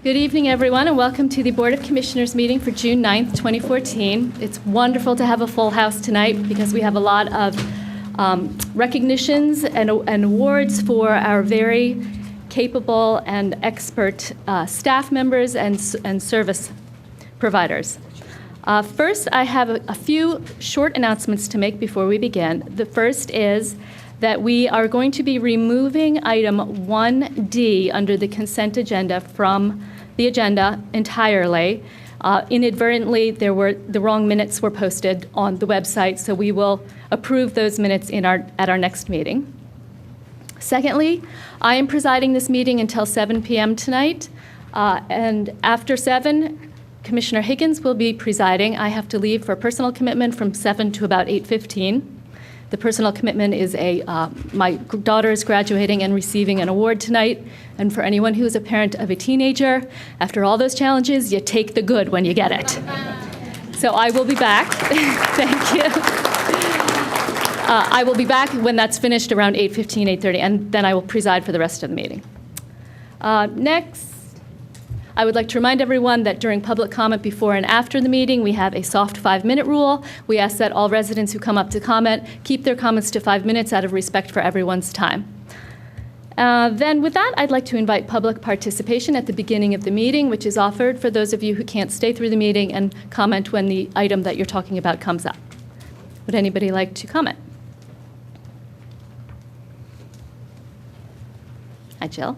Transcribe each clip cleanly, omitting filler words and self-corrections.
Good evening, everyone, and welcome to the Board of Commissioners meeting for June 9th, 2014. It's wonderful to have a full house tonight because we have a lot of recognitions and awards for our very capable and expert staff members and service providers. First, I have a few short announcements to make before we begin. The first is that we are going to be removing item 1D under the consent agenda from the agenda entirely. Inadvertently, the wrong minutes were posted on the website, so we will approve those minutes at our next meeting. Secondly, I am presiding this meeting until 7 p.m. tonight, and after 7, Commissioner Higgins will be presiding. I have to leave for a personal commitment from 7 to about 8:15. The personal commitment is my daughter is graduating and receiving an award tonight, and for anyone who is a parent of a teenager, after all those challenges, you take the good when you get it. So I will be back. Thank you. I will be back when that's finished around 8:15, 8:30, and then I will preside for the rest of the meeting. Next, I would like to remind everyone that during public comment before and after the meeting, we have a soft 5-minute rule. We ask that all residents who come up to comment keep their comments to 5 minutes out of respect for everyone's time. Then with that, I'd like to invite public participation at the beginning of the meeting, which is offered for those of you who can't stay through the meeting and comment when the item that you're talking about comes up. Would anybody like to comment? Hi, Jill.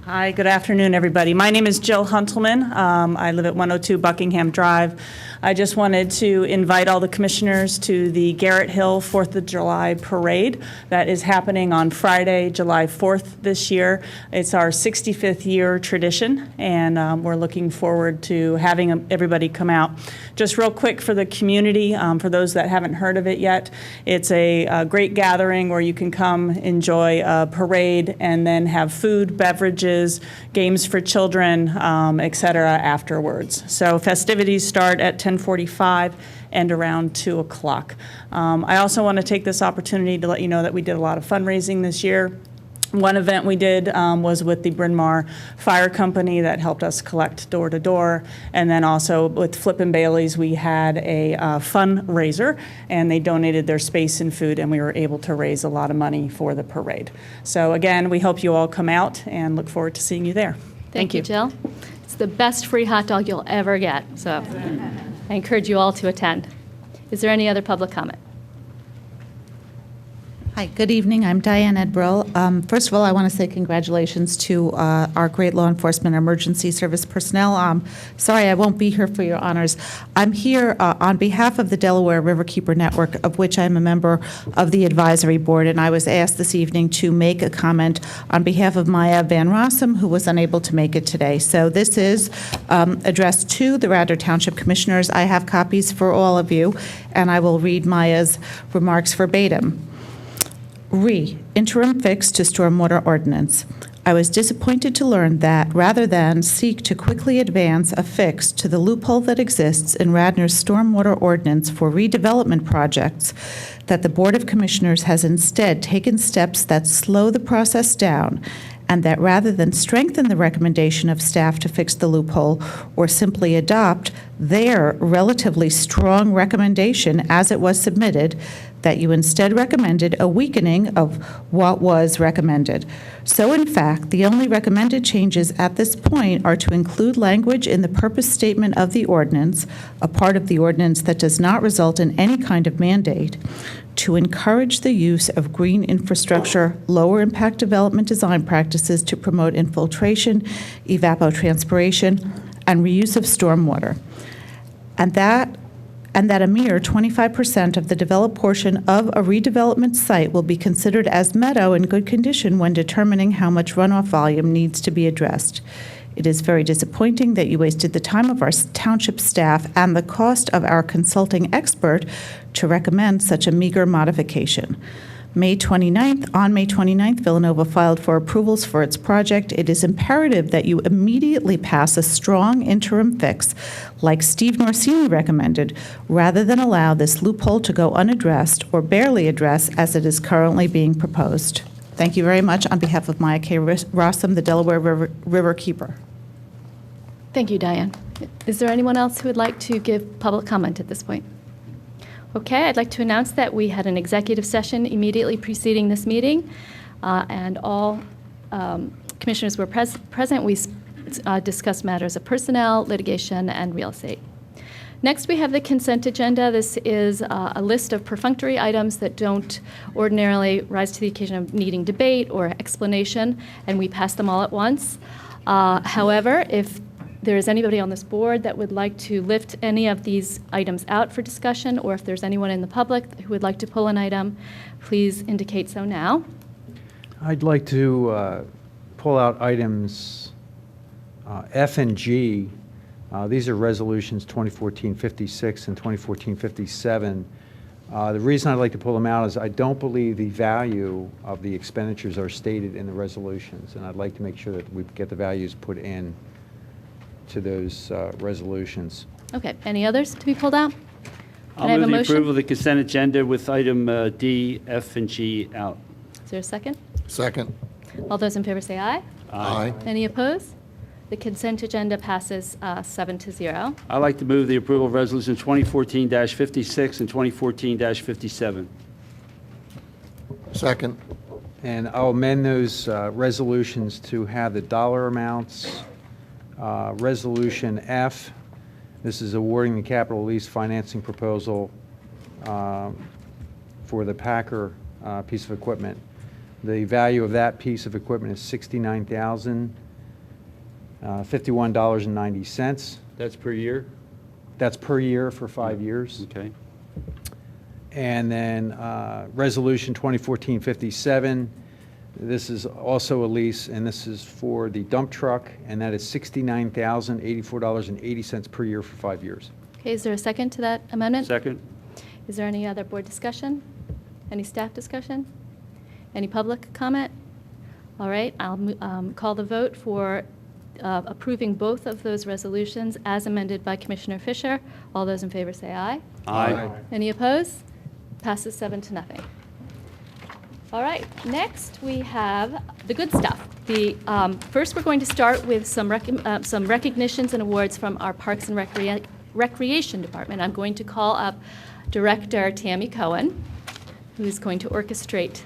Hi, good afternoon, everybody. My name is Jill Huntelman. I live at 102 Buckingham Drive. I just wanted to invite all the commissioners to the Garrett Hill 4th of July parade that is happening on Friday, July 4th this year. It's our 65th year tradition, and we're looking forward to having everybody come out. Just real quick for the community, for those that haven't heard of it yet, it's a great gathering where you can come enjoy a parade and then have food, beverages, games for children, et cetera, afterwards. So festivities start at 10:45 and around 2 o'clock. I also want to take this opportunity to let you know that we did a lot of fundraising this year. One event we did was with the Bryn Mawr Fire Company that helped us collect door to door. And then also with Flippin' Bailey's, we had a fundraiser, and they donated their space and food, and we were able to raise a lot of money for the parade. So again, we hope you all come out and look forward to seeing you there. Thank you, Jill. It's the best free hot dog you'll ever get, so I encourage you all to attend. Is there any other public comment? Hi, good evening. I'm Diane Edbrill. First of all, I want to say congratulations to our great law enforcement emergency service personnel. Sorry I won't be here for your honors. I'm here on behalf of the Delaware Riverkeeper Network, of which I'm a member of the advisory board, and I was asked this evening to make a comment on behalf of Maya Van Rossum, who was unable to make it today. So this is addressed to the Radnor Township Commissioners. I have copies for all of you, and I will read Maya's remarks verbatim. Interim fix to stormwater ordinance. I was disappointed to learn that rather than seek to quickly advance a fix to the loophole that exists in Radnor's stormwater ordinance for redevelopment projects, that the Board of Commissioners has instead taken steps that slow the process down, and that rather than strengthen the recommendation of staff to fix the loophole or simply adopt their relatively strong recommendation as it was submitted, that you instead recommended a weakening of what was recommended. So in fact, the only recommended changes at this point are to include language in the purpose statement of the ordinance, a part of the ordinance that does not result in any kind of mandate, to encourage the use of green infrastructure, lower impact development design practices to promote infiltration, evapotranspiration, and reuse of stormwater. And that a mere 25% of the developed portion of a redevelopment site will be considered as meadow in good condition when determining how much runoff volume needs to be addressed. It is very disappointing that you wasted the time of our township staff and the cost of our consulting expert to recommend such a meager modification. On May 29th, Villanova filed for approvals for its project. It is imperative that you immediately pass a strong interim fix, like Steve Norsini recommended, rather than allow this loophole to go unaddressed or barely addressed as it is currently being proposed. Thank you very much. On behalf of Maya K. Rossum, the Delaware Riverkeeper. Thank you, Diane. Is there anyone else who would like to give public comment at this point? Okay, I'd like to announce that we had an executive session immediately preceding this meeting, and all commissioners were present. We discussed matters of personnel, litigation, and real estate. Next, we have the consent agenda. This is a list of perfunctory items that don't ordinarily rise to the occasion of needing debate or explanation, and we pass them all at once. However, if there is anybody on this board that would like to lift any of these items out for discussion, or if there's anyone in the public who would like to pull an item, please indicate so now. I'd like to pull out items F and G. These are resolutions 2014-56 and 2014-57. The reason I'd like to pull them out is I don't believe the value of the expenditures are stated in the resolutions, and I'd like to make sure that we get the values put in to those resolutions. Okay, any others to be pulled out? Can I I'll have a move the motion? approval of the consent agenda with item D, F, and G out. Is there a second? Second. All those in favor say aye. Aye. Any opposed? The consent agenda passes 7-0. I'd like to move the approval of resolution 2014-56 and 2014-57. Second. And I'll amend those resolutions to have the dollar amounts. Resolution F, this is awarding the capital lease financing proposal for the Packer piece of equipment. The value of that piece of equipment is $69,051.90. That's per year? That's per year for 5 years. Okay. And then Resolution 2014-57, this is also a lease, and this is for the dump truck, and that is $69,084.80 per year for 5 years. Okay, is there a second to that amendment? Second? Is there any other board discussion? Any staff discussion? Any public comment? All right, I'll call the vote for approving both of those resolutions as amended by Commissioner Fisher. All those in favor say aye. Aye. Any opposed? Passes 7-0. All right, next we have the good stuff. First, we're going to start with some recognitions and awards from our Parks and Recreation Department. I'm going to call up Director Tammy Cohen, who's going to orchestrate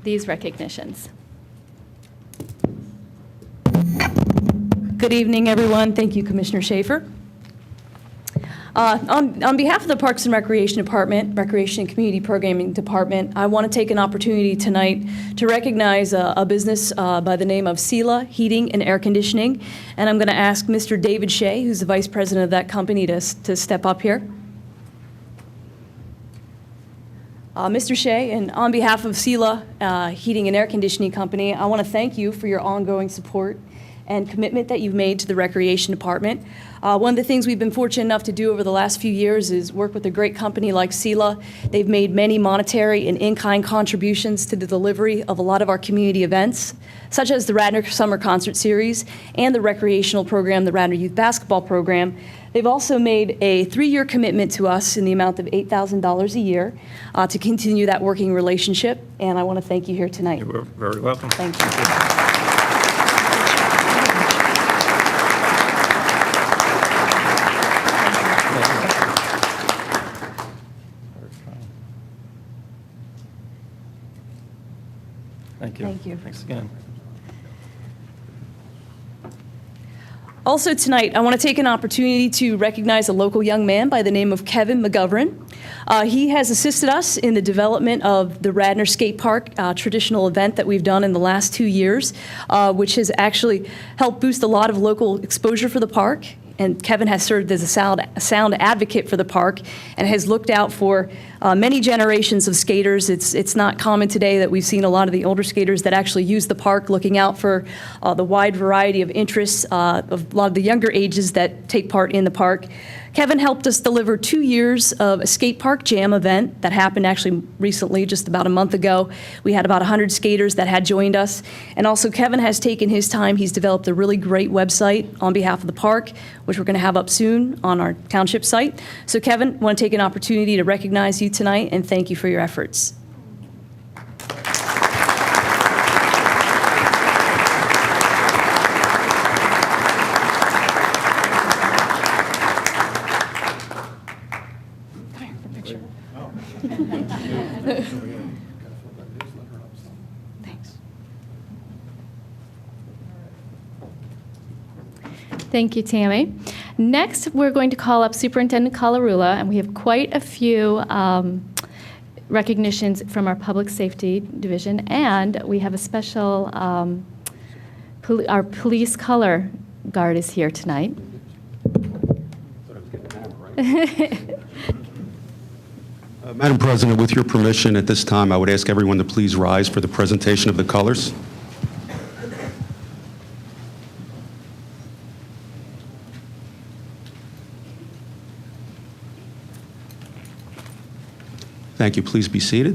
these recognitions. Good evening, everyone. Thank you, Commissioner Schaefer. On behalf of the Parks and Recreation Department, Recreation and Community Programming Department, I want to take an opportunity tonight to recognize a business by the name of Sela Heating and Air Conditioning, and I'm going to ask Mr. David Shea, who's the vice president of that company, to step up here. Mr. Shea, and on behalf of Sela Heating and Air Conditioning Company, I want to thank you for your ongoing support and commitment that you've made to the Recreation Department. One of the things we've been fortunate enough to do over the last few years is work with a great company like Sela. They've made many monetary and in-kind contributions to the delivery of a lot of our community events, such as the Radnor Summer Concert Series and the recreational program, the Radnor Youth Basketball Program. They've also made a 3-year commitment to us in the amount of $8,000 a year to continue that working relationship, and I want to thank you here tonight. You're very welcome. Thank you. Thank you. Thank you. Thanks again. Also tonight, I want to take an opportunity to recognize a local young man by the name of Kevin McGovern. He has assisted us in the development of the Radnor Skate Park traditional event that we've done in the last 2 years, which has actually helped boost a lot of local exposure for the park. And Kevin has served as a sound advocate for the park and has looked out for many generations of skaters. It's not common today that we've seen a lot of the older skaters that actually use the park, looking out for the wide variety of interests of a lot of the younger ages that take part in the park. Kevin helped us deliver 2 years of a skate park jam event that happened actually recently, just about a month ago. We had about 100 skaters that had joined us. And also Kevin has taken his time. He's developed a really great website on behalf of the park, which we're going to have up soon on our Township site. So Kevin, I want to take an opportunity to recognize you tonight and thank you for your efforts. Thank you, Tammy. Next, we're going to call up Superintendent Calarula, and we have quite a few recognitions from our Public Safety Division, and we have a special, our police color guard is here tonight. Madam President, with your permission, at this time, I would ask everyone to please rise for the presentation of the colors. Thank you. Please be seated.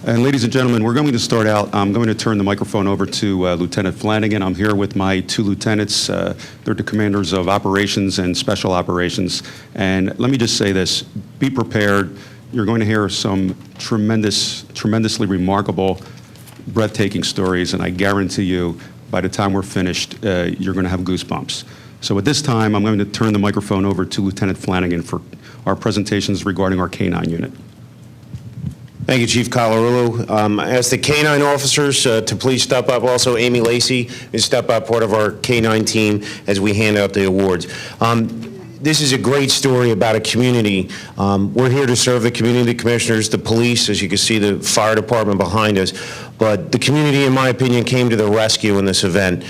And ladies and gentlemen, we're going to start out. I'm going to turn the microphone over to Lieutenant Flanagan. I'm here with my two lieutenants. They're the commanders of operations and special operations. And let me just say this, be prepared. You're going to hear some tremendously remarkable, breathtaking stories, and I guarantee you, by the time we're finished, you're going to have goosebumps. So at this time, I'm going to turn the microphone over to Lieutenant Flanagan for our presentations regarding our K-9 unit. Thank you, Chief Colarulo. I ask the K-9 officers to please step up. Also, Amy Lacey is step up, part of our K-9 team, as we hand out the awards. This is a great story about a community. We're here to serve the community, the commissioners, the police, as you can see, the fire department behind us. But the community, in my opinion, came to the rescue in this event.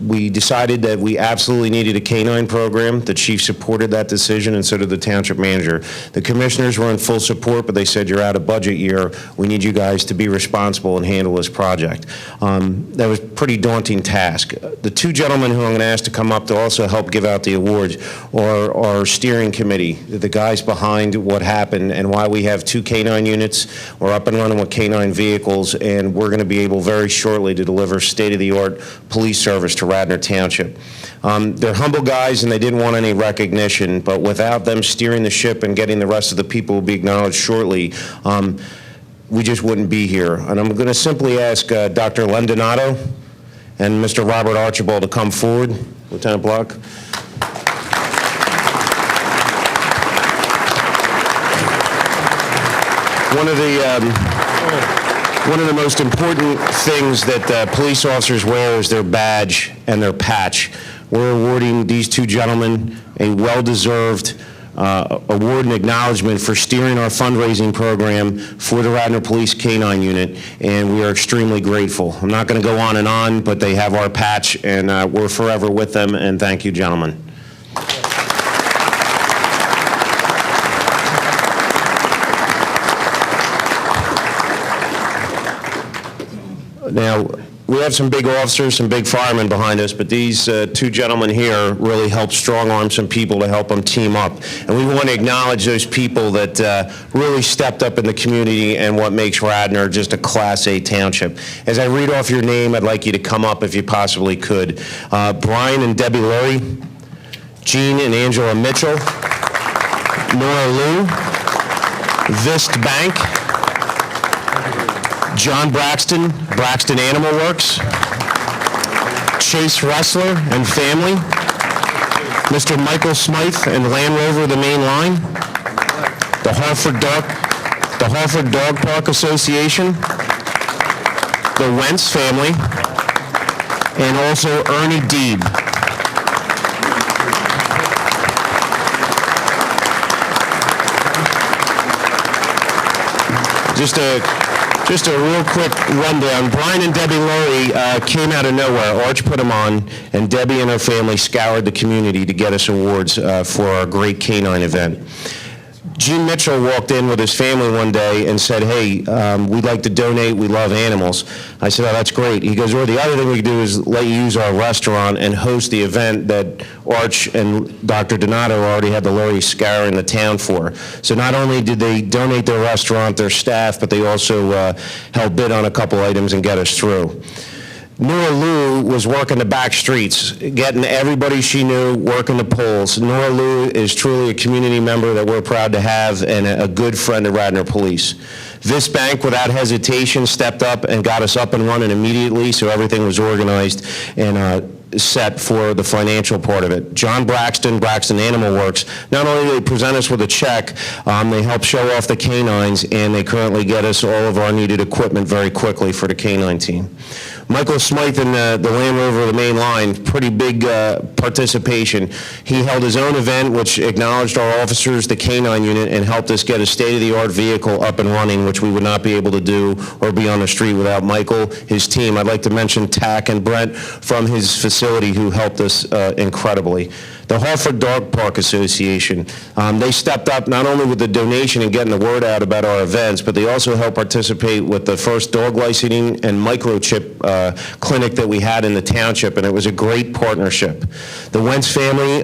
We decided that we absolutely needed a K-9 program. The chief supported that decision, and so did the township manager. The commissioners were in full support, but they said, you're out of budget year. We need you guys to be responsible and handle this project. That was a pretty daunting task. The two gentlemen who I'm going to ask to come up to also help give out the awards are our steering committee, the guys behind what happened and why we have two K-9 units. We're up and running with K-9 vehicles, and we're going to be able very shortly to deliver state-of-the-art police service to Radnor Township. They're humble guys, and they didn't want any recognition, but without them steering the ship and getting the rest of the people who will be acknowledged shortly, we just wouldn't be here. And I'm going to simply ask Dr. Len Donato and Mr. Robert Archibald to come forward. Lieutenant Block. One of the most important things that police officers wear is their badge and their patch. We're awarding these two gentlemen a well-deserved award and acknowledgement for steering our fundraising program for the Radnor Police K-9 unit, and we are extremely grateful. I'm not going to go on and on, but they have our patch, and we're forever with them, and thank you, gentlemen. Now, we have some big officers, some big firemen behind us, but these two gentlemen here really helped strong-arm some people to help them team up. And we want to acknowledge those people that really stepped up in the community and what makes Radnor just a Class A township. As I read off your name, I'd like you to come up if you possibly could. Brian and Debbie Lurie, Jean and Angela Mitchell, Nora Liu, Vist Bank, John Braxton, Braxton Animal Works, Chase Ressler and family, Mr. Michael Smythe and Land Rover The Main Line, the Hartford Dog Park Association, the Wentz family, and also Ernie Deeb. Just a real quick rundown. Brian and Debbie Lurie came out of nowhere. Arch put them on, and Debbie and her family scoured the community to get us awards for our great K-9 event. Gene Mitchell walked in with his family one day and said, hey, we'd like to donate, we love animals. I said, oh, that's great. He goes, well, the other thing we could do is let you use our restaurant and host the event that Arch and Dr. Donato already had the Lurie scouring the town for. So not only did they donate their restaurant, their staff, but they also helped bid on a couple items and get us through. Nora Liu was working the back streets, getting everybody she knew working the polls. Nora Liu is truly a community member that we're proud to have and a good friend of Radnor Police. This bank, without hesitation, stepped up and got us up and running immediately, so everything was organized and set for the financial part of it. John Braxton, Braxton Animal Works, not only do they present us with a check, they help show off the canines, and they currently get us all of our needed equipment very quickly for the canine team. Michael Smythe in the Land Rover of the main line, pretty big participation. He held his own event, which acknowledged our officers, the K-9 unit, and helped us get a state-of-the-art vehicle up and running, which we would not be able to do or be on the street without Michael, his team. I'd like to mention Tack and Brent from his facility who helped us incredibly. The Hartford Dog Park Association, they stepped up not only with the donation and getting the word out about our events, but they also helped participate with the first dog licensing and microchip clinic that we had in the township, and it was a great partnership. The Wentz family,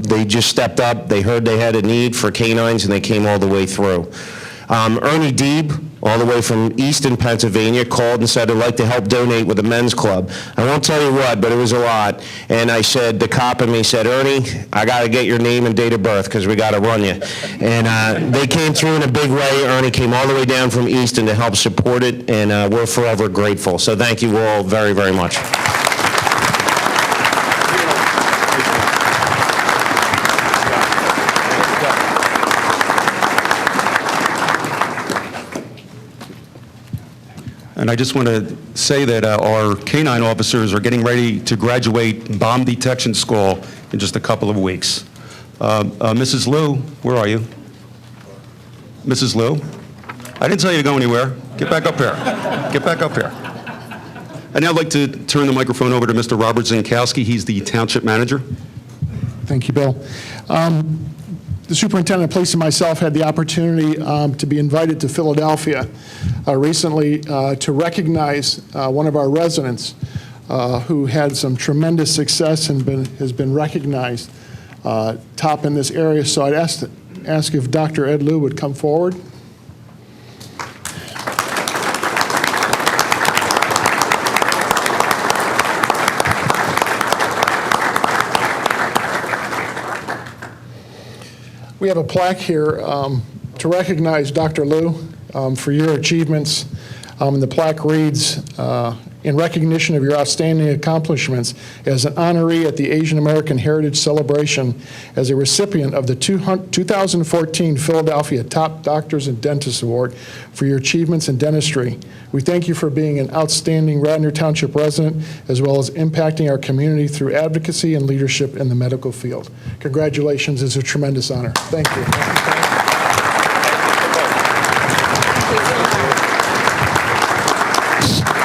they just stepped up. They heard they had a need for canines, and they came all the way through. Ernie Deeb, all the way from Easton, Pennsylvania, called and said, I'd like to help donate with the men's club. I won't tell you what, but it was a lot. And I said, the cop in me said, Ernie, I got to get your name and date of birth because we got to run you. And they came through in a big way. Ernie came all the way down from Easton to help support it, and we're forever grateful. So thank you all very, very much. And I just want to say that our K-9 officers are getting ready to graduate bomb detection school in just a couple of weeks. Mrs. Liu, where are you? Mrs. Liu? I didn't tell you to go anywhere. Get back up here. Get back up here. And now I'd like to turn the microphone over to Mr. Robert Zinkowski. He's the Township Manager. Thank you, Bill. The superintendent of police and myself had the opportunity to be invited to Philadelphia recently to recognize one of our residents who had some tremendous success and has been recognized top in this area. So I'd ask if Dr. Ed Liu would come forward. We have a plaque here to recognize Dr. Liu for your achievements. The plaque reads, in recognition of your outstanding accomplishments as an honoree at the Asian American Heritage Celebration, as a recipient of the 2014 Philadelphia Top Doctors and Dentists Award for your achievements in dentistry. We thank you for being an outstanding Radnor Township resident, as well as impacting our community through advocacy and leadership in the medical field. Congratulations, it's a tremendous honor. Thank you.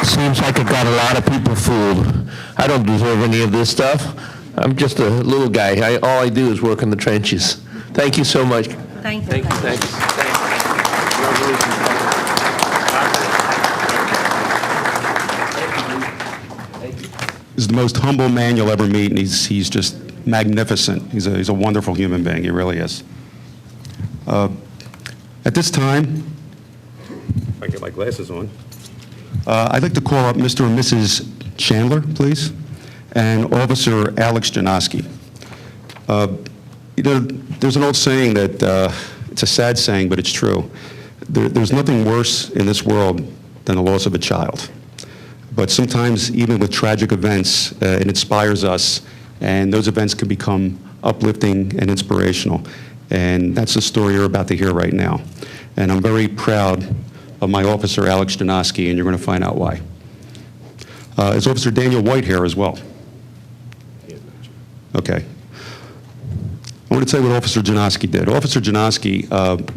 Seems like I got a lot of people fooled. I don't deserve any of this stuff. I'm just a little guy. All I do is work in the trenches. Thank you so much. Thank you. Thank you. Thanks. He's the most humble man you'll ever meet, and he's just magnificent. He's a wonderful human being. He really is. At this time, if I get my glasses on, I'd like to call up Mr. and Mrs. Chandler, please, and Officer Alex Janoski. There's an old saying that, it's a sad saying, but it's true. There's nothing worse in this world than the loss of a child. But sometimes, even with tragic events, it inspires us, and those events can become uplifting and inspirational. And that's the story you're about to hear right now. And I'm very proud of my officer, Alex Janoski, and you're going to find out why. Is Officer Daniel White here as well? Okay. I want to tell you what Officer Janoski did. Officer Janoski,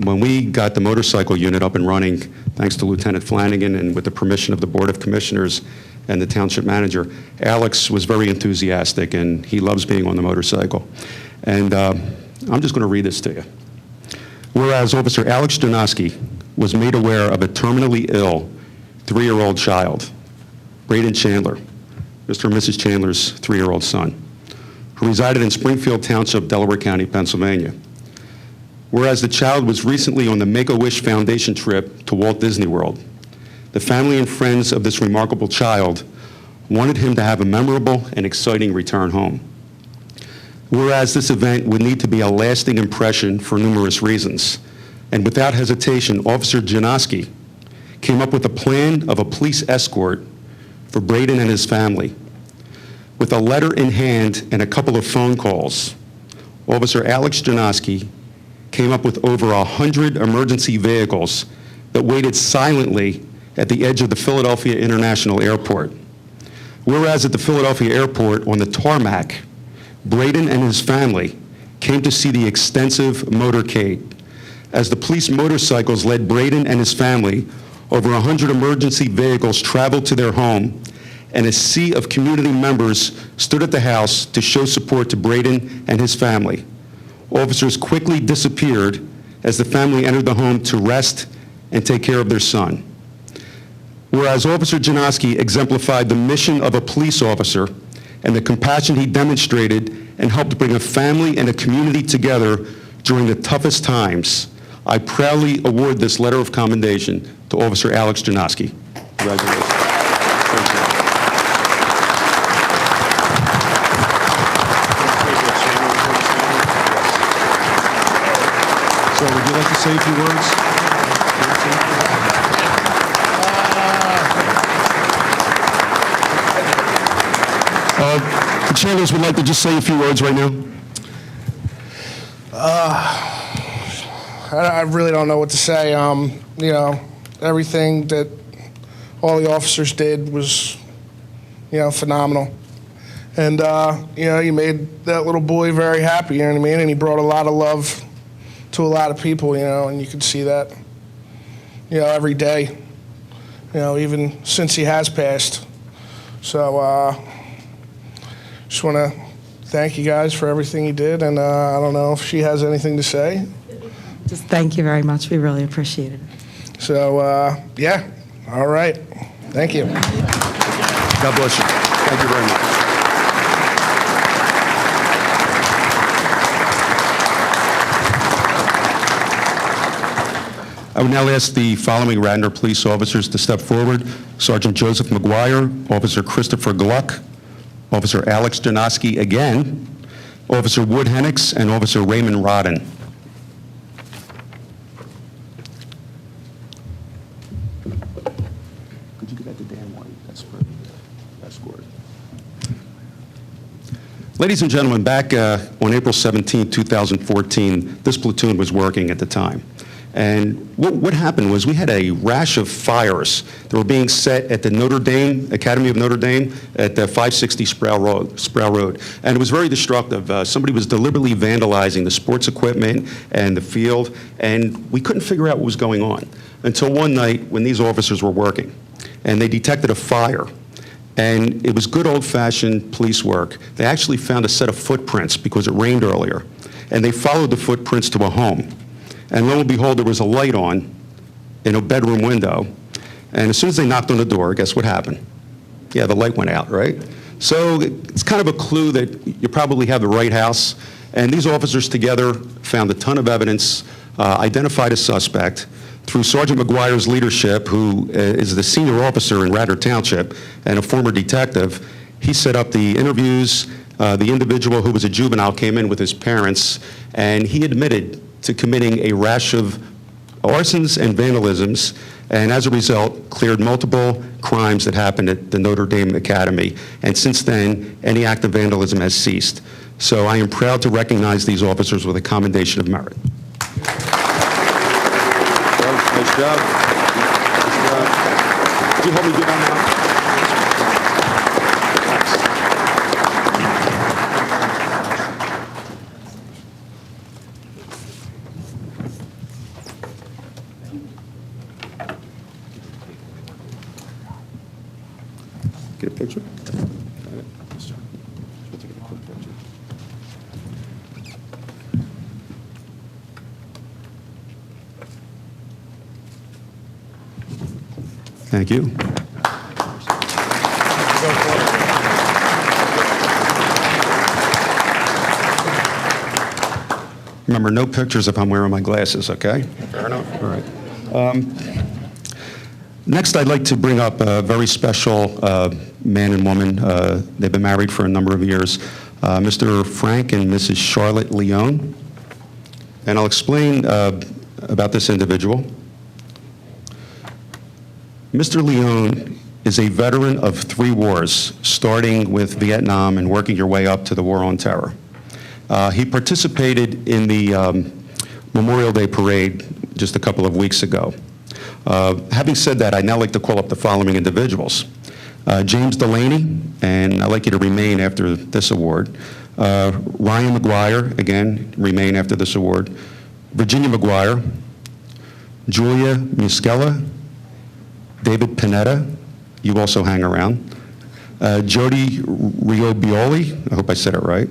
when we got the motorcycle unit up and running, thanks to Lieutenant Flanagan and with the permission of the Board of Commissioners and the Township Manager, Alex was very enthusiastic, and he loves being on the motorcycle. And I'm just going to read this to you. Whereas Officer Alex Janoski was made aware of a terminally ill 3-year-old child, Braden Chandler, Mr. and Mrs. Chandler's 3-year-old son, who resided in Springfield Township, Delaware County, Pennsylvania. Whereas the child was recently on the Make-A-Wish Foundation trip to Walt Disney World, the family and friends of this remarkable child wanted him to have a memorable and exciting return home. Whereas this event would need to be a lasting impression for numerous reasons, and without hesitation, Officer Janoski came up with a plan of a police escort for Braden and his family. With a letter in hand and a couple of phone calls, Officer Alex Janoski came up with over 100 emergency vehicles that waited silently at the edge of the Philadelphia International Airport. Whereas at the Philadelphia airport on the tarmac, Braden and his family came to see the extensive motorcade. As the police motorcycles led Braden and his family, over 100 emergency vehicles traveled to their home, and a sea of community members stood at the house to show support to Braden and his family. Officers quickly disappeared as the family entered the home to rest and take care of their son. Whereas Officer Janoski exemplified the mission of a police officer and the compassion he demonstrated and helped bring a family and a community together during the toughest times, I proudly award this letter of commendation to Officer Alex Janoski. Congratulations. Thank you. So would you like to say a few words? The channels would like to just say a few words right now. I really don't know what to say. You know, everything that all the officers did was, you know, phenomenal. And, you know, you made that little boy very happy, you know what I mean? And he brought a lot of love to a lot of people, you know, and you could see that, you know, every day, you know, even since he has passed. So, just want to thank you guys for everything you did, and I don't know if she has anything to say. Just thank you very much. We really appreciate it. So, yeah, all right. Thank you. God bless you. Thank you very much. I would now ask the following Radnor police officers to step forward. Sergeant Joseph McGuire, Officer Christopher Gluck, Officer Alex Janoski again, Officer Wood Hennix, and Officer Raymond Rodden. Could you give that to Dan White? That's for escort. Ladies and gentlemen, back on April 17, 2014, this platoon was working at the time. And what happened was we had a rash of fires that were being set at the Notre Dame, Academy of Notre Dame, at the 560 Sproul Road. And it was very destructive. Somebody was deliberately vandalizing the sports equipment and the field, and we couldn't figure out what was going on until one night when these officers were working, and they detected a fire. And it was good old-fashioned police work. They actually found a set of footprints because it rained earlier, and they followed the footprints to a home. And lo and behold, there was a light on in a bedroom window. And as soon as they knocked on the door, guess what happened? Yeah, the light went out, right? So it's kind of a clue that you probably have the right house. And these officers together found a ton of evidence, identified a suspect. Through Sergeant McGuire's leadership, who is the senior officer in Radnor Township and a former detective, he set up the interviews. The individual who was a juvenile came in with his parents, and he admitted to committing a rash of arsons and vandalisms, and as a result, cleared multiple crimes that happened at the Notre Dame Academy. And since then, any act of vandalism has ceased. So I am proud to recognize these officers with a commendation of merit. Nice job. Nice job. Could you help me get on that? Get a picture? Thank you. Remember, no pictures if I'm wearing my glasses, okay? Fair enough. All right. Next, I'd like to bring up a very special man and woman. They've been married for a number of years, Mr. Frank and Mrs. Charlotte Leone. And I'll explain about this individual. Mr. Leone is a veteran of 3 wars, starting with Vietnam and working your way up to the War on Terror. He participated in the Memorial Day Parade just a couple of weeks ago. Having said that, I'd now like to call up the following individuals. James Delaney, and I'd like you to remain after this award. Ryan McGuire, again, remain after this award. Virginia McGuire, Julia Muscella, David Panetta, you also hang around. Jody Riobioli, I hope I said it right.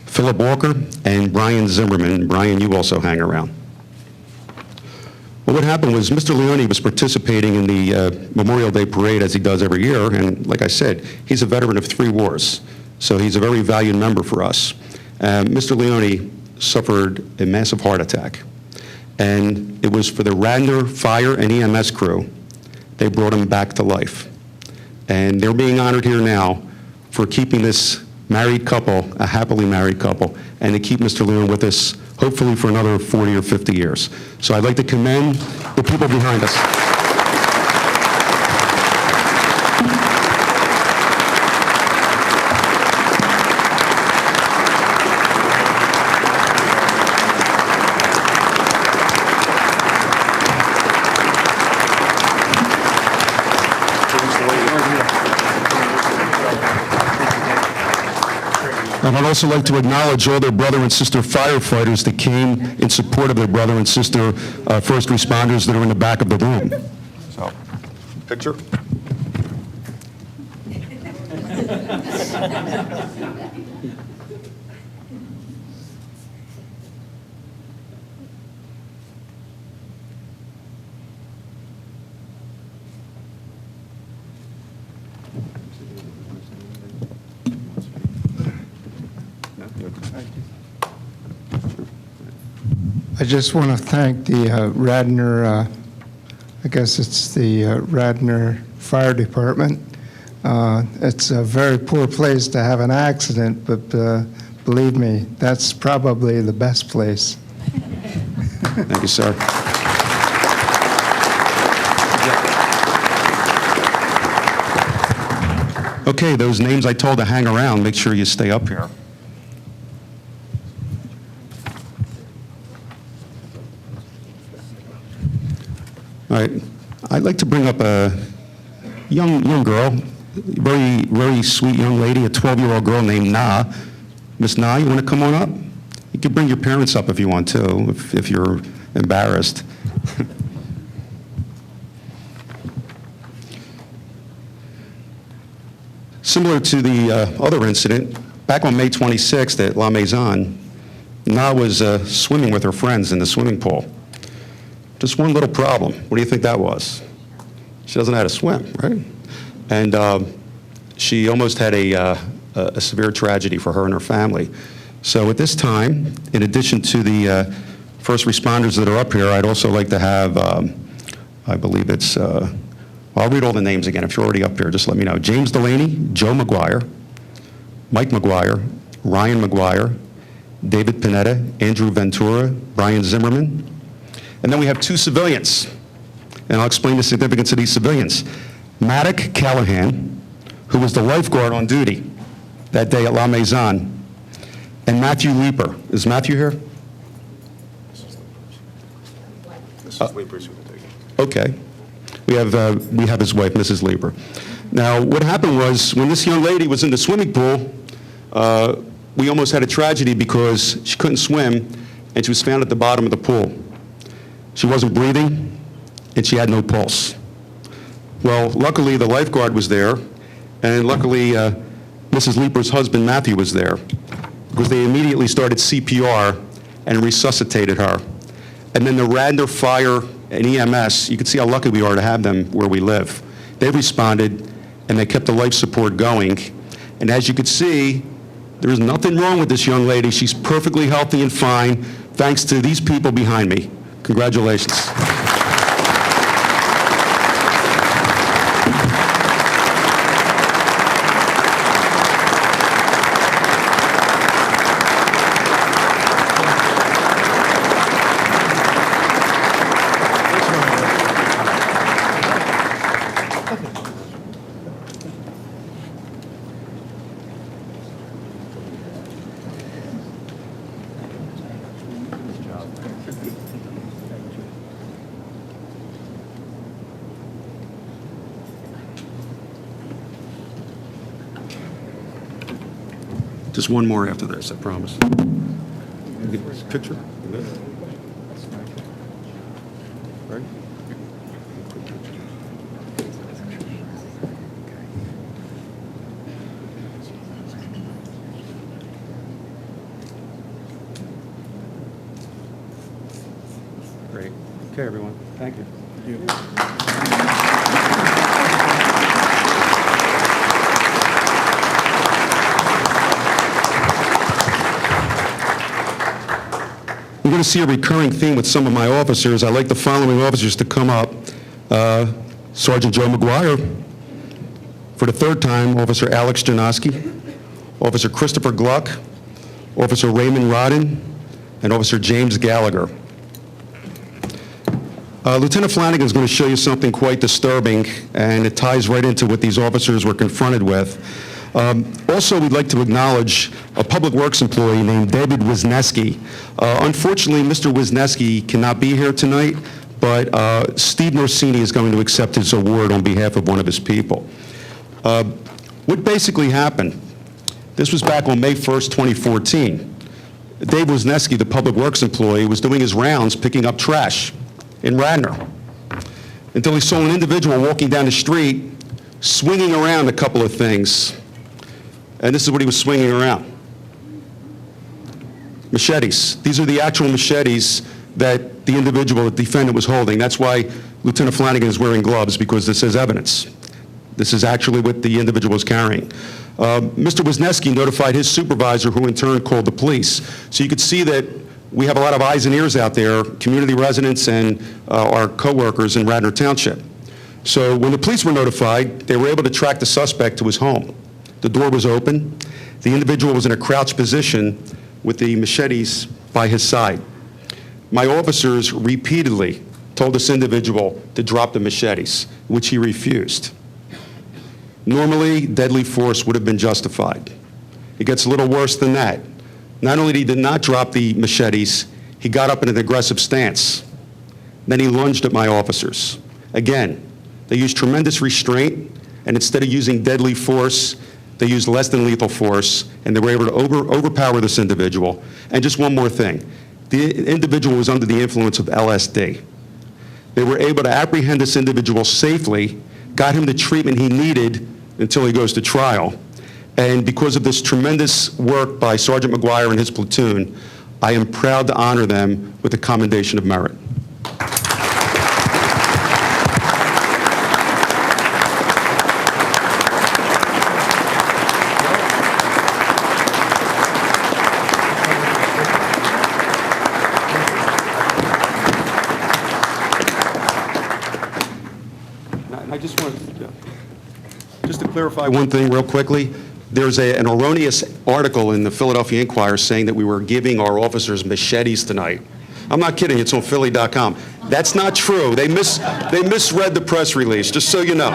Philip Walker, and Brian Zimmerman. Brian, you also hang around. Well, what happened was Mr. Leone was participating in the Memorial Day Parade as he does every year, and like I said, he's a veteran of 3 wars, so he's a very valued member for us. Mr. Leone suffered a massive heart attack, and it was for the Radnor Fire and EMS crew. They brought him back to life. And they're being honored here now for keeping this married couple, a happily married couple, and to keep Mr. Leone with us, hopefully for another 40 or 50 years. So I'd like to commend the people behind us. And I'd also like to acknowledge all their brother and sister firefighters that came in support of their brother and sister first responders that are in the back of the room. So, picture. I just want to thank the Radnor, I guess it's the Radnor Fire Department. It's a very poor place to have an accident, but believe me, that's probably the best place. Thank you, sir. Okay, those names I told to hang around, make sure you stay up here. All right, I'd like to bring up a young girl, very sweet young lady, a 12-year-old girl named Na. Miss Na, you want to come on up? You can bring your parents up if you want to, if you're embarrassed. Similar to the other incident, back on May 26th at La Maison, Na was swimming with her friends in the swimming pool. Just one little problem. What do you think that was? She doesn't know how to swim, right? And she almost had a severe tragedy for her and her family. So at this time, in addition to the first responders that are up here, I'd also like to have, I believe it's, I'll read all the names again. If you're already up here, just let me know. James Delaney, Joe McGuire, Mike McGuire, Ryan McGuire, David Panetta, Andrew Ventura, Brian Zimmerman. And then we have 2 civilians, and I'll explain the significance of these civilians. Maddock Callahan, who was the lifeguard on duty that day at La Maison, and Matthew Leeper. Is Matthew here? Mrs. Leeper's going to take it. Okay. We have his wife, Mrs. Leeper. Now, what happened was, when this young lady was in the swimming pool, we almost had a tragedy because she couldn't swim, and she was found at the bottom of the pool. She wasn't breathing, and she had no pulse. Well, luckily, the lifeguard was there, and luckily, Mrs. Leeper's husband, Matthew, was there, because they immediately started CPR and resuscitated her. And then the Radnor Fire and EMS, you can see how lucky we are to have them where we live. They responded, and they kept the life support going. And as you can see, there is nothing wrong with this young lady. She's perfectly healthy and fine, thanks to these people behind me. Congratulations. Just one more after this, I promise. Get this picture? Right? Great. Okay, everyone. Thank you. You're going to see a recurring theme with some of my officers. I'd like the following officers to come up. Sergeant Joe McGuire. For the third time, Officer Alex Janoski, Officer Christopher Gluck, Officer Raymond Rodden, and Officer James Gallagher. Lieutenant Flanagan is going to show you something quite disturbing, and it ties right into what these officers were confronted with. Also, we'd like to acknowledge a public works employee named David Wisniewski. Unfortunately, Mr. Wisniewski cannot be here tonight, but Steve Norsini is going to accept his award on behalf of one of his people. What basically happened? This was back on May 1st, 2014. Dave Wisniewski, the public works employee, was doing his rounds picking up trash in Radnor until he saw an individual walking down the street swinging around a couple of things. And this is what he was swinging around. Machetes. These are the actual machetes that the individual, the defendant, was holding. That's why Lieutenant Flanagan is wearing gloves, because this is evidence. This is actually what the individual was carrying. Mr. Wisniewski notified his supervisor, who in turn called the police. So you could see that we have a lot of eyes and ears out there, community residents and our coworkers in Radnor Township. So when the police were notified, they were able to track the suspect to his home. The door was open. The individual was in a crouched position with the machetes by his side. My officers repeatedly told this individual to drop the machetes, which he refused. Normally, deadly force would have been justified. It gets a little worse than that. Not only did he not drop the machetes, he got up in an aggressive stance. Then he lunged at my officers. Again, they used tremendous restraint, and instead of using deadly force, they used less than lethal force, and they were able to overpower this individual. And just one more thing. The individual was under the influence of LSD. They were able to apprehend this individual safely, got him the treatment he needed until he goes to trial. And because of this tremendous work by Sergeant McGuire and his platoon, I am proud to honor them with the Commendation of Merit. I just want to clarify one thing real quickly. There's an erroneous article in the Philadelphia Inquirer saying that we were giving our officers machetes tonight. I'm not kidding. It's on Philly.com. That's not true. They misread the press release, just so you know.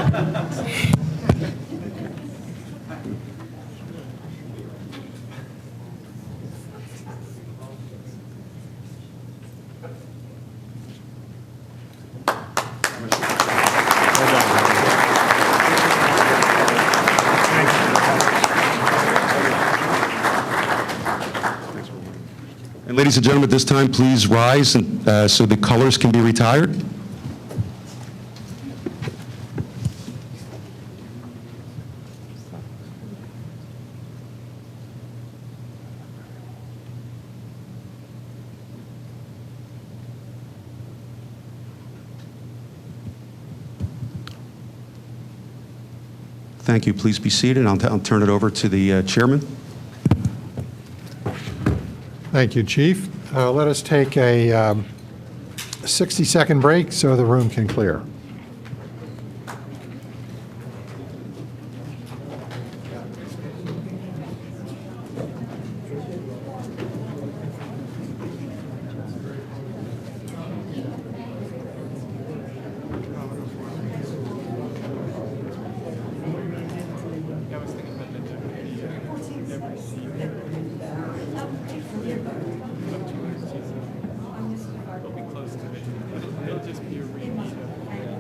And ladies and gentlemen, at this time, please rise and, so the colors can be retired. Thank you. Please be seated. I'll turn it over to the chairman. Thank you, Chief. Let us take a 60-second break so the room can clear. It'll just be a repeat of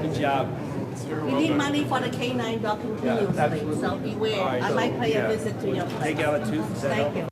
Good job. We need money for the K-9 dog continuously, so beware. I might pay a visit to your place. Take out a tooth. Thank you.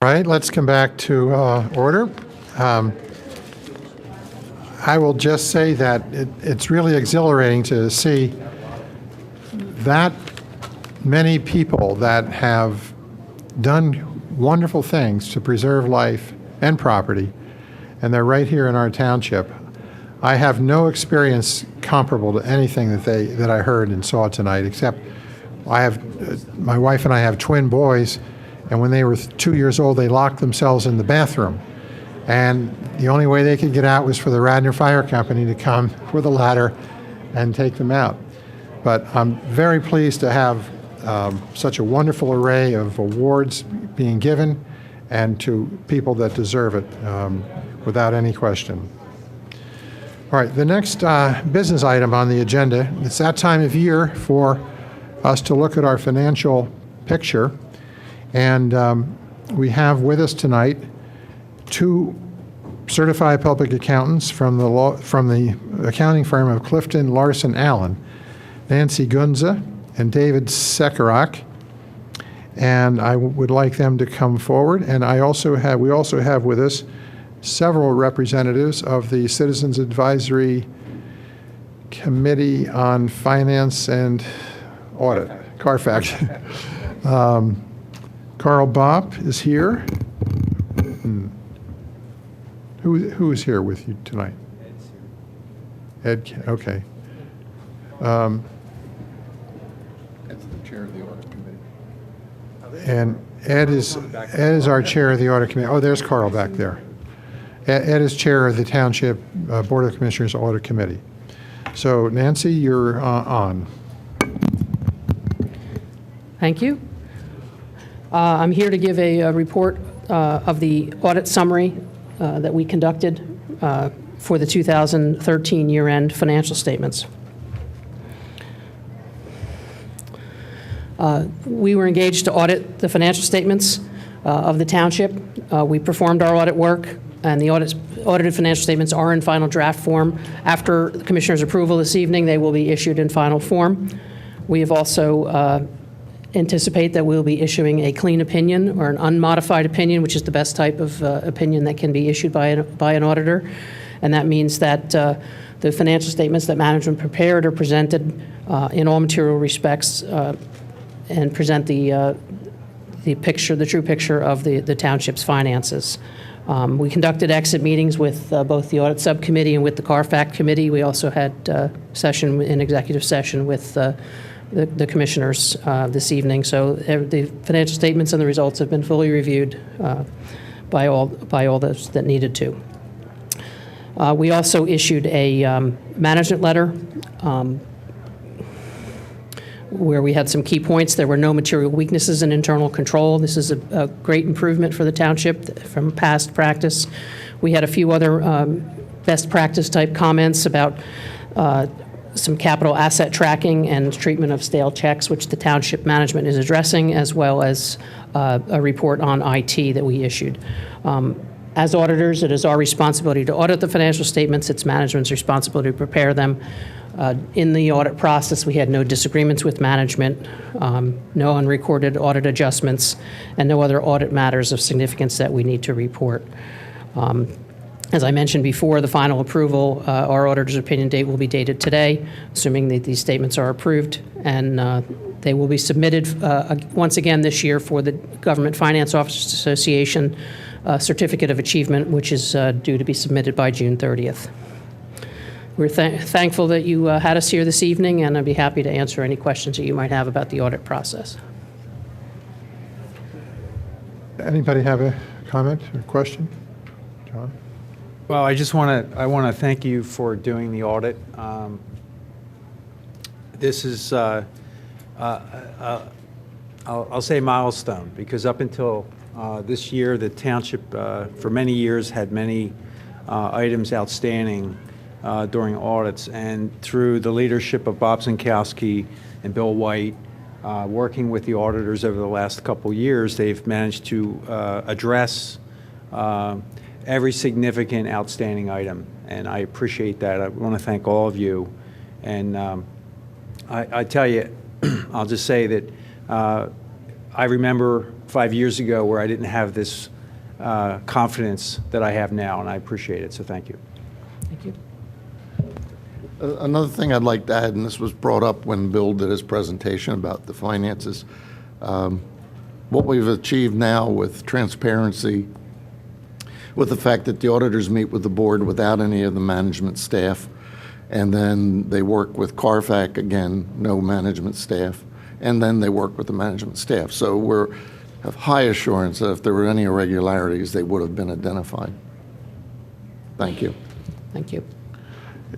All right, let's come back to order. I will just say that it's really exhilarating to see that many people that have done wonderful things to preserve life and property, and they're right here in our township. I have no experience comparable to anything that I heard and saw tonight, except my wife and I have twin boys, and when they were 2 years old, they locked themselves in the bathroom. And the only way they could get out was for the Radnor Fire Company to come with a ladder and take them out. But I'm very pleased to have such a wonderful array of awards being given, and to people that deserve it without any question. All right, the next business item on the agenda, it's that time of year for us to look at our financial picture. And we have with us tonight two certified public accountants from the accounting firm of Clifton Larson Allen, Nancy Gunza and David Sekarak. And I would like them to come forward. And we also have with us several representatives of the Citizens Advisory Committee on Finance and Audit, CARFAX. Carl Bopp is here. Who is here with you tonight? Ed, okay. That's the chair of the audit committee. And Ed is our chair of the audit committee. Oh, there's Carl back there. Ed is chair of the Township Board of Commissioners Audit Committee. So Nancy, you're on. Thank you. I'm here to give a report of the audit summary that we conducted for the 2013 year-end financial statements. We were engaged to audit the financial statements of the township. We performed our audit work, and the audited financial statements are in final draft form. After the Commissioner's approval this evening, they will be issued in final form. We have also anticipate that we'll be issuing a clean opinion or an unmodified opinion, which is the best type of opinion that can be issued by an auditor. And that means that the financial statements that management prepared are presented in all material respects and present the picture, the true picture of the township's finances. We conducted exit meetings with both the audit subcommittee and with the CARFAC committee. We also had an executive session with the commissioners this evening. So the financial statements and the results have been fully reviewed by all those that needed to. We also issued a management letter where we had some key points. There were no material weaknesses in internal control. This is a great improvement for the township from past practice. We had a few other best practice type comments about some capital asset tracking and treatment of stale checks, which the township management is addressing, as well as a report on IT that we issued. As auditors, it is our responsibility to audit the financial statements. It's management's responsibility to prepare them. In the audit process, we had no disagreements with management, no unrecorded audit adjustments, and no other audit matters of significance that we need to report. As I mentioned before, the final approval, our auditor's opinion date will be dated today, assuming that these statements are approved, and they will be submitted once again this year for the Government Finance Officers Association Certificate of Achievement, which is due to be submitted by June 30th. We're thankful that you had us here this evening, and I'd be happy to answer any questions that you might have about the audit process. Anybody have a comment or question? John? Well, I just want to thank you for doing the audit. This is, I'll say milestone, because up until this year, the township for many years had many items outstanding during audits, and through the leadership of Bob Zinkowski and Bill White, working with the auditors over the last couple years, they've managed to address every significant outstanding item, and I appreciate that. I want to thank all of you, and I tell you, I'll just say that I remember 5 years ago where I didn't have this confidence that I have now, and I appreciate it, so thank you. Thank you. Another thing I'd like to add, and this was brought up when Bill did his presentation about the finances, what we've achieved now with transparency, with the fact that the auditors meet with the board without any of the management staff, and then they work with CARFAC, again, no management staff, and then they work with the management staff. So we have high assurance that if there were any irregularities, they would have been identified. Thank you. Thank you.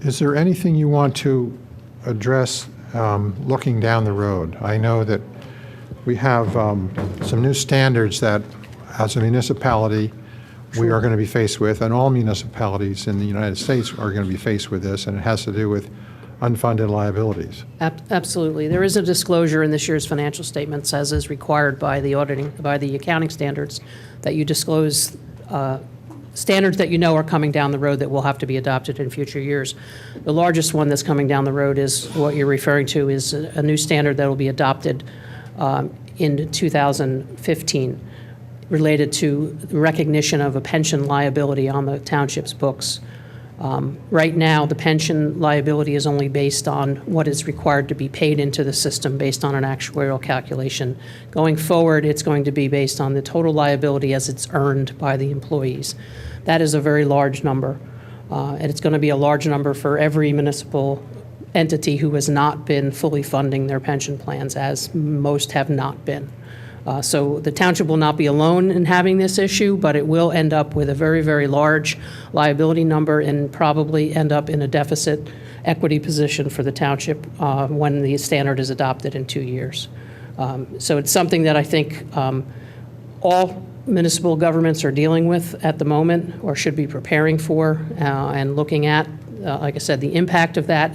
Is there anything you want to address looking down the road? I know that we have some new standards that, as a municipality, we are going to be faced with, and all municipalities in the United States are going to be faced with this, and it has to do with unfunded liabilities. Absolutely. There is a disclosure in this year's financial statements, as is required by the accounting standards, that you disclose standards that you know are coming down the road that will have to be adopted in future years. The largest one that's coming down the road is what you're referring to, is a new standard that will be adopted in 2015, related to recognition of a pension liability on the township's books. Right now, the pension liability is only based on what is required to be paid into the system based on an actuarial calculation. Going forward, it's going to be based on the total liability as it's earned by the employees. That is a very large number, and it's going to be a large number for every municipal entity who has not been fully funding their pension plans, as most have not been. So the township will not be alone in having this issue, but it will end up with a very, very large liability number and probably end up in a deficit equity position for the township when the standard is adopted in 2 years. So it's something that I think all municipal governments are dealing with at the moment, or should be preparing for and looking at. Like I said, the impact of that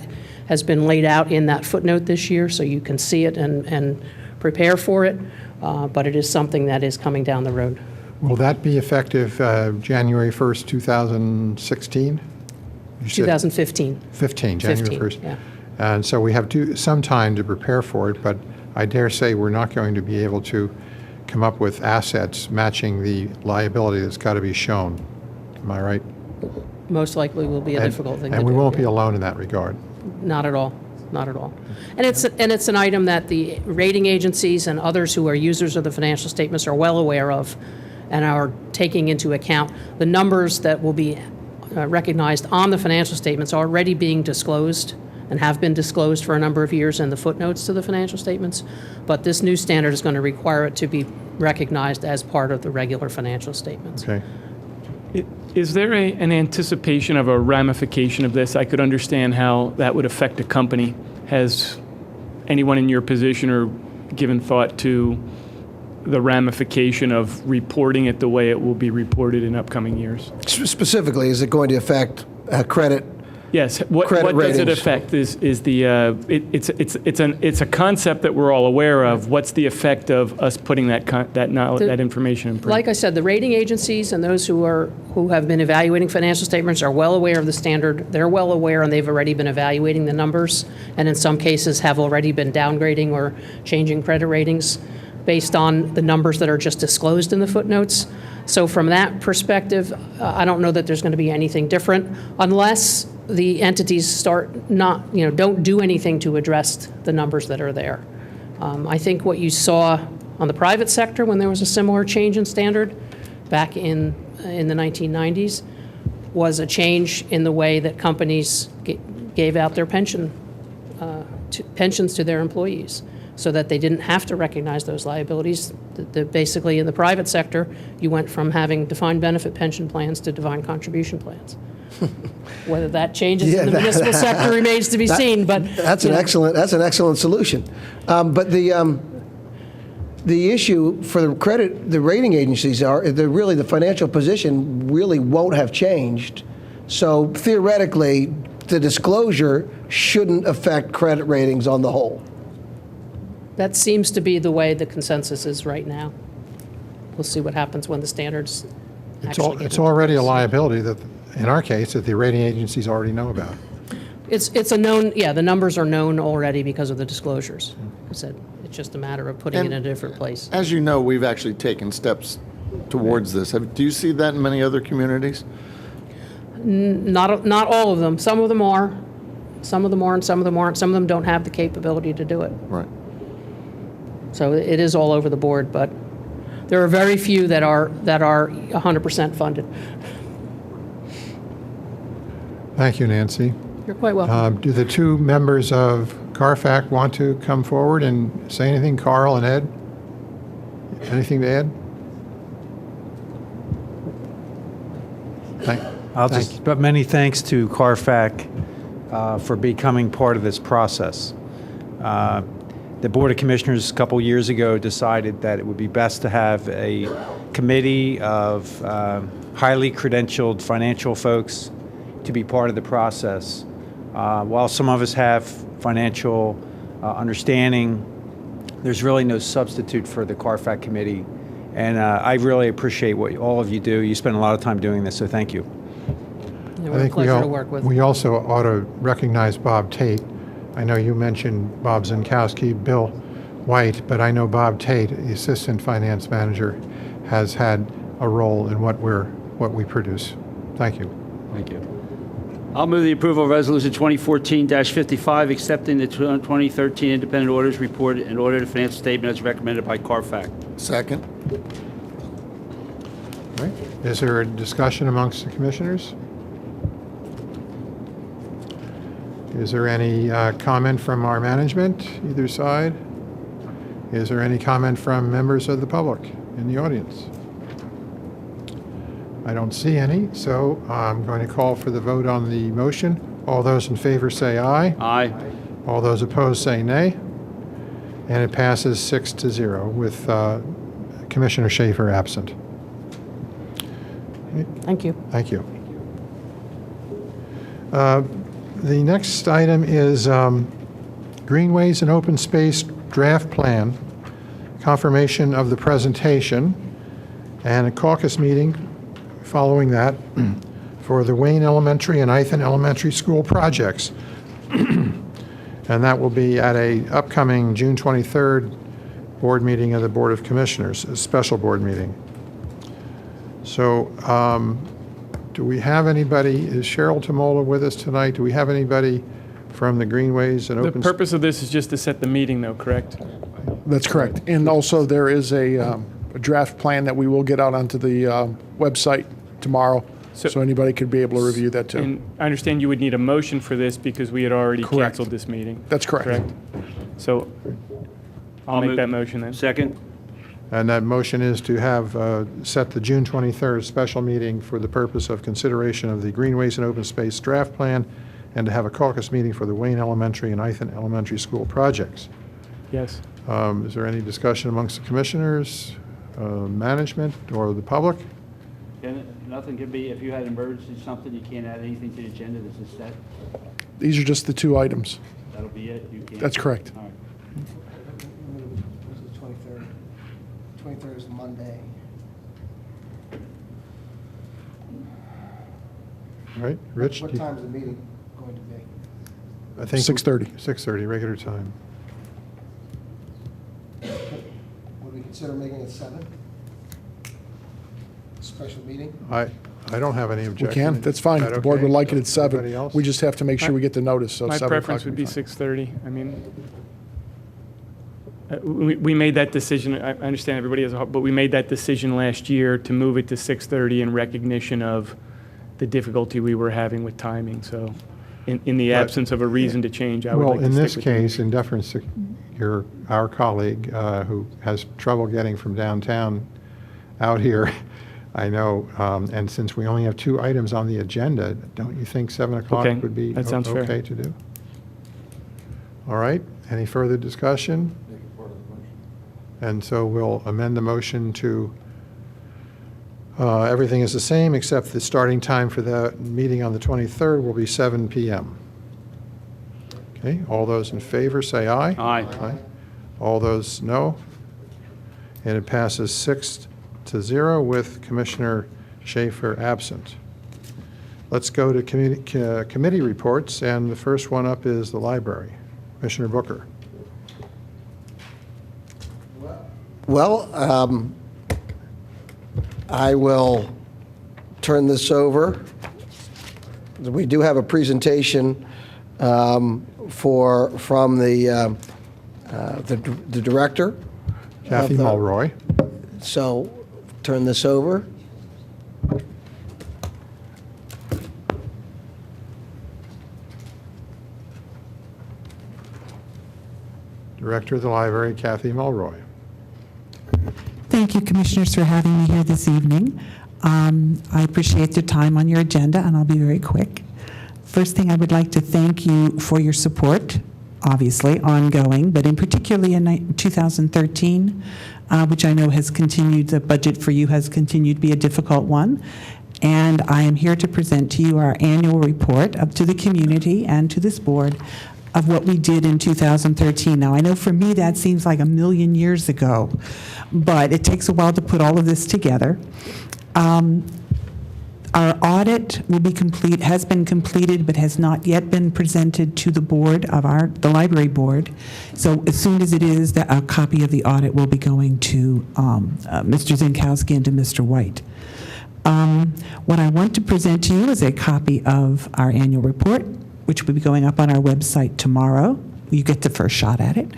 has been laid out in that footnote this year, so you can see it and prepare for it. But it is something that is coming down the road. Will that be effective January 1st, 2016? 2015. 15, January 1st. Yeah. And so we have some time to prepare for it, but I dare say we're not going to be able to come up with assets matching the liability that's got to be shown. Am I right? Most likely will be a difficult thing to do. And we won't be alone in that regard. Not at all. Not at all. And it's an item that the rating agencies and others who are users of the financial statements are well aware of and are taking into account. The numbers that will be recognized on the financial statements are already being disclosed and have been disclosed for a number of years in the footnotes to the financial statements. But this new standard is going to require it to be recognized as part of the regular financial statements. Okay. Is there an anticipation of a ramification of this? I could understand how that would affect a company. Has anyone in your position or given thought to the ramification of reporting it the way it will be reported in upcoming years? Specifically, is it going to affect credit? Yes. What does it affect? Is the it's a concept that we're all aware of. What's the effect of us putting that information in print? Like I said, the rating agencies and those who have been evaluating financial statements are well aware of the standard. They're well aware, and they've already been evaluating the numbers, and in some cases have already been downgrading or changing credit ratings. based on the numbers that are just disclosed in the footnotes. So from that perspective, I don't know that there's going to be anything different unless the entities start don't do anything to address the numbers that are there. I think what you saw on the private sector when there was a similar change in standard back in the 1990s was a change in the way that companies gave out their pensions to their employees, so that they didn't have to recognize those liabilities. Basically, in the private sector, you went from having defined benefit pension plans to defined contribution plans. Whether that changes in the municipal sector remains to be seen. But that's an excellent solution. But the issue for the rating agencies really the financial position really won't have changed. So theoretically, the disclosure shouldn't affect credit ratings on the whole. that seems to be the way the consensus is right now. We'll see what happens when the standards actually get It's already a liability that, in our case, that the rating agencies already know about. It's a known, the numbers are known already because of the disclosures. It's just a matter of putting it in a different place. As you know, we've actually taken steps towards this. Do you see that in many other communities? Not all of them. Some of them are. Some of them are and some of them aren't. Some of them don't have the capability to do it. Right. So it is all over the board, but there are very few that are 100% funded. Thank you, Nancy. You're quite welcome. Do the two members of CARFAC want to come forward and say anything? Carl and Ed? Anything to add? But many thanks to CARFAC for becoming part of this process. The Board of Commissioners a couple years ago decided that it would be best to have a committee of highly credentialed financial folks to be part of the process. While some of us have financial understanding, there's really no substitute for the CARFAC committee. And I really appreciate what all of you do. You spend a lot of time doing this, so thank you. I think we also ought to recognize Bob Tate. I know you mentioned Bob Zinkowski, Bill White, but I know Bob Tate, the Assistant Finance Manager, has had a role in what we produce. Thank you. Thank you. I'll move the approval of Resolution 2014-55, accepting the 2013 Independent Auditors Report and audited financial statement as recommended by CARFAC. Second. All right. Is there a discussion amongst the commissioners? Is there any comment from our management, either side? Is there any comment from members of the public in the audience? I don't see any, so I'm going to call for the vote on the motion. All those in favor say aye. Aye. All those opposed say nay. And it passes 6-0 with Commissioner Schaefer absent. Thank you. Thank you. The next item is Greenways and Open Space Draft Plan, confirmation of the presentation, and a caucus meeting following that for the Wayne Elementary and Ithan Elementary School projects. And that will be at a upcoming June 23rd board meeting of the Board of Commissioners, a special board meeting. So do we have anybody, is Cheryl Tamola with us tonight? Do we have anybody from the Greenways and Open? The purpose of this is just to set the meeting, though, correct? That's correct. And also, there is a draft plan that we will get out onto the website tomorrow, so anybody could be able to review that too. And I understand you would need a motion for this because we had already Correct. canceled this meeting. That's correct. So I'll make that motion then. Second. And that motion is to have set the June 23rd special meeting for the purpose of consideration of the Greenways and Open Space Draft Plan, and to have a caucus meeting for the Wayne Elementary and Ithan Elementary School projects. Yes. Is there any discussion amongst the commissioners, management, or the public? Nothing can be, if you had an emergency, something, you can't add anything to the agenda, this is set. These are just the two items. That'll be it? You can't. That's correct. All right. This is 23rd. 23rd is Monday. All right, Rich? What time is the meeting going to be? I think 6:30. 6:30, regular time. Would we consider making it 7? Special meeting? I don't have any We objection. can, that's fine. Is If that the board would okay? like it at 7. Everybody else? We just have to make sure we get the notice, so My 7 preference o'clock would be fine. 6:30. I mean, we made that decision, I understand everybody has but we made that decision last year to move it to 6:30 in recognition of the difficulty we were having with timing. So in the But- absence of a reason to change, I would Well, like to in stick this with the- case, in deference to our colleague who has trouble getting from downtown out here, I know, and since we only have 2 items on the agenda, don't you think 7 o'clock Okay, would be that sounds fair. okay to do? All right, any further discussion? And so we'll amend the motion to, everything is the same, except the starting time for the meeting on the 23rd will be 7 PM. Okay, all those in favor, say aye. Aye. Aye. All those, no. And it passes 6-0 with Commissioner Schaefer absent. Let's go to committee reports, and the first one up is the library. Commissioner Booker. Well, I will turn this over. We do have a presentation from the director. Kathy of the- Mulroy. So, turn this over. Director of the library, Kathy Mulroy. Thank you, Commissioners, for having me here this evening. I appreciate the time on your agenda, and I'll be very quick. First thing, I would like to thank you for your support, obviously, ongoing, but in particularly in 2013, which I know has continued, the budget for you has continued to be a difficult one. And I am here to present to you our annual report up to the community and to this board of what we did in 2013. Now, I know for me that seems like a million years ago, but it takes a while to put all of this together. Our audit will be complete, has been completed, but has not yet been presented to the board of the library board. So as soon as it is, a copy of the audit will be going to Mr. Zinkowski and to Mr. White. What I want to present to you is a copy of our annual report, which will be going up on our website tomorrow. You get the first shot at it.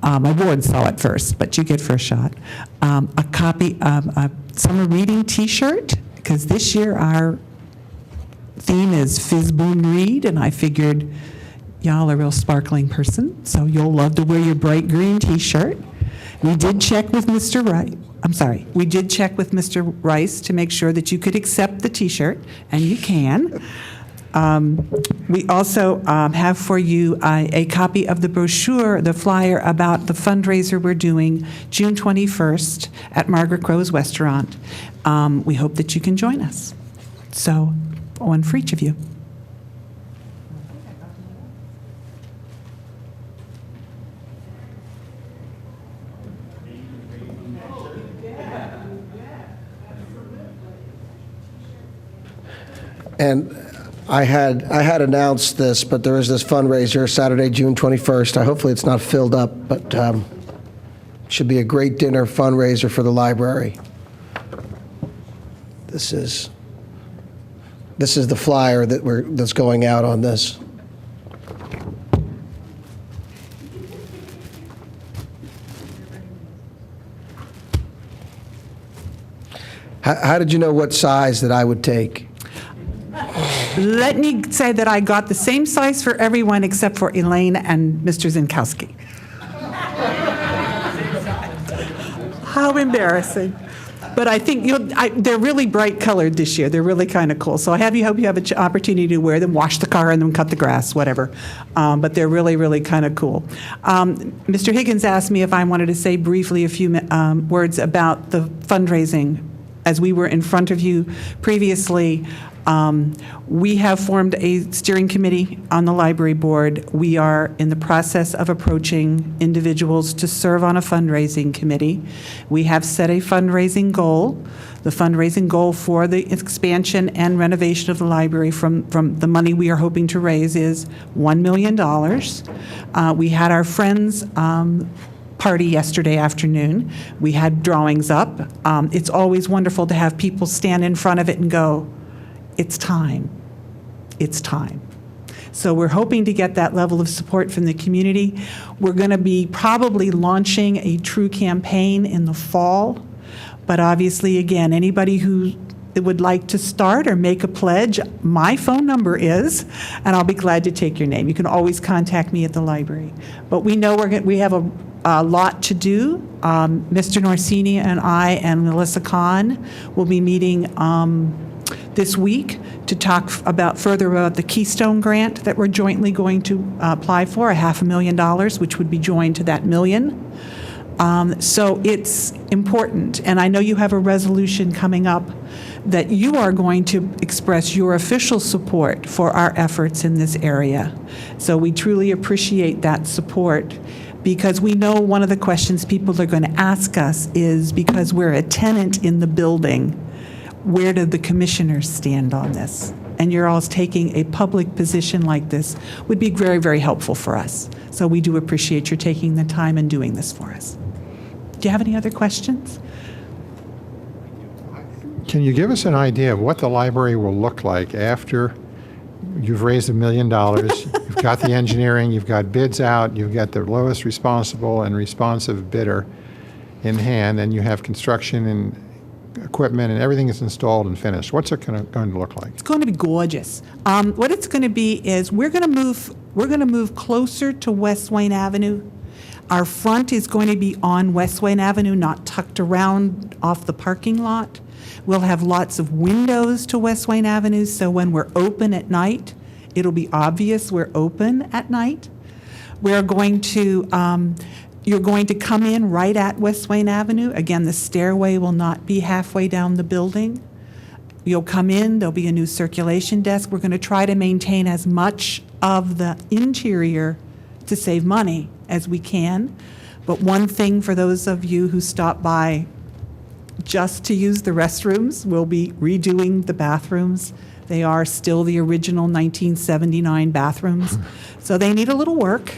My board saw it first, but you get first shot. A copy of a summer reading T-shirt, because this year our theme is Fizz Boom Read, and I figured y'all are a real sparkling person, so you'll love to wear your bright green T-shirt. We did check with Mr. Rice. We did check with Mr. Rice to make sure that you could accept the T-shirt, and you can. We also have for you a copy of the brochure, the flyer about the fundraiser we're doing June 21st at Margaret Crow's Restaurant. We hope that you can join us. So, one for each of you. And I had announced this, but there is this fundraiser Saturday, June 21st. Hopefully it's not filled up, but should be a great dinner fundraiser for the library. This is the flyer that's going out on this. How did you know what size that I would take? Let me say that I got the same size for everyone except for Elaine and Mr. Zinkowski. How embarrassing. But I think they're really bright colored this year. They're really kind of cool. So I hope you have an opportunity to wear them, wash the car, and then cut the grass, whatever. But they're really, really kind of cool. Mr. Higgins asked me if I wanted to say briefly a few words about the fundraising. As we were in front of you previously, we have formed a steering committee on the library board. We are in the process of approaching individuals to serve on a fundraising committee. We have set a fundraising goal. The fundraising goal for the expansion and renovation of the library from the money we are hoping to raise is $1 million. We had our friends party yesterday afternoon. We had drawings up. It's always wonderful to have people stand in front of it and go, it's time. It's time. So we're hoping to get that level of support from the community. We're going to be probably launching a true campaign in the fall. But obviously, again, anybody who would like to start or make a pledge, my phone number is, and I'll be glad to take your name. You can always contact me at the library. But we know we have a lot to do. Mr. Norsini and I and Melissa Kahn will be meeting this week to talk further about the Keystone Grant that we're jointly going to apply for, $500,000, which would be joined to that $1 million. So it's important, and I know you have a resolution coming up that you are going to express your official support for our efforts in this area. So we truly appreciate that support, because we know one of the questions people are going to ask us is, because we're a tenant in the building, where do the commissioners stand on this? And you're all taking a public position like this would be very, very helpful for us. So we do appreciate your taking the time and doing this for us. Do you have any other questions? Can you give us an idea of what the library will look like after you've raised $1 million, you've got the engineering, you've got bids out, you've got the lowest responsible and responsive bidder in hand, and you have construction and equipment and everything is installed and finished? What's it going to look like? It's going to be gorgeous. What it's going to be is we're going to move closer to West Wayne Avenue. Our front is going to be on West Wayne Avenue, not tucked around off the parking lot. We'll have lots of windows to West Wayne Avenue, so when we're open at night, it'll be obvious we're open at night. We're going to, you're going to come in right at West Wayne Avenue. Again, the stairway will not be halfway down the building. You'll come in, there'll be a new circulation desk. We're going to try to maintain as much of the interior to save money as we can. But one thing for those of you who stop by just to use the restrooms, we'll be redoing the bathrooms. They are still the original 1979 bathrooms, so they need a little work.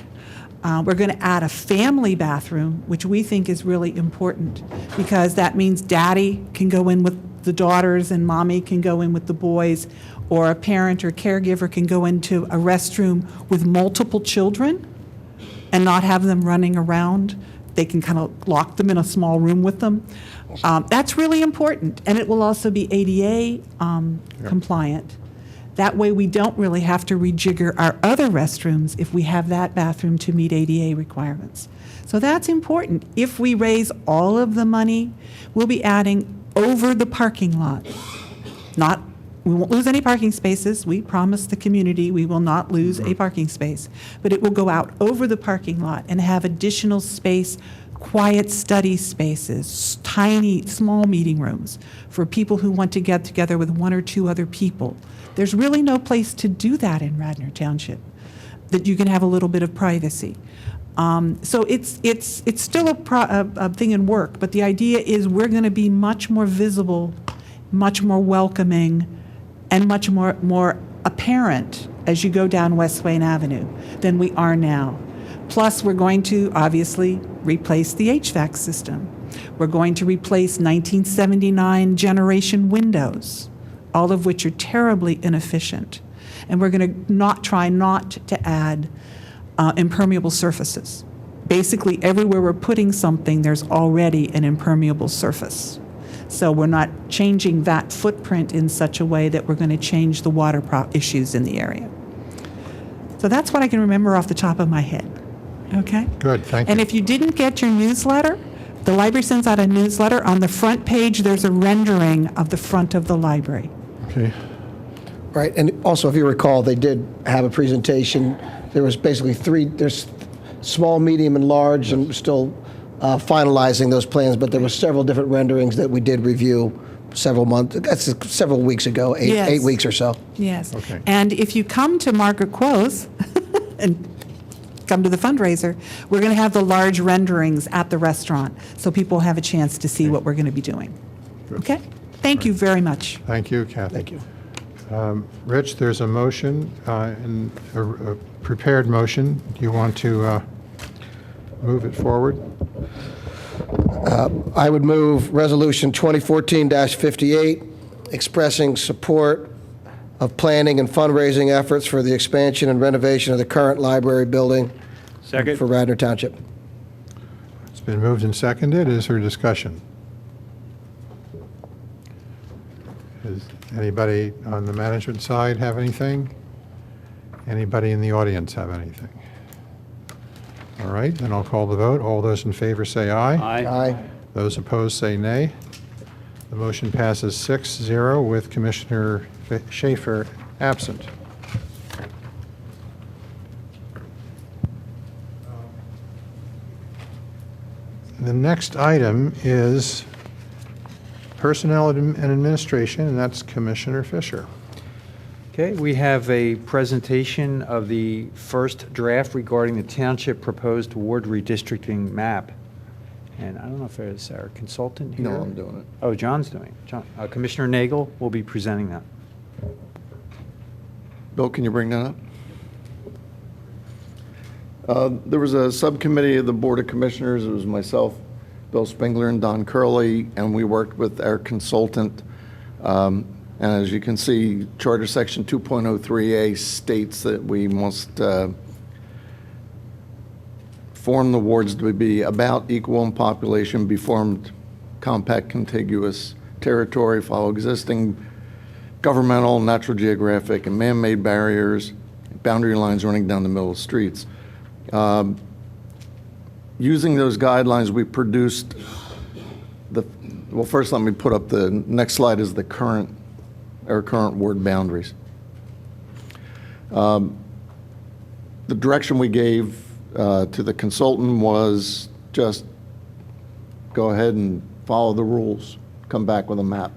We're going to add a family bathroom, which we think is really important, because that means daddy can go in with the daughters and mommy can go in with the boys, or a parent or caregiver can go into a restroom with multiple children and not have them running around. They can kind of lock them in a small room with them. That's really important, and it will also be ADA compliant. That way we don't really have to rejigger our other restrooms if we have that bathroom to meet ADA requirements. So that's important. If we raise all of the money, we'll be adding over the parking lot. We won't lose any parking spaces. We promise the community we will not lose a parking space. But it will go out over the parking lot and have additional space, quiet study spaces, tiny, small meeting rooms for people who want to get together with one or two other people. There's really no place to do that in Radnor Township, that you can have a little bit of privacy. So it's still a thing in work, but the idea is we're going to be much more visible, much more welcoming, and much more apparent as you go down West Wayne Avenue than we are now. Plus, we're going to obviously replace the HVAC system. We're going to replace 1979 generation windows, all of which are terribly inefficient. And we're going to try not to add impermeable surfaces. Basically, everywhere we're putting something, there's already an impermeable surface. So we're not changing that footprint in such a way that we're going to change the water issues in the area. So that's what I can remember off the top of my head. Okay? Good, thank you. And if you didn't get your newsletter, the library sends out a newsletter. On the front page, there's a rendering of the front of the library. Okay. Right, and also, if you recall, they did have a presentation. There was basically there's small, medium, and large, and still finalizing those plans, but there were several different renderings that we did review several weeks ago, eight weeks or so. Yes. Okay. And if you come to Margaret Quo's and come to the fundraiser, we're going to have the large renderings at the restaurant so people have a chance to see what we're going to be doing. Good. Okay? Thank you very much. Thank you, Kathy. Thank you. Rich, there's a motion, and a prepared motion. Do you want to move it forward? I would move Resolution 2014-58, expressing support of planning and fundraising efforts for the expansion and renovation of the current library building Second. for Radnor Township. It's been moved and seconded. Is there discussion? Does anybody on the management side have anything? Anybody in the audience have anything? All right, then I'll call the vote. All those in favor say aye. Aye. Those opposed say nay. The motion passes 6-0 with Commissioner Schaefer absent. The next item is Personnel and Administration, and that's Commissioner Fisher. Okay, we have a presentation of the first draft regarding the township proposed ward redistricting map. And I don't know if there's our consultant here. No, I'm doing it. Oh, John's doing it. John, Commissioner Nagel will be presenting that. Bill, can you bring that up? There was a subcommittee of the Board of Commissioners. It was myself, Bill Spengler, and Don Curley, and we worked with our consultant. And as you can see, Charter Section 2.03A states that we must form the wards to be about equal in population, be formed compact contiguous territory, follow existing governmental, natural geographic, and man-made barriers, boundary lines running down the middle of streets. Using those guidelines, we produced well, first let me put up the next slide is the current ward boundaries. The direction we gave to the consultant was just go ahead and follow the rules, come back with a map.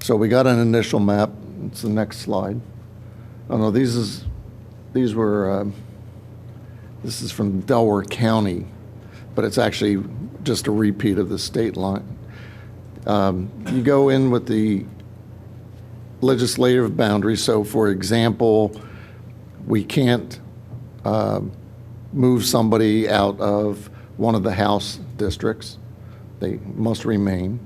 So we got an initial map. It's the next slide. Oh no, this is from Delaware County, but it's actually just a repeat of the state line. You go in with the legislative boundaries. So for example, we can't move somebody out of one of the House districts. They must remain.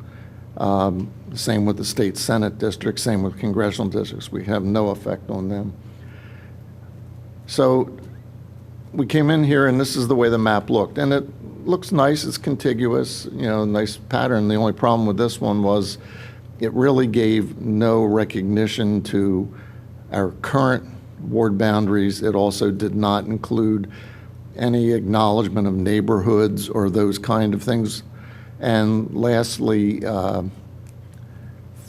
Same with the state Senate districts, same with congressional districts. We have no effect on them. So we came in here and this is the way the map looked. And it looks nice, it's contiguous, nice pattern. The only problem with this one was it really gave no recognition to our current ward boundaries. It also did not include any acknowledgement of neighborhoods or those kind of things. And lastly,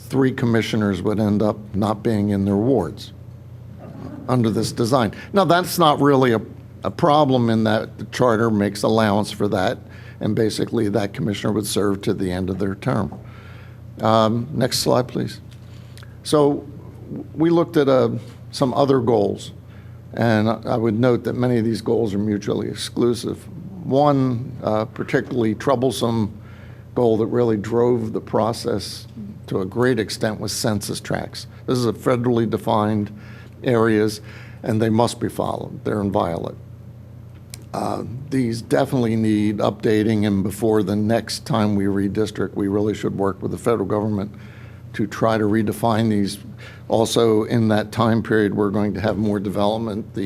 3 commissioners would end up not being in their wards under this design. Now, that's not really a problem in that the charter makes allowance for that, and basically that commissioner would serve to the end of their term. Next slide, please. So we looked at some other goals, and I would note that many of these goals are mutually exclusive. One particularly troublesome goal that really drove the process to a great extent was census tracts. This is a federally defined areas, and they must be followed. They're inviolate. These definitely need updating, and before the next time we redistrict, we really should work with the federal government to try to redefine these. Also, in that time period, we're going to have more development.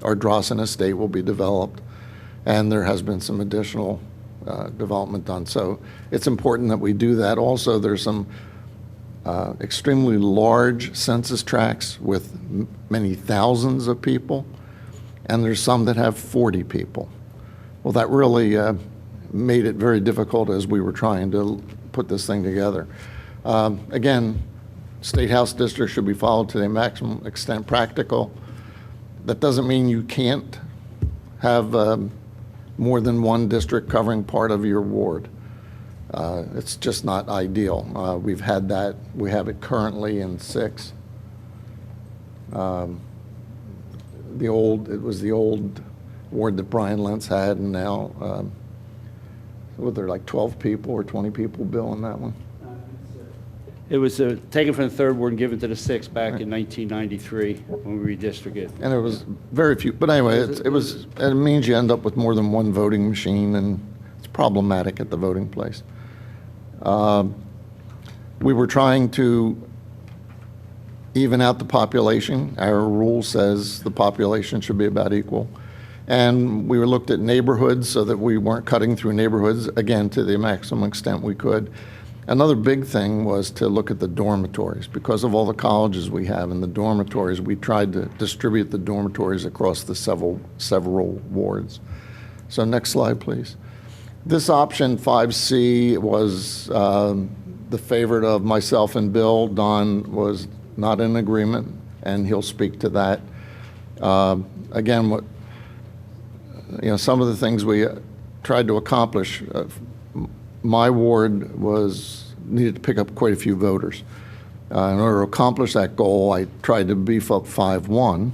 Our Drawson estate will be developed, and there has been some additional development done. So it's important that we do that. Also, there's some extremely large census tracts with many thousands of people, and there's some that have 40 people. Well, that really made it very difficult as we were trying to put this thing together. Again, State House districts should be followed to the maximum extent practical. That doesn't mean you can't have more than one district covering part of your ward. It's just not ideal. We've had that. We have it currently in 6. It was the old ward that Brian Lentz had, and now, were there like 12 people or 20 people, Bill, in that one? It was taken from the 3rd ward and given to the 6th back in 1993 when we redistricted. And it was very few, but anyway, it means you end up with more than one voting machine, and it's problematic at the voting place. We were trying to even out the population. Our rule says the population should be about equal. And we looked at neighborhoods so that we weren't cutting through neighborhoods, again, to the maximum extent we could. Another big thing was to look at the dormitories. Because of all the colleges we have in the dormitories, we tried to distribute the dormitories across the several wards. So next slide, please. This option 5C was the favorite of myself and Bill. Don was not in agreement, and he'll speak to that. Again, some of the things we tried to accomplish, my ward needed to pick up quite a few voters. In order to accomplish that goal, I tried to beef up 5-1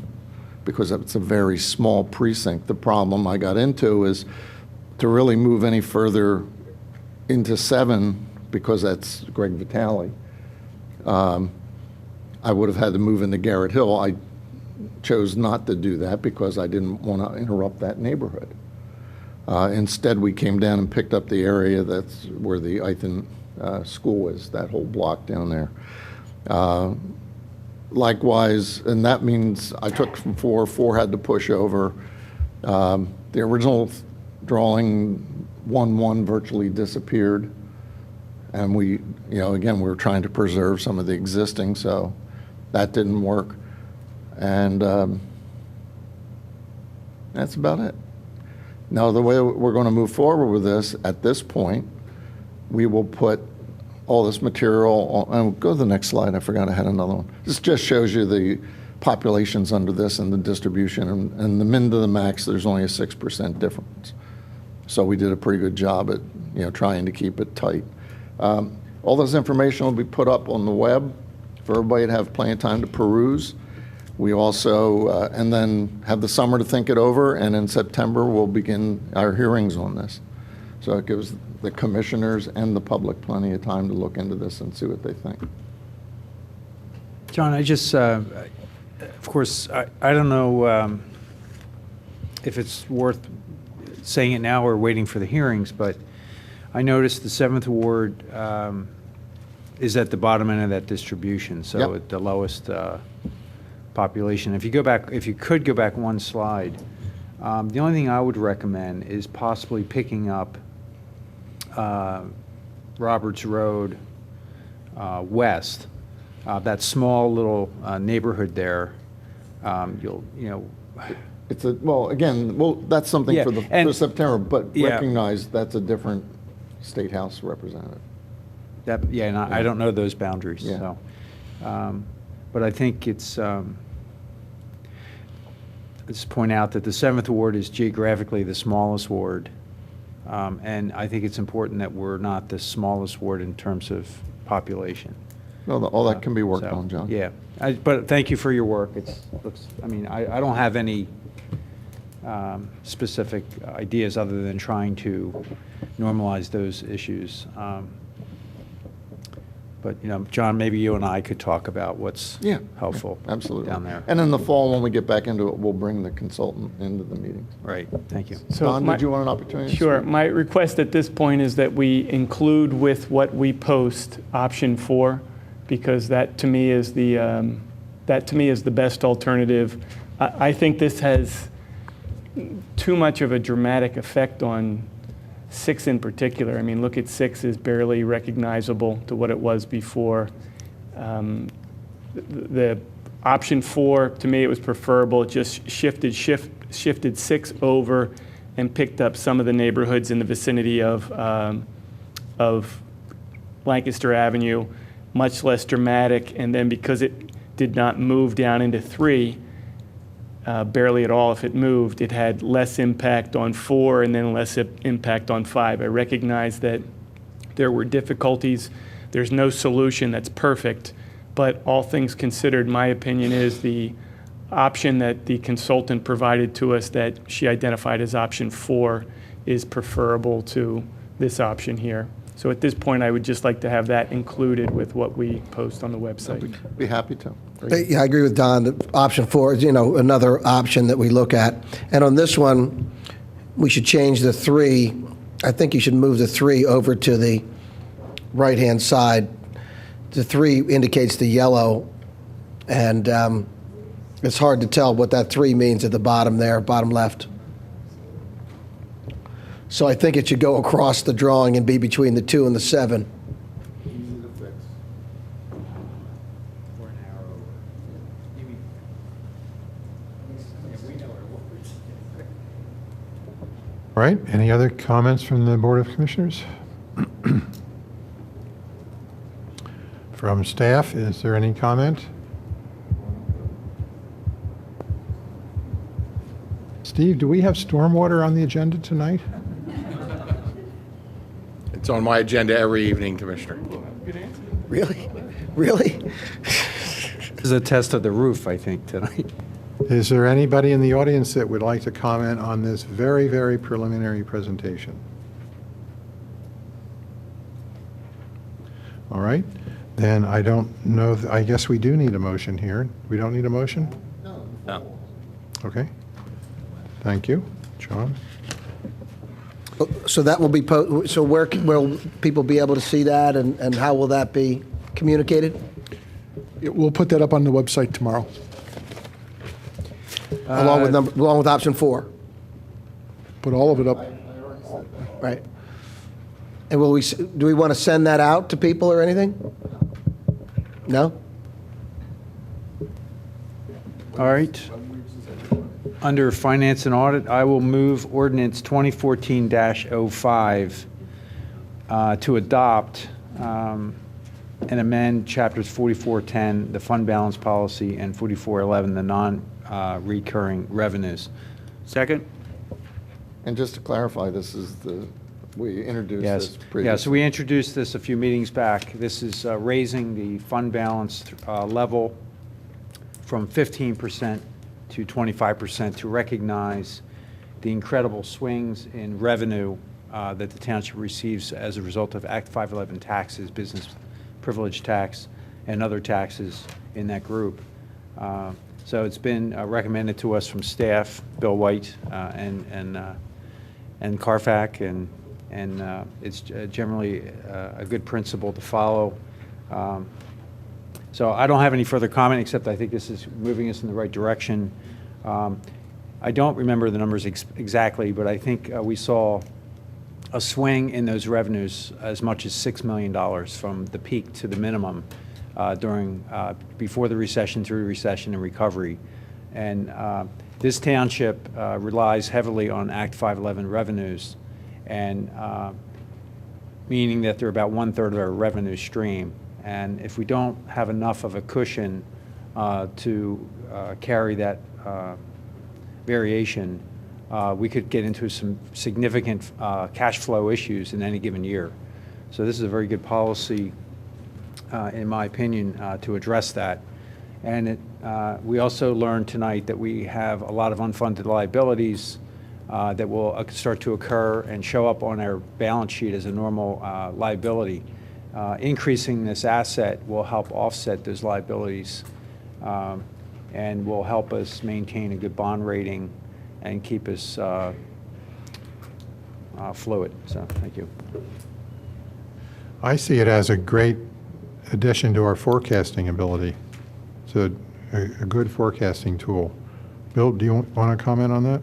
because it's a very small precinct. The problem I got into is to really move any further into 7, because that's Greg Vitale. I would have had to move into Garrett Hill. I chose not to do that because I didn't want to interrupt that neighborhood. Instead, we came down and picked up the area that's where the Ithan school is, that whole block down there. Likewise, and that means I took from 4 had to push over. The original drawing 1-1 virtually disappeared. And we, again, we were trying to preserve some of the existing, so that didn't work. And that's about it. Now, the way we're going to move forward with this, at this point, we will put all this material on, and go to the next slide, I forgot I had another one. This just shows you the populations under this and the distribution, and the min to the max, there's only a 6% difference. So we did a pretty good job at, trying to keep it tight. All this information will be put up on the web for everybody to have plenty of time to peruse. We also, and then have the summer to think it over, and in September we'll begin our hearings on this. So it gives the commissioners and the public plenty of time to look into this and see what they think. John, I just, of course, I don't know if it's worth saying it now or waiting for the hearings, but I noticed the 7th Ward is at the bottom end of that distribution, so Yep. at the lowest population. If you could go back one slide, the only thing I would recommend is possibly picking up Roberts Road west, that small little neighborhood there. It's that's something for September, but recognize that's a different State House representative. And I don't know those boundaries. Yeah. So, but I think it's. Let's point out that the 7th Ward is geographically the smallest ward, and I think it's important that we're not the smallest ward in terms of population. No, all that can be worked on, John. Yeah, but thank you for your work. I don't have any specific ideas other than trying to normalize those issues. But, John, maybe you and I could talk about what's helpful absolutely down there. And in the fall, when we get back into it, we'll bring the consultant into the meetings. Right, thank you. So Don, did you want an opportunity? Sure. My request at this point is that we include with what we post option 4, because that to me is the best alternative. I think this has too much of a dramatic effect on 6 in particular. I mean, look at 6 is barely recognizable to what it was before. The option 4, to me, it was preferable. It just shifted 6 over and picked up some of the neighborhoods in the vicinity of Lancaster Avenue, much less dramatic. And then because it did not move down into 3, barely at all if it moved, it had less impact on 4 and then less impact on 5. I recognize that there were difficulties. There's no solution that's perfect, but all things considered, my opinion is the option that the consultant provided to us that she identified as option 4 is preferable to this option here. So at this point, I would just like to have that included with what we post on the website. I'd be happy to. Yeah, I agree with Don. That option 4 is, another option that we look at. And on this one, we should change the 3 I think you should move the 3 over to the right-hand side. The 3 indicates the yellow, and it's hard to tell what that 3 means at the bottom there, bottom left. So I think it should go across the drawing and be between the 2 and the 7. All right, any other comments from the Board of Commissioners? From staff, is there any comment? Steve, do we have stormwater on the agenda tonight? It's on my agenda every evening, Commissioner. Really? Really? This is a test of the roof, I think, tonight. Is there anybody in the audience that would like to comment on this very, very preliminary presentation? All right, then I don't know, I guess we do need a motion here. We don't need a motion? No. Okay. Thank you. John? So that will be, so where will people be able to see that, and how will that be communicated? We'll put that up on the website tomorrow. Along with option 4? Put all of it up. Right. And do we want to send that out to people or anything? No? All right. Under Finance and Audit, I will move Ordinance 2014-05 to adopt and amend Chapters 4410, the fund balance policy, and 4411, the non-recurring revenues. Second? And just to clarify, this is we introduced this previously. Yeah, so we introduced this a few meetings back. This is raising the fund balance level from 15% to 25% to recognize the incredible swings in revenue that the township receives as a result of Act 511 taxes, business privilege tax, and other taxes in that group. So it's been recommended to us from staff, Bill White and Carfax, and it's generally a good principle to follow. So I don't have any further comment, except I think this is moving us in the right direction. I don't remember the numbers exactly, but I think we saw a swing in those revenues as much as $6 million from the peak to the minimum before the recession, through recession, and recovery. And this township relies heavily on Act 511 revenues, and meaning that they're about 1/3 of our revenue stream. And if we don't have enough of a cushion to carry that variation, we could get into some significant cash flow issues in any given year. So this is a very good policy, in my opinion, to address that. And we also learned tonight that we have a lot of unfunded liabilities that will start to occur and show up on our balance sheet as a normal liability. Increasing this asset will help offset those liabilities and will help us maintain a good bond rating and keep us fluid. So thank you. I see it as a great addition to our forecasting ability. It's a good forecasting tool. Bill, do you want to comment on that?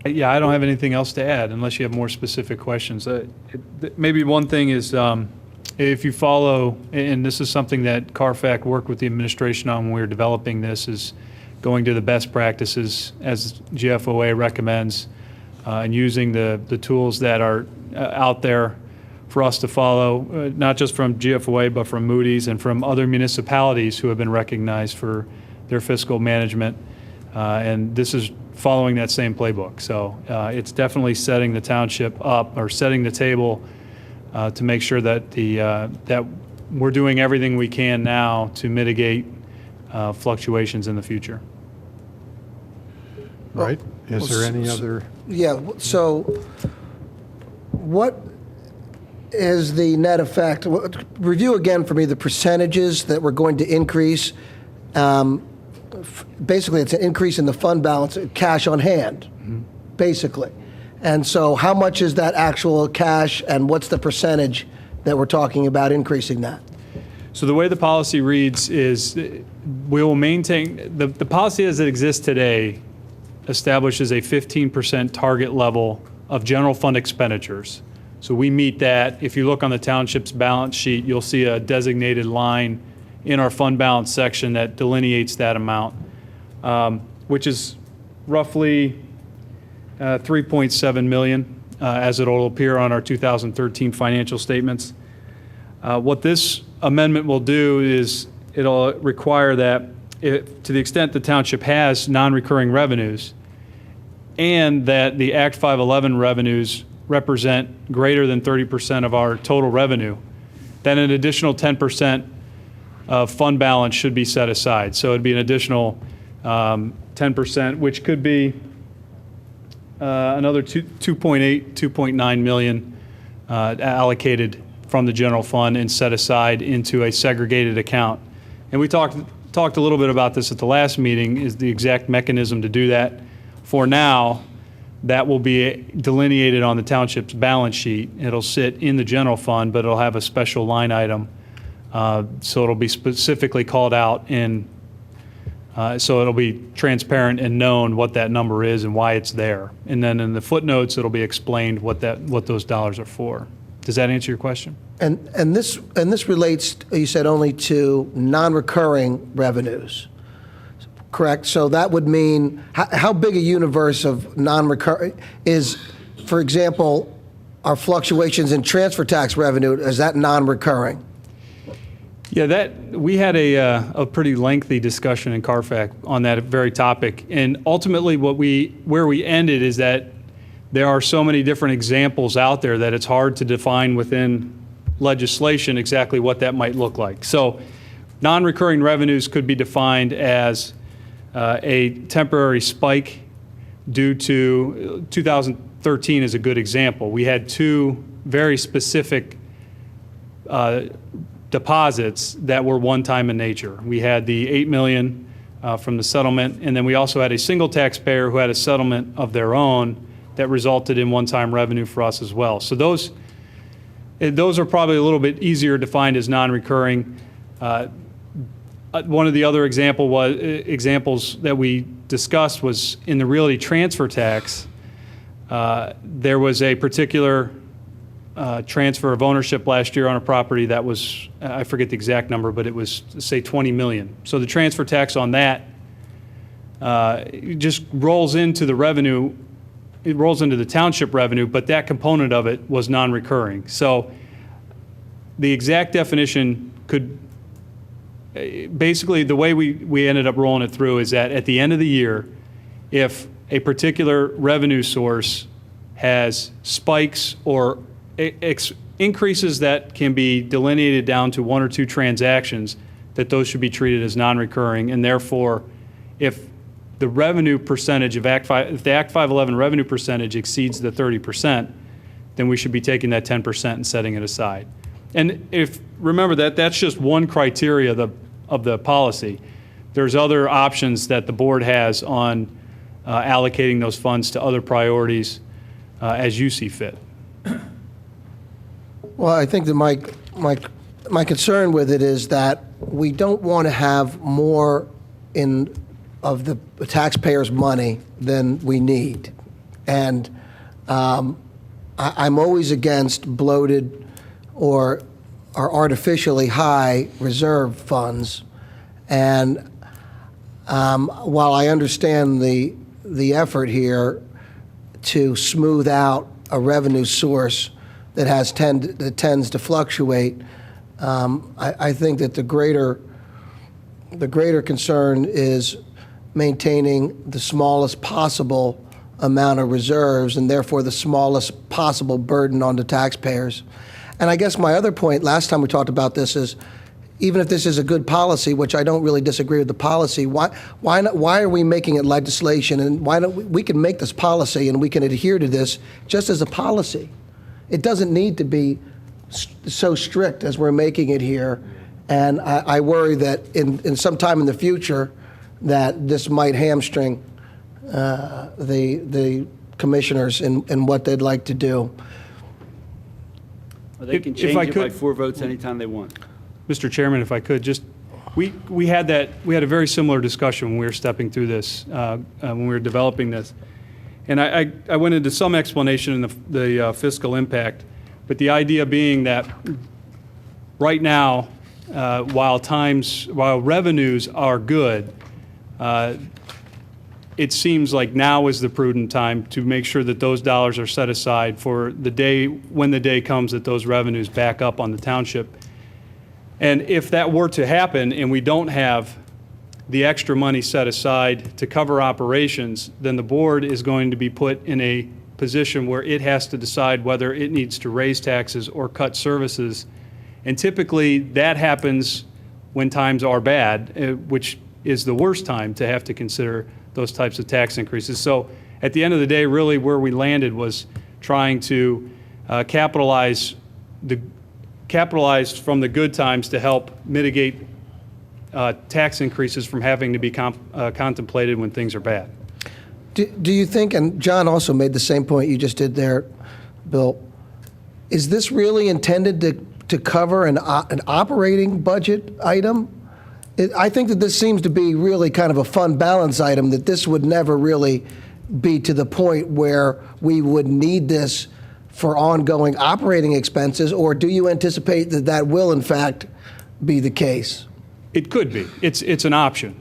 Yeah, I don't have anything else to add unless you have more specific questions. Maybe one thing is if you follow, and this is something that Carfax worked with the administration on when we were developing this, is going to the best practices as GFOA recommends and using the tools that are out there for us to follow, not just from GFOA, but from Moody's and from other municipalities who have been recognized for their fiscal management. And this is following that same playbook. So it's definitely setting the township up, or setting the table to make sure that that we're doing everything we can now to mitigate fluctuations in the future. Right. Is there any other? Yeah, so what is the net effect? Review again for me the percentages that we're going to increase. Basically, it's an increase in the fund balance, cash on hand, basically. And so how much is that actual cash, and what's the percentage that we're talking about increasing that? So the way the policy reads is we will maintain, the policy as it exists today establishes a 15% target level of general fund expenditures. So we meet that. If you look on the township's balance sheet, you'll see a designated line in our fund balance section that delineates that amount, which is roughly 3.7 million, as it'll appear on our 2013 financial statements. What this amendment will do is it'll require that to the extent the township has non-recurring revenues and that the Act 511 revenues represent greater than 30% of our total revenue, then an additional 10% of fund balance should be set aside. So it'd be an additional 10%, which could be another 2.9 million allocated from the general fund and set aside into a segregated account. And we talked a little bit about this at the last meeting, is the exact mechanism to do that. For now, that will be delineated on the township's balance sheet. It'll sit in the general fund, but it'll have a special line item. So it'll be specifically called out so it'll be transparent and known what that number is and why it's there. And then in the footnotes, it'll be explained what those dollars are for. Does that answer your question? And this relates, you said, only to non-recurring revenues, correct? So that would mean, how big a universe of non-recurring is, for example, our fluctuations in transfer tax revenue, is that non-recurring? Yeah, we had a pretty lengthy discussion in CARFAC on that very topic. And ultimately where we ended is that there are so many different examples out there that it's hard to define within legislation exactly what that might look like. So non-recurring revenues could be defined as a temporary spike due to 2013 is a good example. We had two very specific deposits that were one-time in nature. We had the $8 million from the settlement, and then we also had a single taxpayer who had a settlement of their own that resulted in one-time revenue for us as well. So those are probably a little bit easier defined as non-recurring. One of the other examples that we discussed was in the realty transfer tax. There was a particular transfer of ownership last year on a property that was, I forget the exact number, but it was, say, 20 million. So the transfer tax on that just rolls into the revenue. It rolls into the township revenue, but that component of it was non-recurring. So the exact definition could, basically the way we ended up rolling it through is that at the end of the year, if a particular revenue source has spikes or increases that can be delineated down to one or two transactions, that those should be treated as non-recurring, and therefore, if the revenue percentage of if the Act 511 revenue percentage exceeds the 30%, then we should be taking that 10% and setting it aside. And remember that's just one criteria of the policy. There's other options that the board has on allocating those funds to other priorities as you see fit. Well, I think that my concern with it is that we don't want to have more of the taxpayers' money than we need. And I'm always against bloated or artificially high reserve funds. And while I understand the effort here to smooth out a revenue source that tends to fluctuate, I think that the greater concern is maintaining the smallest possible amount of reserves and therefore the smallest possible burden on the taxpayers. And I guess my other point, last time we talked about this, is even if this is a good policy, which I don't really disagree with the policy, why are we making it legislation? And why don't we can make this policy and we can adhere to this just as a policy. It doesn't need to be so strict as we're making it here. And I worry that in some time in the future that this might hamstring the commissioners and what they'd like to do. They can If change I it by could- 4 votes anytime they want. Mr. Chairman, if I could, just, we had a very similar discussion when we were stepping through this, when we were developing this. And I went into some explanation in the fiscal impact, but the idea being that right now, while revenues are good, it seems like now is the prudent time to make sure that those dollars are set aside for the day, when the day comes that those revenues back up on the township. And if that were to happen and we don't have the extra money set aside to cover operations, then the board is going to be put in a position where it has to decide whether it needs to raise taxes or cut services. And typically that happens when times are bad, which is the worst time to have to consider those types of tax increases. So at the end of the day, really where we landed was trying to capitalize from the good times to help mitigate tax increases from having to be contemplated when things are bad. Do you think, and John also made the same point you just did there, Bill, is this really intended to cover an operating budget item? I think that this seems to be really kind of a fund balance item, that this would never really be to the point where we would need this for ongoing operating expenses, or do you anticipate that that will in fact be the case? It could be. It's an option.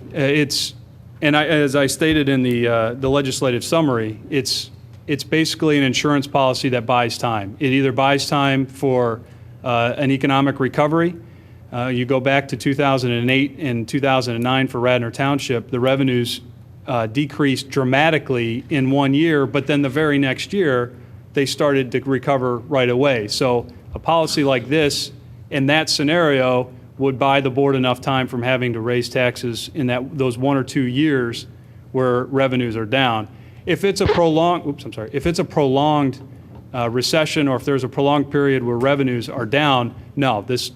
As I stated in the legislative summary, it's basically an insurance policy that buys time. It either buys time for an economic recovery. You go back to 2008 and 2009 for Radnor Township, the revenues decreased dramatically in 1 year, but then the very next year, they started to recover right away. So a policy like this, in that scenario, would buy the board enough time from having to raise taxes in those 1 or 2 years where revenues are down. If it's a prolonged, recession, or if there's a prolonged period where revenues are down, no, this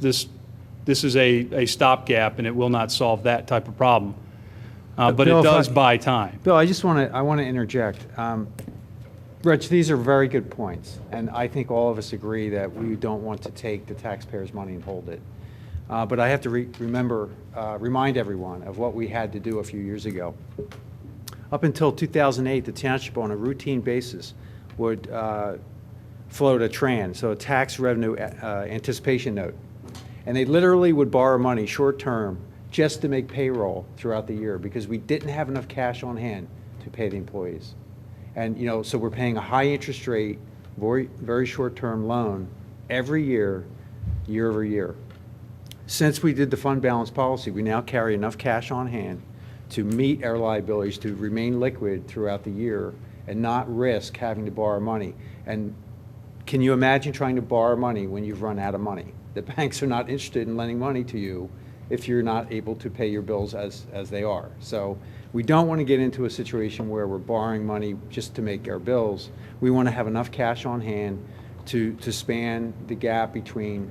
is a stopgap, and it will not solve that type of problem. But Bill, it does buy time. Bill, I want to interject. Rich, these are very good points, and I think all of us agree that we don't want to take the taxpayers' money and hold it. But I have to remind everyone of what we had to do a few years ago. Up until 2008, the township on a routine basis would float a TRAN, so a tax revenue anticipation note. And they literally would borrow money short-term just to make payroll throughout the year because we didn't have enough cash on hand to pay the employees. And, so we're paying a high interest rate, very, very short-term loan every year, year over year. Since we did the fund balance policy, we now carry enough cash on hand to meet our liabilities, to remain liquid throughout the year and not risk having to borrow money. And can you imagine trying to borrow money when you've run out of money? The banks are not interested in lending money to you if you're not able to pay your bills as they are. So we don't want to get into a situation where we're borrowing money just to make our bills. We want to have enough cash on hand to span the gap between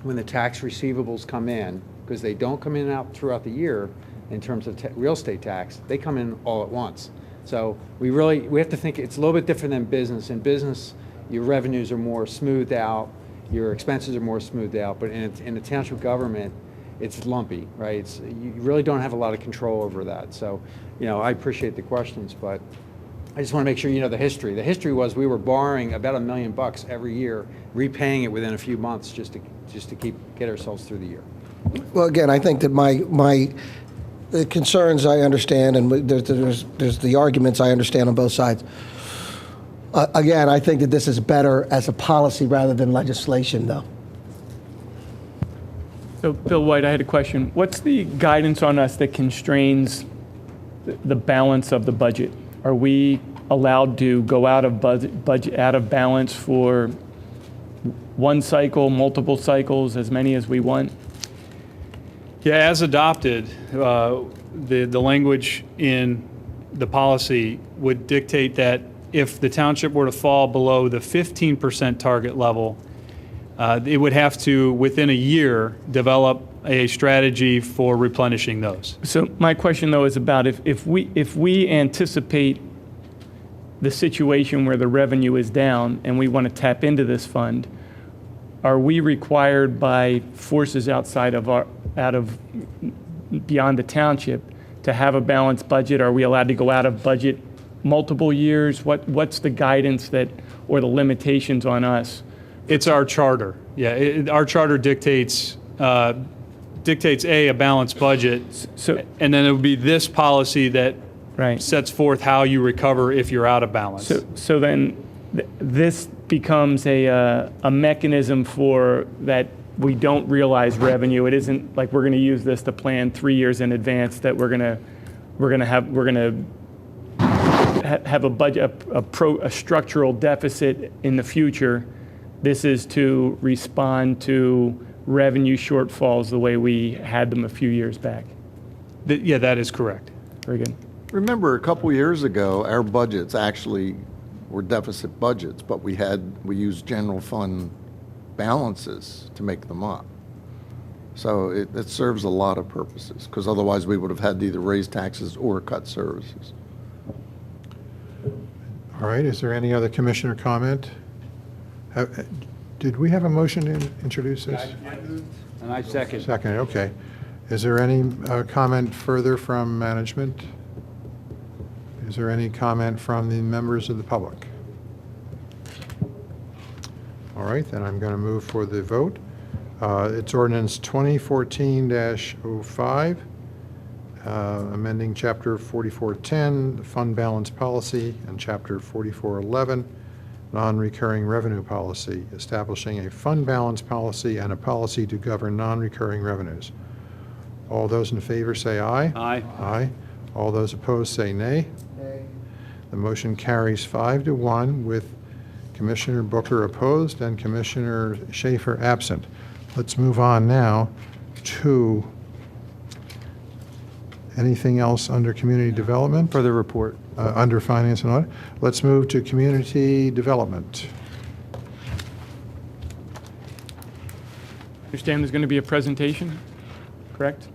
when the tax receivables come in, because they don't come in and out throughout the year in terms of real estate tax, they come in all at once. So we have to think it's a little bit different than business. In business, your revenues are more smoothed out, your expenses are more smoothed out, but in the township government, it's lumpy, right? You really don't have a lot of control over that. So, I appreciate the questions, but I just want to make sure you know the history. The history was we were borrowing about $1 million every year, repaying it within a few months just to get ourselves through the year. Well, again, I think that the concerns I understand, and there's the arguments I understand on both sides. Again, I think that this is better as a policy rather than legislation, though. So, Bill White, I had a question. What's the guidance on us that constrains the balance of the budget? Are we allowed to go out of budget out of balance for one cycle, multiple cycles, as many as we want? Yeah, as adopted, the language in the policy would dictate that if the township were to fall below the 15% target level, it would have to, within a year, develop a strategy for replenishing those. So my question, though, is about if we anticipate the situation where the revenue is down and we want to tap into this fund, are we required by forces outside of beyond the township to have a balanced budget? Are we allowed to go out of budget multiple years? What's the guidance or the limitations on us? It's our charter. Yeah, our charter dictates a balanced budget. And then it would be this policy that sets forth how you recover if you're out of balance. So then this becomes a mechanism for that we don't realize revenue. It isn't like we're going to use this to plan 3 years in advance that we're going to have a budget, a structural deficit in the future. This is to respond to revenue shortfalls the way we had them a few years back. Yeah, that is correct. Very good. Remember, a couple years ago, our budgets actually were deficit budgets, but we used general fund balances to make them up. So it serves a lot of purposes, because otherwise we would have had to either raise taxes or cut services. All right, is there any other commissioner comment? Did we have a motion to introduce this? And I second. Second, okay. Is there any comment further from management? Is there any comment from the members of the public? All right, then I'm going to move for the vote. It's ordinance 2014-05, amending Chapter 4410, Fund Balance Policy, and Chapter 4411, Non-Recurring Revenue Policy, establishing a fund balance policy and a policy to govern non-recurring revenues. All those in favor say aye. Aye. Aye. All those opposed say nay. Nay. The motion carries 5-1 with Commissioner Booker opposed and Commissioner Schaefer absent. Let's move on now to anything else under community development? Further report. Under finance and audit. Let's move to community development. Understand there's going to be a presentation, correct?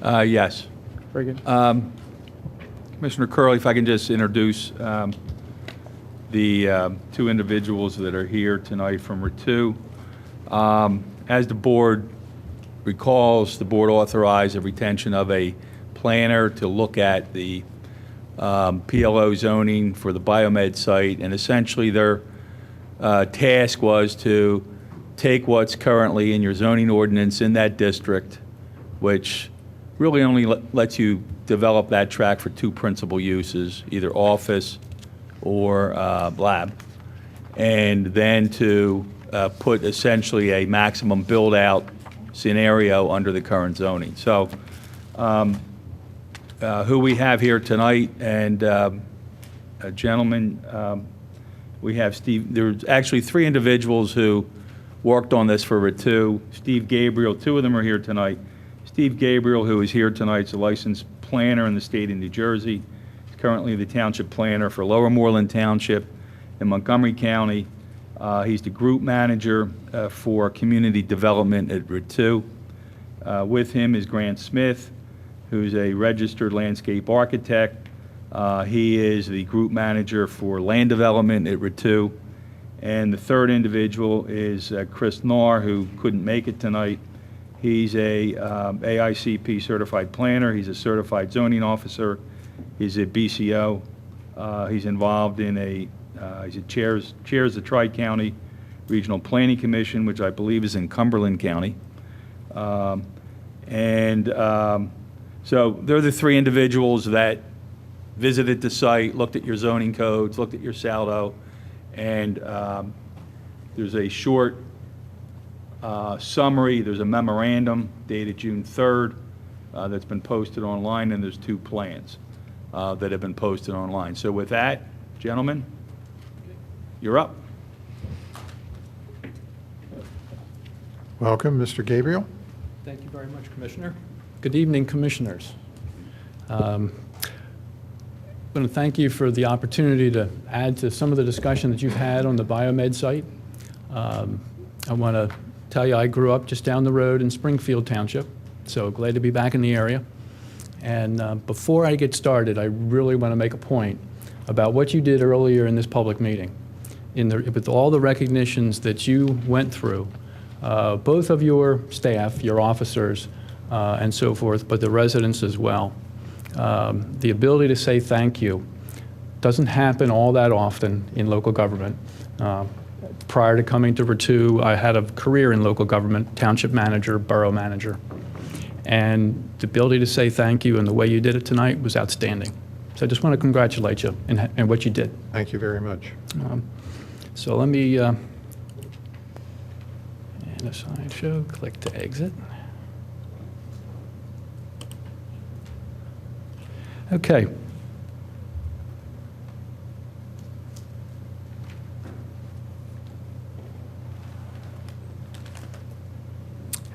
Yes. Very good. Commissioner Curley, if I can just introduce the two individuals that are here tonight from RITU. As the board recalls, the board authorized a retention of a planner to look at the PLO zoning for the biomed site, and essentially their task was to take what's currently in your zoning ordinance in that district, which really only lets you develop that tract for two principal uses, either office or lab, and then to put essentially a maximum build-out scenario under the current zoning. So who we have here tonight, and a gentleman, we have Steve. There's actually three individuals who worked on this for RITU. Steve Gabriel, two of them are here tonight. Steve Gabriel, who is here tonight, is a licensed planner in the state of New Jersey. He's currently the township planner for Lower Moreland Township in Montgomery County. He's the group manager for community development at RITU. With him is Grant Smith, who's a registered landscape architect. He is the group manager for land development at RITU. And the third individual is Chris Knorr, who couldn't make it tonight. He's a AICP certified planner. He's a certified zoning officer. He's a BCO. He's involved in he chairs the Tri-County Regional Planning Commission, which I believe is in Cumberland County. So they're the three individuals that visited the site, looked at your zoning codes, looked at your saldo, and there's a short summary. There's a memorandum dated June 3rd that's been posted online, and there's two plans that have been posted online. So with that, gentlemen, you're up. Welcome, Mr. Gabriel. Thank you very much, Commissioner. Good evening, Commissioners. I'm going to thank you for the opportunity to add to some of the discussion that you've had on the biomed site. I want to tell you I grew up just down the road in Springfield Township, so glad to be back in the area. And before I get started, I really want to make a point. about what you did earlier in this public meeting, with all the recognitions that you went through, both of your staff, your officers, and so forth, but the residents as well. The ability to say thank you doesn't happen all that often in local government. Prior to coming to Ritu, I had a career in local government, township manager, borough manager. And the ability to say thank you and the way you did it tonight was outstanding. So I just want to congratulate you in what you did. Thank you very much. So let me, and a slideshow, click to exit. Okay.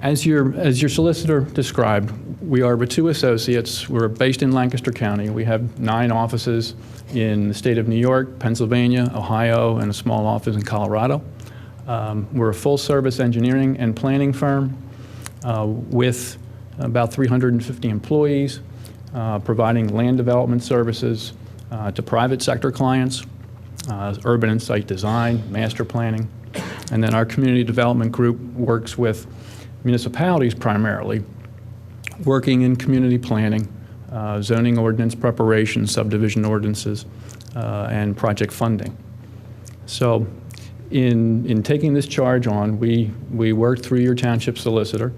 As your solicitor described, we are Ritu Associates. We're based in Lancaster County. We have 9 offices in the state of New York, Pennsylvania, Ohio, and a small office in Colorado. We're a full-service engineering and planning firm with about 350 employees, providing land development services to private sector clients, urban and site design, master planning. And then our community development group works with municipalities primarily, working in community planning, zoning ordinance preparation, subdivision ordinances, and project funding. So in taking this charge on, we worked through your township solicitor,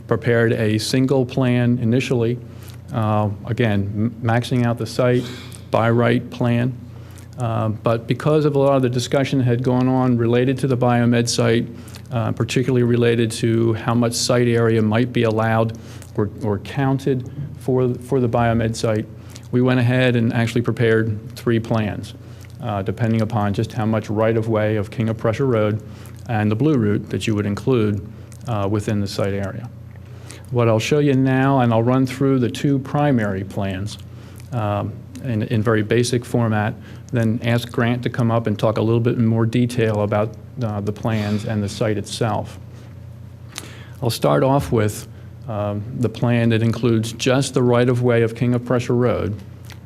prepared a single plan initially, again, maxing out the site, by right plan. But because of a lot of the discussion that had gone on related to the biomed site, particularly related to how much site area might be allowed or counted for the biomed site, we went ahead and actually prepared 3 plans, depending upon just how much right-of-way of King of Prussia Road and the Blue Route that you would include within the site area. What I'll show you now, and I'll run through the 2 primary plans in very basic format, then ask Grant to come up and talk a little bit in more detail about the plans and the site itself. I'll start off with the plan that includes just the right-of-way of King of Prussia Road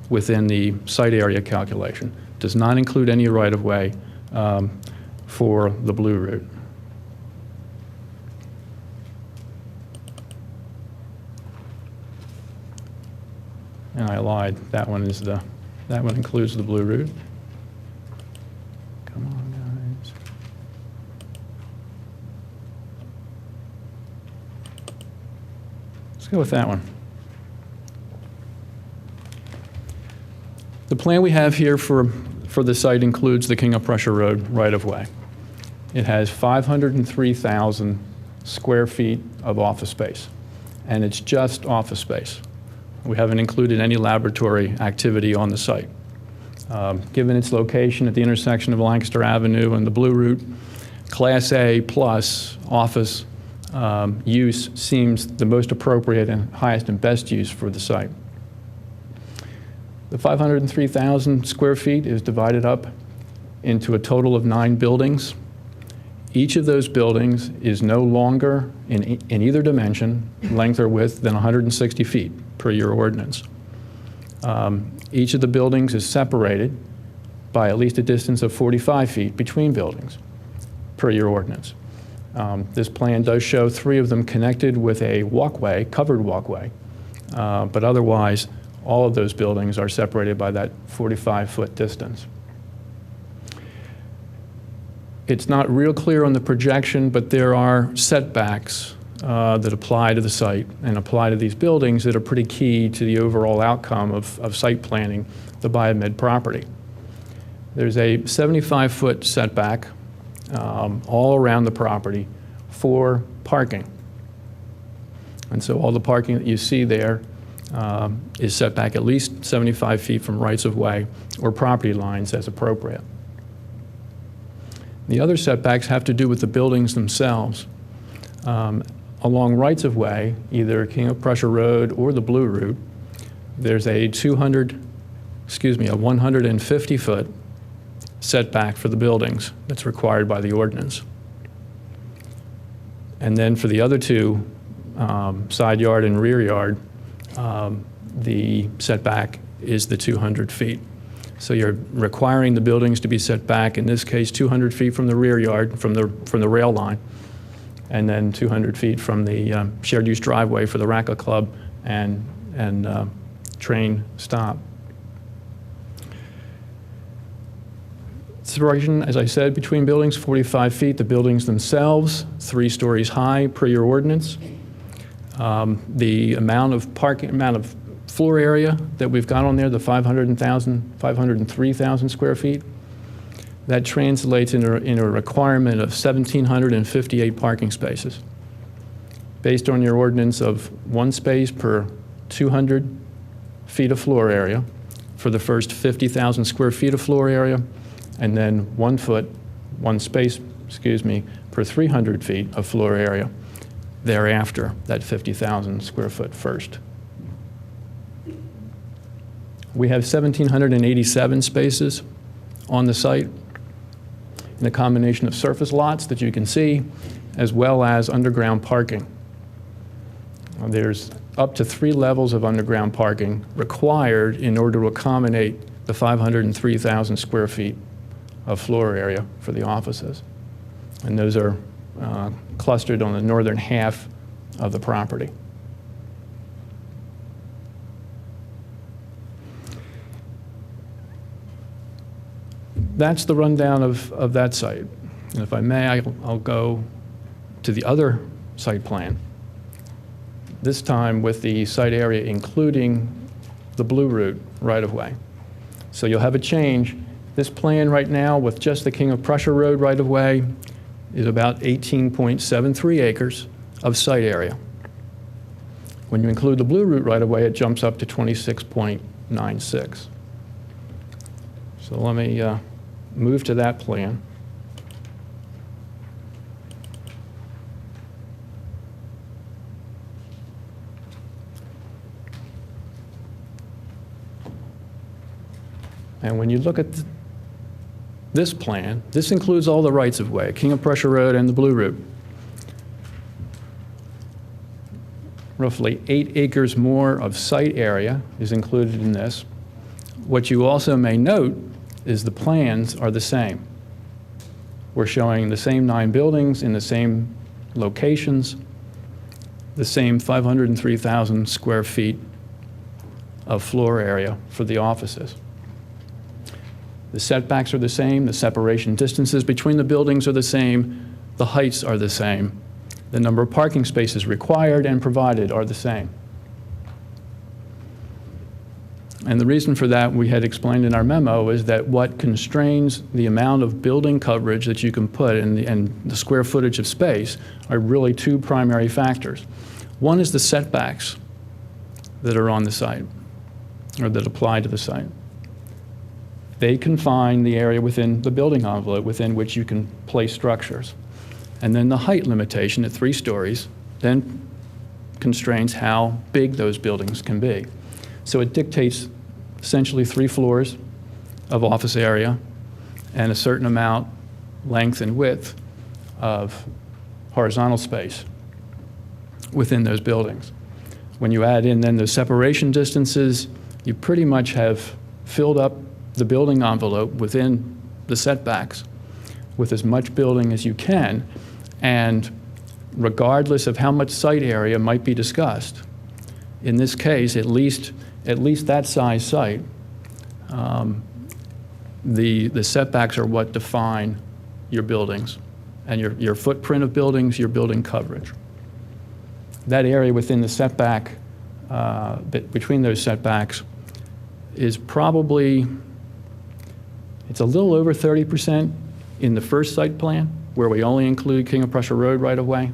within the site area calculation. Does not include any right-of-way for the Blue Route. And I lied. That one includes the Blue Route. Come on, guys. Let's go with that one. The plan we have here for the site includes the King of Prussia Road right-of-way. It has 503,000 square feet of office space, and it's just office space. We haven't included any laboratory activity on the site. Given its location at the intersection of Lancaster Avenue and the Blue Route, Class A plus office use seems the most appropriate and highest and best use for the site. The 503,000 square feet is divided up into a total of 9 buildings. Each of those buildings is no longer in either dimension, length or width, than 160 feet per your ordinance. Each of the buildings is separated by at least a distance of 45 feet between buildings per your ordinance. This plan does show 3 of them connected with a walkway, covered walkway, but otherwise all of those buildings are separated by that 45-foot distance. It's not real clear on the projection, but there are setbacks that apply to the site and apply to these buildings that are pretty key to the overall outcome of site planning the biomed property. There's a 75-foot setback all around the property for parking. And so all the parking that you see there is set back at least 75 feet from rights-of-way or property lines as appropriate. The other setbacks have to do with the buildings themselves. Along rights-of-way, either King of Prussia Road or the Blue Route, there's a 150-foot setback for the buildings that's required by the ordinance. And then for the other 2, side yard and rear yard, the setback is the 200 feet. So you're requiring the buildings to be set back, in this case, 200 feet from the rear yard, from the rail line, and then 200 feet from the shared use driveway for the Racket Club and train stop. Separation, as I said, between buildings, 45 feet. The buildings themselves, 3 stories high per your ordinance. The amount of floor area that we've got on there, the 503,000 square feet, that translates into a requirement of 1,758 parking spaces. Based on your ordinance of 1 space per 200 feet of floor area for the first 50,000 square feet of floor area, and then 1 space, per 300 feet of floor area thereafter, that 50,000 square foot first. We have 1,787 spaces on the site in a combination of surface lots that you can see, as well as underground parking. There's up to 3 levels of underground parking required in order to accommodate the 503,000 square feet of floor area for the offices. And those are clustered on the northern half of the property. That's the rundown of that site. And if I may, I'll go to the other site plan, this time with the site area including the Blue Route right-of-way. So you'll have a change. This plan right now with just the King of Prussia Road right-of-way is about 18.73 acres of site area. When you include the Blue Route right-of-way, it jumps up to 26.96. So let me move to that plan. And when you look at this plan, this includes all the rights-of-way, King of Prussia Road and the Blue Route. Roughly 8 acres more of site area is included in this. What you also may note is the plans are the same. We're showing the same 9 buildings in the same locations, the same 503,000 square feet of floor area for the offices. The setbacks are the same, the separation distances between the buildings are the same, the heights are the same, the number of parking spaces required and provided are the same. And the reason for that, we had explained in our memo, is that what constrains the amount of building coverage that you can put and the square footage of space are really 2 primary factors. One is the setbacks that are on the site, or that apply to the site. They confine the area within the building envelope within which you can place structures. And then the height limitation at 3 stories then constrains how big those buildings can be. So it dictates essentially 3 floors of office area and a certain amount, length and width, of horizontal space within those buildings. When you add in then those separation distances, you pretty much have filled up the building envelope within the setbacks with as much building as you can, and regardless of how much site area might be discussed, in this case, at least that size site, the setbacks are what define your buildings and your footprint of buildings, your building coverage. That area within the setback, between those setbacks, is probably, it's a little over 30% in the first site plan, where we only include King of Prussia Road right-of-way.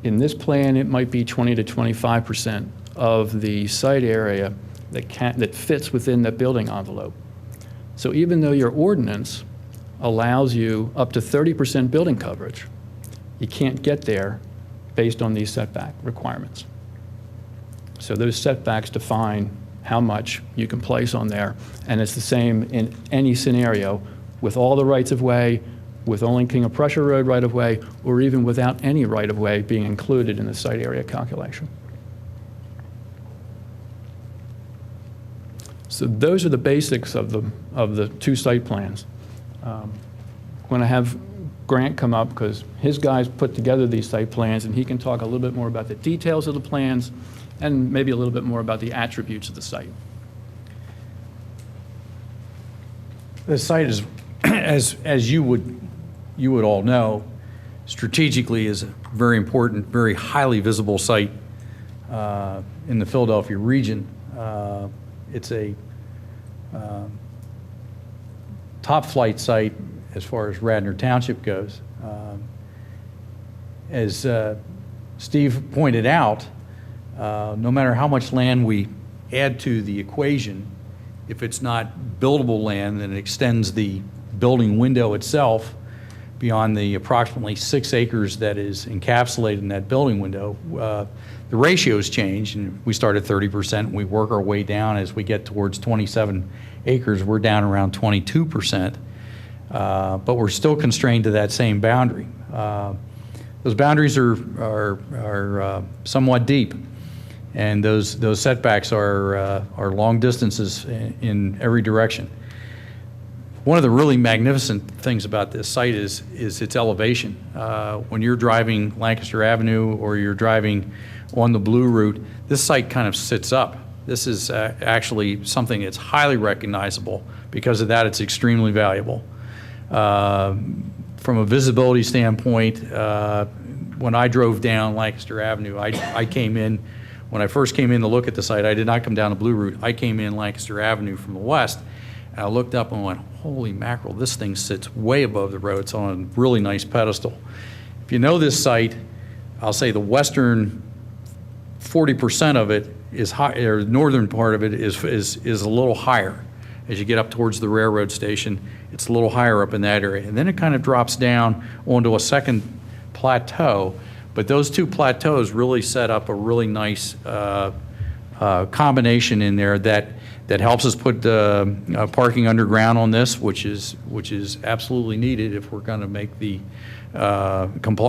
In this plan, it might be 20 to 25% of the site area that fits within that building envelope. So even though your ordinance allows you up to 30% building coverage, you can't get there based on these setback requirements. So those setbacks define how much you can place on there, and it's the same in any scenario, with all the rights-of-way, with only King of Prussia Road right-of-way, or even without any right-of-way being included in the site area calculation. So those are the basics of the two site plans. When I have Grant come up, because his guys put together these site plans, and he can talk a little bit more about the details of the plans and maybe a little bit more about the attributes of the site. The site is, as you would all know, strategically is a very important, very highly visible site in the Philadelphia region. It's a top flight site as far as Radnor Township goes. As Steve pointed out, no matter how much land we add to the equation, if it's not buildable land, then it extends the building window itself beyond the approximately 6 acres that is encapsulated in that building window. The ratios change, and we start at 30%, and we work our way down as we get towards 27 acres. We're down around 22%, but we're still constrained to that same boundary. Those boundaries are somewhat deep, and those setbacks are long distances in every direction. One of the really magnificent things about this site is its elevation. When you're driving Lancaster Avenue or you're driving on the Blue Route, this site kind of sits up. This is actually something that's highly recognizable. Because of that, it's extremely valuable. From a visibility standpoint, when I drove down Lancaster Avenue, I came in, when I first came in to look at the site, I did not come down the Blue Route. I came in Lancaster Avenue from the west, and I looked up and went, holy mackerel, this thing sits way above the road. It's on a really nice pedestal. If you know this site, I'll say the western 40% of it is high, or the northern part of it is a little higher. As you get up towards the railroad station, it's a little higher up in that area. And then it kind of drops down onto a second plateau. But those two plateaus really set up a really nice combination in there that helps us put parking underground on this, which is absolutely needed if we're going to make the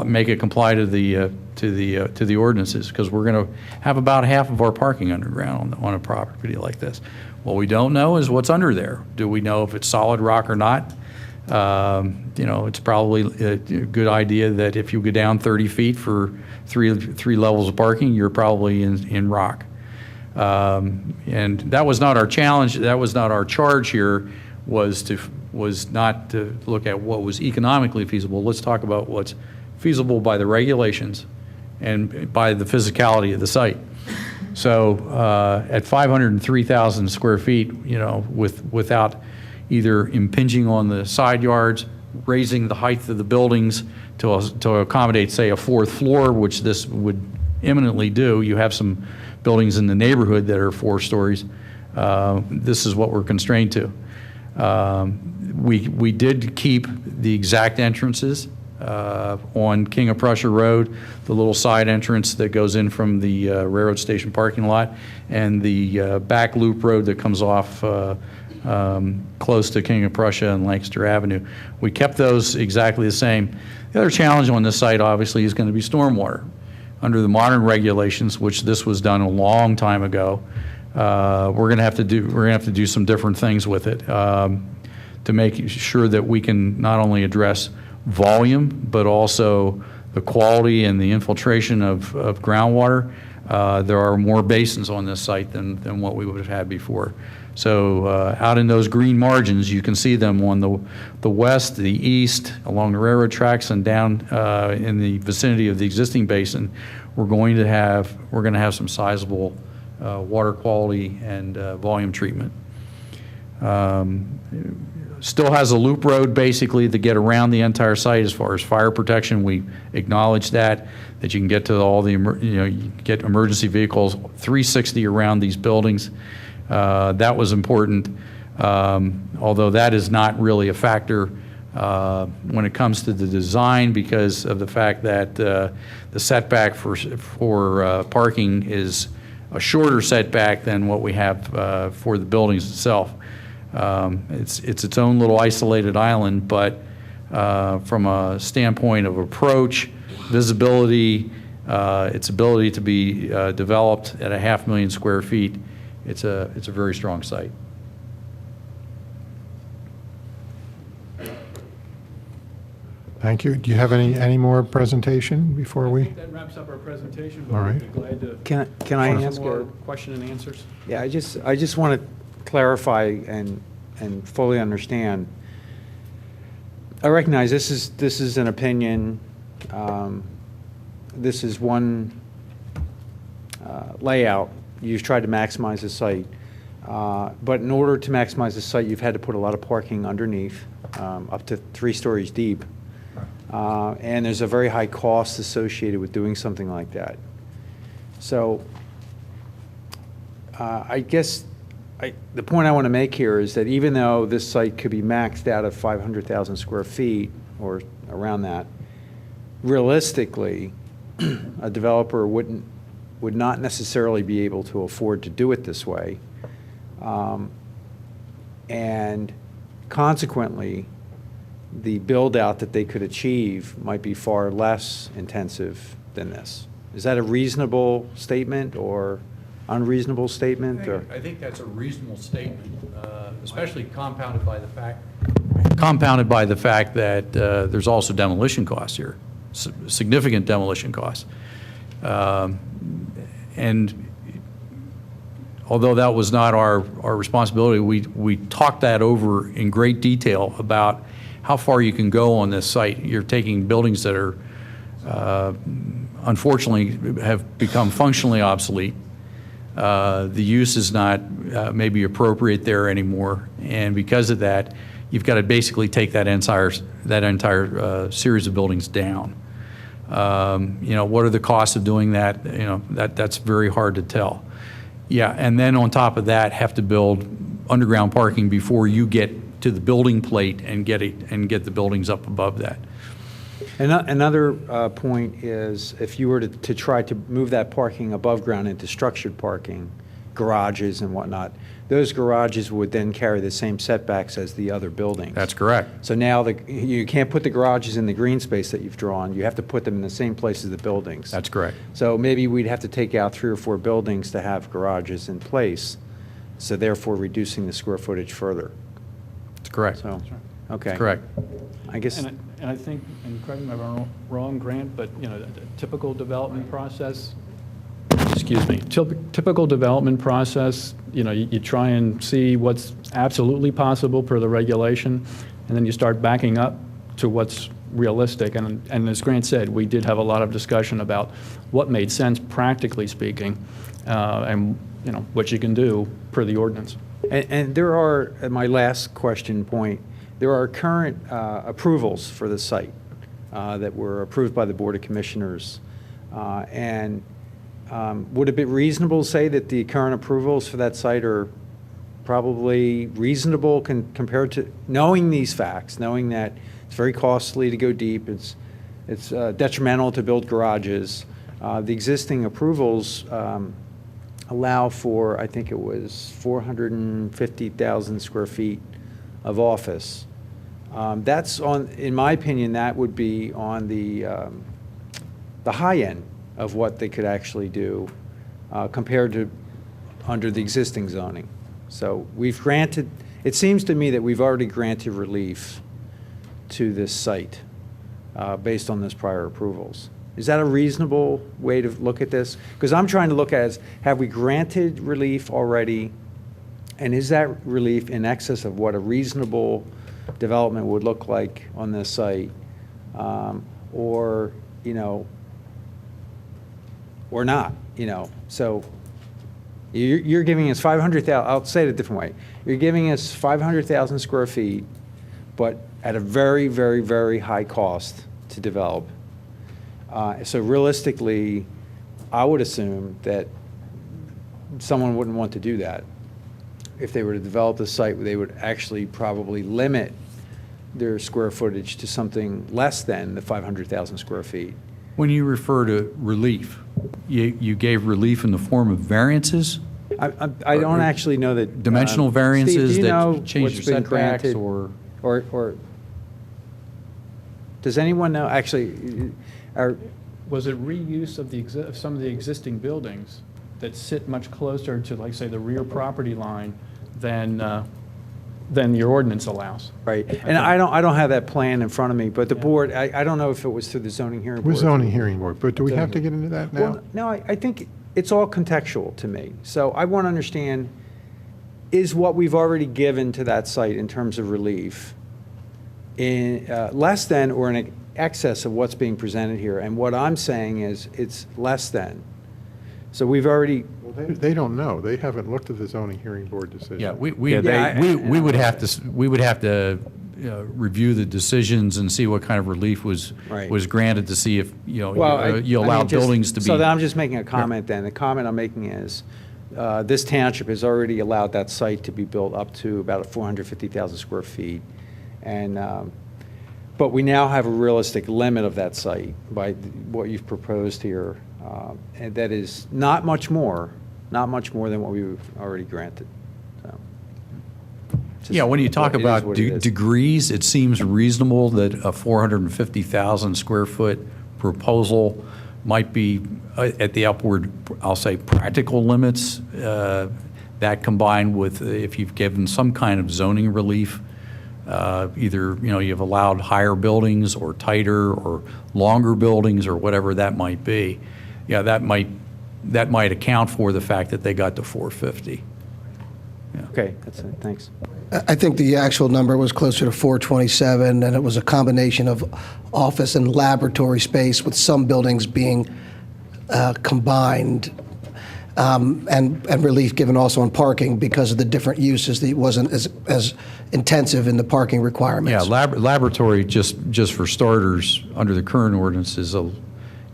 make it comply to the ordinances, because we're going to have about half of our parking underground on a property like this. What we don't know is what's under there. Do we know if it's solid rock or not? It's probably a good idea that if you go down 30 feet for three levels of parking, you're probably in rock. And that was not our challenge. That was not our charge here. Was not to look at what was economically feasible. Let's talk about what's feasible by the regulations and by the physicality of the site. So at 503,000 square feet, without either impinging on the side yards, raising the height of the buildings to accommodate, say, a fourth floor, which this would imminently do. You have some buildings in the neighborhood that are 4 stories. This is what we're constrained to. We did keep the exact entrances on King of Prussia Road, the little side entrance that goes in from the railroad station parking lot, and the back loop road that comes off close to King of Prussia and Lancaster Avenue. We kept those exactly the same. The other challenge on this site, obviously, is going to be stormwater. Under the modern regulations, which this was done a long time ago, we're going to have to do some different things with it to make sure that we can not only address volume, but also the quality and the infiltration of groundwater. There are more basins on this site than what we would have had before. So out in those green margins, you can see them on the west, the east, along the railroad tracks, and down in the vicinity of the existing basin. We're going to have some sizable water quality and volume treatment. Still has a loop road basically to get around the entire site as far as fire protection. We acknowledge that you can get to all the you get emergency vehicles 360 around these buildings. That was important, although that is not really a factor when it comes to the design, because of the fact that the setback for parking is a shorter setback than what we have for the buildings itself. It's its own little isolated island, but from a standpoint of approach, visibility, its ability to be developed at 500,000 square feet, it's a very strong site. Thank you. Do you have any more presentation before we? That wraps up our presentation, All but right. we'd be glad to. Can I have ask some more a- question and answers? Yeah, I just want to clarify and fully understand. I recognize this is an opinion. This is one layout. You've tried to maximize the site. But in order to maximize the site, you've had to put a lot of parking underneath, up to 3 stories deep. And there's a very high cost associated with doing something like that. So I guess the point I want to make here is that even though this site could be maxed out at 500,000 square feet or around that, realistically, a developer would not necessarily be able to afford to do it this way. And consequently, the build-out that they could achieve might be far less intensive than this. Is that a reasonable statement or unreasonable statement? Or? I think that's a reasonable statement, especially compounded by the fact that there's also demolition costs here, significant demolition costs. And although that was not our responsibility, we talked that over in great detail about how far you can go on this site. You're taking buildings that are, unfortunately, have become functionally obsolete. The use is not maybe appropriate there anymore, and because of that, you've got to basically take that entire series of buildings down. What are the costs of doing that? That's very hard to tell. Yeah, and then on top of that, have to build underground parking before you get to the building plate and get the buildings up above that. Another point is if you were to try to move that parking above ground into structured parking, garages and whatnot, those garages would then carry the same setbacks as the other buildings. That's correct. So now you can't put the garages in the green space that you've drawn. You have to put them in the same place as the buildings. That's correct. So maybe we'd have to take out 3 or 4 buildings to have garages in place, so therefore reducing the square footage further. That's correct. So, okay. That's correct. I guess. And I think, and correct me if I'm wrong, Grant, but the typical development process, typical development process, you try and see what's absolutely possible per the regulation, and then you start backing up to what's realistic. And as Grant said, we did have a lot of discussion about what made sense practically speaking, and what you can do per the ordinance. And there are, my last question point, there are current approvals for the site that were approved by the Board of Commissioners. Would it be reasonable to say that the current approvals for that site are probably reasonable compared to, knowing these facts, knowing that it's very costly to go deep, it's detrimental to build garages. The existing approvals allow for, I think it was 450,000 square feet of office. That's on, in my opinion, that would be on the high end of what they could actually do compared to under the existing zoning. So we've granted, it seems to me that we've already granted relief to this site based on those prior approvals. Is that a reasonable way to look at this? Because I'm trying to look at it as, have we granted relief already? And is that relief in excess of what a reasonable development would look like on this site? Or not, So you're giving us 500,000, I'll say it a different way. You're giving us 500,000 square feet, but at a very, very, very high cost to develop. So realistically, I would assume that someone wouldn't want to do that. If they were to develop the site, they would actually probably limit their square footage to something less than the 500,000 square feet. When you refer to relief, you gave relief in the form of variances? I don't actually know that. Dimensional variances Steve, do you know that change what's your been setbacks granted? Or does anyone know, actually, Was it reuse of some of the existing buildings that sit much closer to, like, say, the rear property line than than your ordinance allows. Right, and I don't have that plan in front of me, but the board, I don't know if it was through the zoning hearing board. With zoning hearing board, but do we have to get into that now? Well, no, I think it's all contextual to me. So I want to understand, is what we've already given to that site in terms of relief in less than or in excess of what's being presented here? And what I'm saying is it's less than. So we've already. Well, they don't know. They haven't looked at the zoning hearing board decision. Yeah, we would have to review the decisions and see what kind of relief was granted to see if, you allow buildings to be. So then I'm just making a comment then. The comment I'm making is, this township has already allowed that site to be built up to about 450,000 square feet. And, but we now have a realistic limit of that site by what you've proposed here. And that is not much more than what we've already granted. So, Yeah, when you talk it is about what it is. degrees, it seems reasonable that a 450,000 square foot proposal might be at the upward, I'll say, practical limits. That combined with if you've given some kind of zoning relief, either you've allowed higher buildings or tighter or longer buildings or whatever that might be. Yeah, that might account for the fact that they got to 450. Yeah. Okay, that's it. Thanks. I think the actual number was closer to 427, and it was a combination of office and laboratory space with some buildings being combined, and relief given also on parking because of the different uses that it wasn't as intensive in the parking requirements. Yeah, laboratory, just for starters, under the current ordinance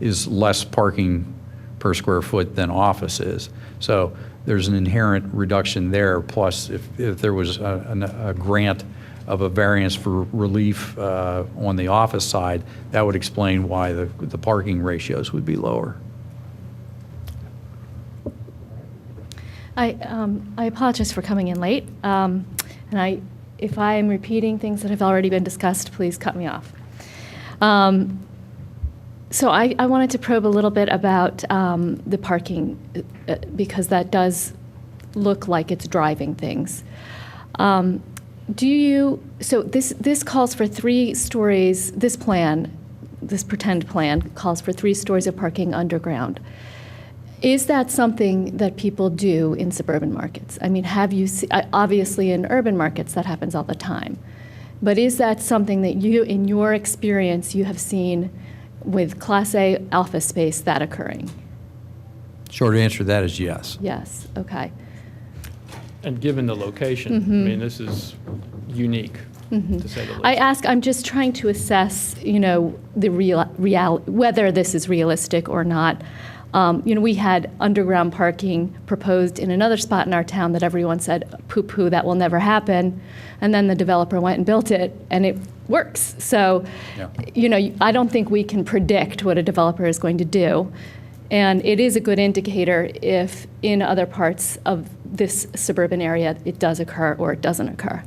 is less parking per square foot than office is. So there's an inherent reduction there. Plus, if there was a grant of a variance for relief on the office side, that would explain why the parking ratios would be lower. I apologize for coming in late, if I am repeating things that have already been discussed, please cut me off. So I wanted to probe a little bit about the parking because that does look like it's driving things. So this calls for 3 stories, this pretend plan calls for 3 stories of parking underground. Is that something that people do in suburban markets? I mean, have you obviously in urban markets that happens all the time, but is that something that you, in your experience, you have seen with Class A office space that occurring? Short answer to that is yes. Yes, okay. And given the location, I mean, this is unique, to say the least. I'm just trying to assess, the whether this is realistic or not. We had underground parking proposed in another spot in our town that everyone said, poo-poo, that will never happen. And then the developer went and built it, and it works. So, I don't think we can predict what a developer is going to do. And it is a good indicator if in other parts of this suburban area it does occur or it doesn't occur.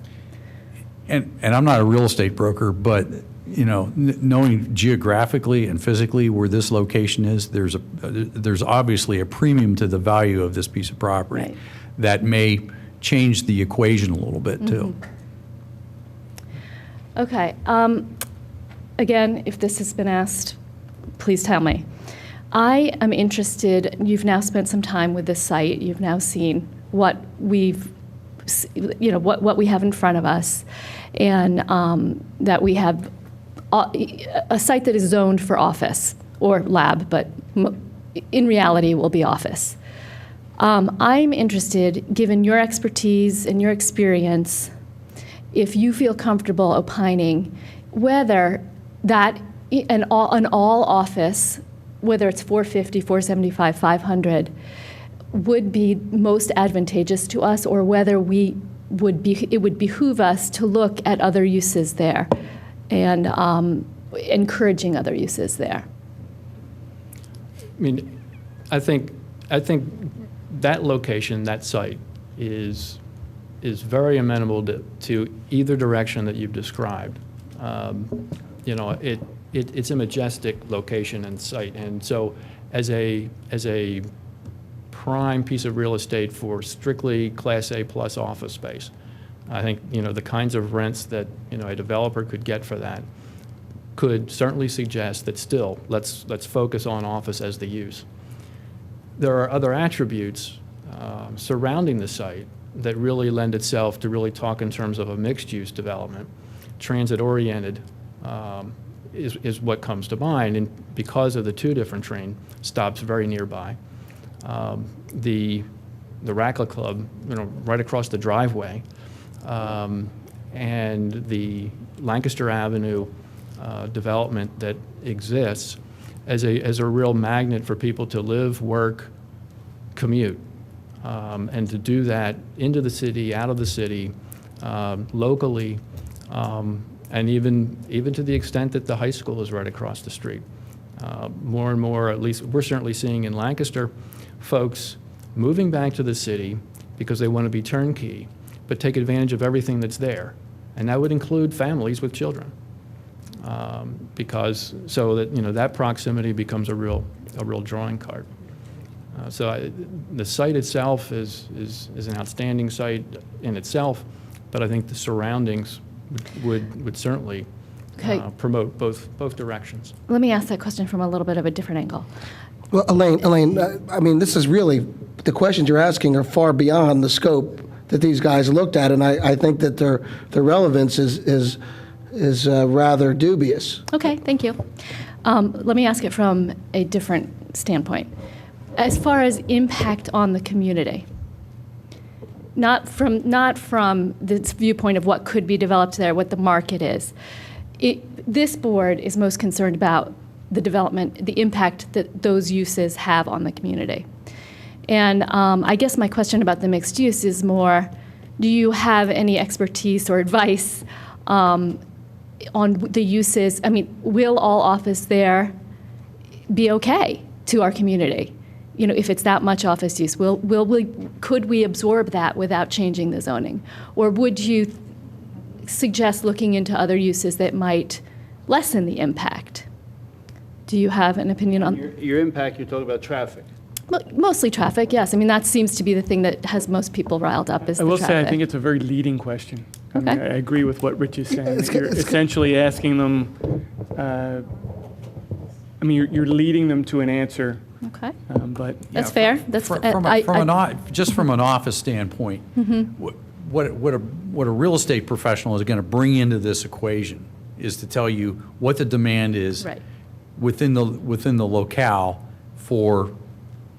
And I'm not a real estate broker, but knowing geographically and physically where this location is, there's obviously a premium to the value of this piece of property that may change the equation a little bit too. Okay. Again, if this has been asked, please tell me. I am interested. You've now spent some time with this site. You've now seen what what we have in front of us, and that we have a site that is zoned for office or lab, but in reality will be office. I'm interested, given your expertise and your experience, if you feel comfortable opining whether that an all office, whether it's 450, 475, 500, would be most advantageous to us, or whether it would behoove us to look at other uses there and encouraging other uses there. I mean, I think that location, that site, is very amenable to either direction that you've described. It's a majestic location and site, and so as a prime piece of real estate for strictly Class A plus office space, I think, the kinds of rents that, a developer could get for that could certainly suggest that still, let's focus on office as the use. There are other attributes surrounding the site that really lend itself to really talk in terms of a mixed-use development. Transit-oriented is what comes to mind, and because of the 2 different train stops very nearby. The Rackla Club, right across the driveway, and the Lancaster Avenue development that exists as a real magnet for people to live, work, commute, and to do that into the city, out of the city, locally, and even to the extent that the high school is right across the street. More and more, at least we're certainly seeing in Lancaster, folks moving back to the city because they want to be turnkey, but take advantage of everything that's there. And that would include families with children. Because so that that proximity becomes a real drawing card. The site itself is an outstanding site in itself, but I think the surroundings would certainly promote both directions. Let me ask that question from a little bit of a different angle. Well, Elaine, I mean, this is really, the questions you're asking are far beyond the scope that these guys looked at, and I think that their relevance is rather dubious. Okay, thank you. Let me ask it from a different standpoint. As far as impact on the community, not from this viewpoint of what could be developed there, what the market is. This board is most concerned about the development, the impact that those uses have on the community. And I guess my question about the mixed use is more, do you have any expertise or advice on the uses? I mean, will all office there be okay to our community? If it's that much office use, could we absorb that without changing the zoning? Or would you suggest looking into other uses that might lessen the impact? Do you have an opinion on Your impact, you're talking about traffic. Mostly traffic, yes. I mean, that seems to be the thing that has most people riled up is the I will traffic. say I think it's a very leading question. I mean, Okay. I agree with what Rich is saying. It's- You're it's- essentially asking them, you're leading them to an answer, Okay, but that's fair. That's Just from an office standpoint, what a real estate professional is going to bring into this equation is to tell you what the demand is Right. within the locale for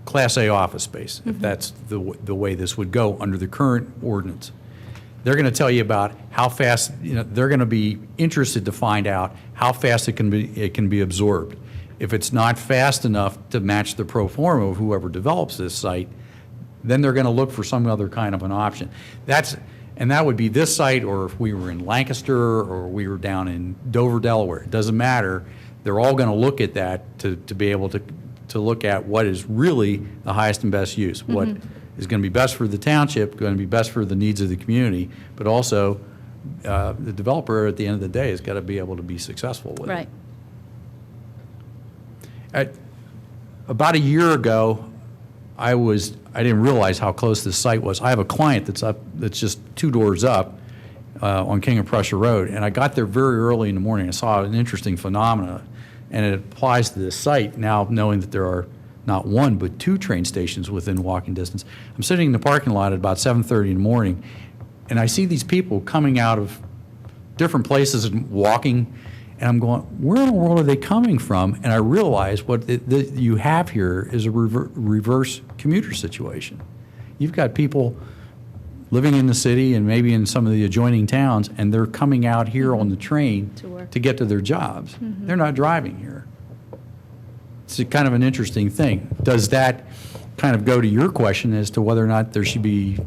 Class A office space, if that's the way this would go under the current ordinance. They're going to tell you about how fast, they're going to be interested to find out how fast it can be absorbed. If it's not fast enough to match the pro forma of whoever develops this site, then they're going to look for some other kind of an option. And that would be this site, or if we were in Lancaster, or we were down in Dover, Delaware. It doesn't matter. They're all going to look at that to be able to look at what is really the highest and best use. What is going to be best for the township, going to be best for the needs of the community, but also the developer at the end of the day has got to be able to be successful with right. it. About a year ago, I didn't realize how close this site was. I have a client that's just 2 doors up on King of Prussia Road, and I got there very early in the morning. I saw an interesting phenomenon, and it applies to this site now, knowing that there are not 1 but 2 train stations within walking distance. I'm sitting in the parking lot at about 7:30 in the morning, and I see these people coming out of different places and walking, and I'm going, where in the world are they coming from? And I realize what you have here is a reverse commuter situation. You've got people living in the city and maybe in some of the adjoining towns, and they're coming out here on the train to get to their jobs. They're not driving here. It's kind of an interesting thing. Does that kind of go to your question as to whether or not there should be,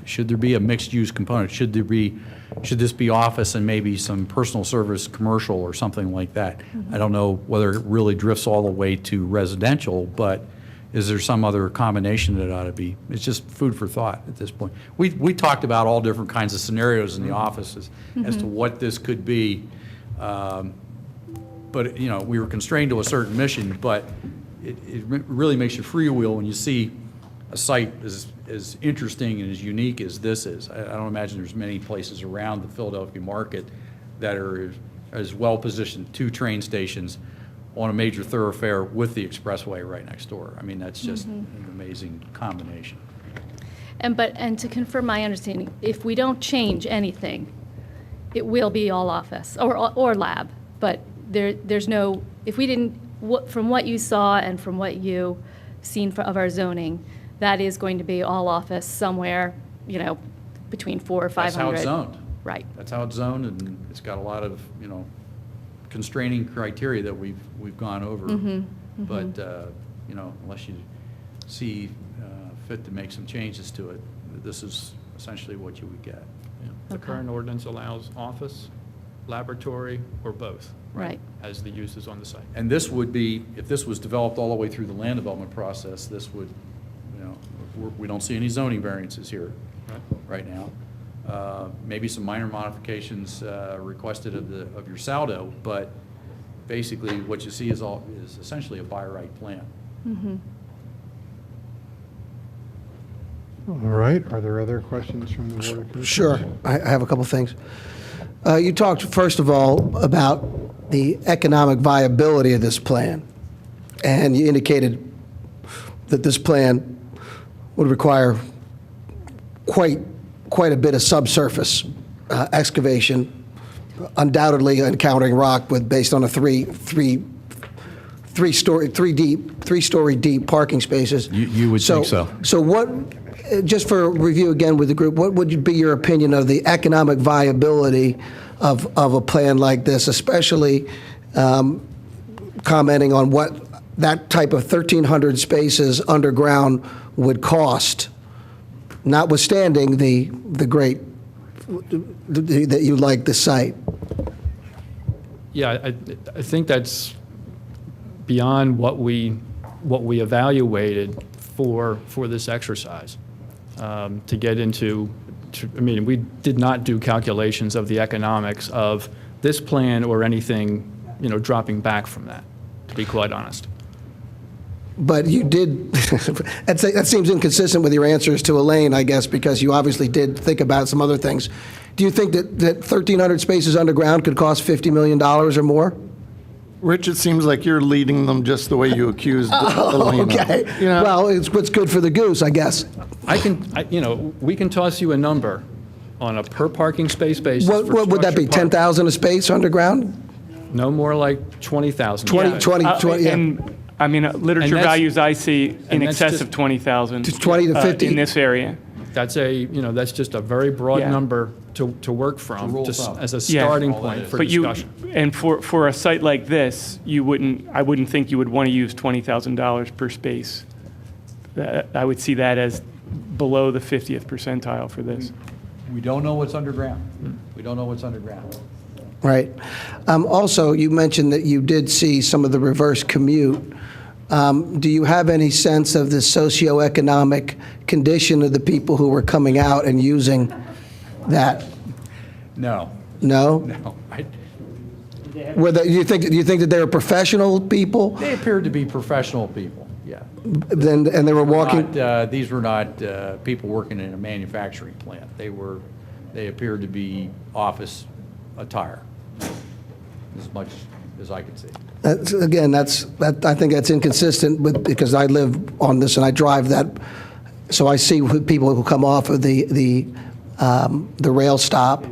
should there be a mixed-use component? Should this be office and maybe some personal service, commercial, or something like that? I don't know whether it really drifts all the way to residential, but is there some other combination that ought to be? It's just food for thought at this point. We talked about all different kinds of scenarios in the offices as to what this could be. But, we were constrained to a certain mission, but it really makes you freewheel when you see a site as interesting and as unique as this is. I don't imagine there's many places around the Philadelphia market that are as well-positioned, 2 train stations on a major thoroughfare with the expressway right next door. I mean, that's just an amazing combination. And to confirm my understanding, if we don't change anything, it will be all office or lab, but there's no, if we didn't, from what you saw and from what you seen of our zoning, that is going to be all office somewhere, between 400 or 500. That's how it's zoned. Right. That's how it's zoned, and it's got a lot of, constraining criteria that we've gone over. But, unless you see fit to make some changes to it, this is essentially what you would get. The current ordinance allows office, laboratory, or both. Right. As the uses on the site. And this would be, if this was developed all the way through the land development process, this would, we don't see any zoning variances here right now. Maybe some minor modifications requested of your saldo, but basically what you see is essentially a by right plan. All right, are there other questions from the Board of Commissioners? Sure, I have a couple things. You talked, first of all, about the economic viability of this plan, and you indicated that this plan would require quite a bit of subsurface excavation, undoubtedly encountering rock based on a three-story deep parking spaces. You would think so. So what, just for review again with the group, what would be your opinion of the economic viability of a plan like this, especially commenting on what that type of 1,300 spaces underground would cost, notwithstanding the great, that you like the site? Yeah, I think that's beyond what we evaluated for this exercise. To get into, I mean, we did not do calculations of the economics of this plan or anything, dropping back from that, to be quite honest. But you did, that seems inconsistent with your answers to Elaine, I guess, because you obviously did think about some other things. Do you think that 1,300 spaces underground could cost $50 million or more? Rich, it seems like you're leading them just the way you accused Elaine. Okay. Well, it's what's good for the goose, I guess. We can toss you a number on a per parking space basis. What would that be, 10,000 a space underground? No more like 20,000. 20, yeah. And, I mean, literature values I see in excess of 20,000. 20 to 50? In this area. That's that's just a very broad number to work from, just as a starting point for discussion. And for a site like this, I wouldn't think you would want to use $20,000 per space. I would see that as below the 50th percentile for this. We don't know what's underground. We don't know what's underground. Right. Also, you mentioned that you did see some of the reverse commute. Do you have any sense of the socioeconomic condition of the people who were coming out and using that? No. No? No. Do you think that they were professional people? They appeared to be professional people, yeah. And they were walking? These were not people working in a manufacturing plant. They appeared to be office attire, as much as I could see. I think that's inconsistent with, because I live on this and I drive that, so I see people who come off of the rail stop,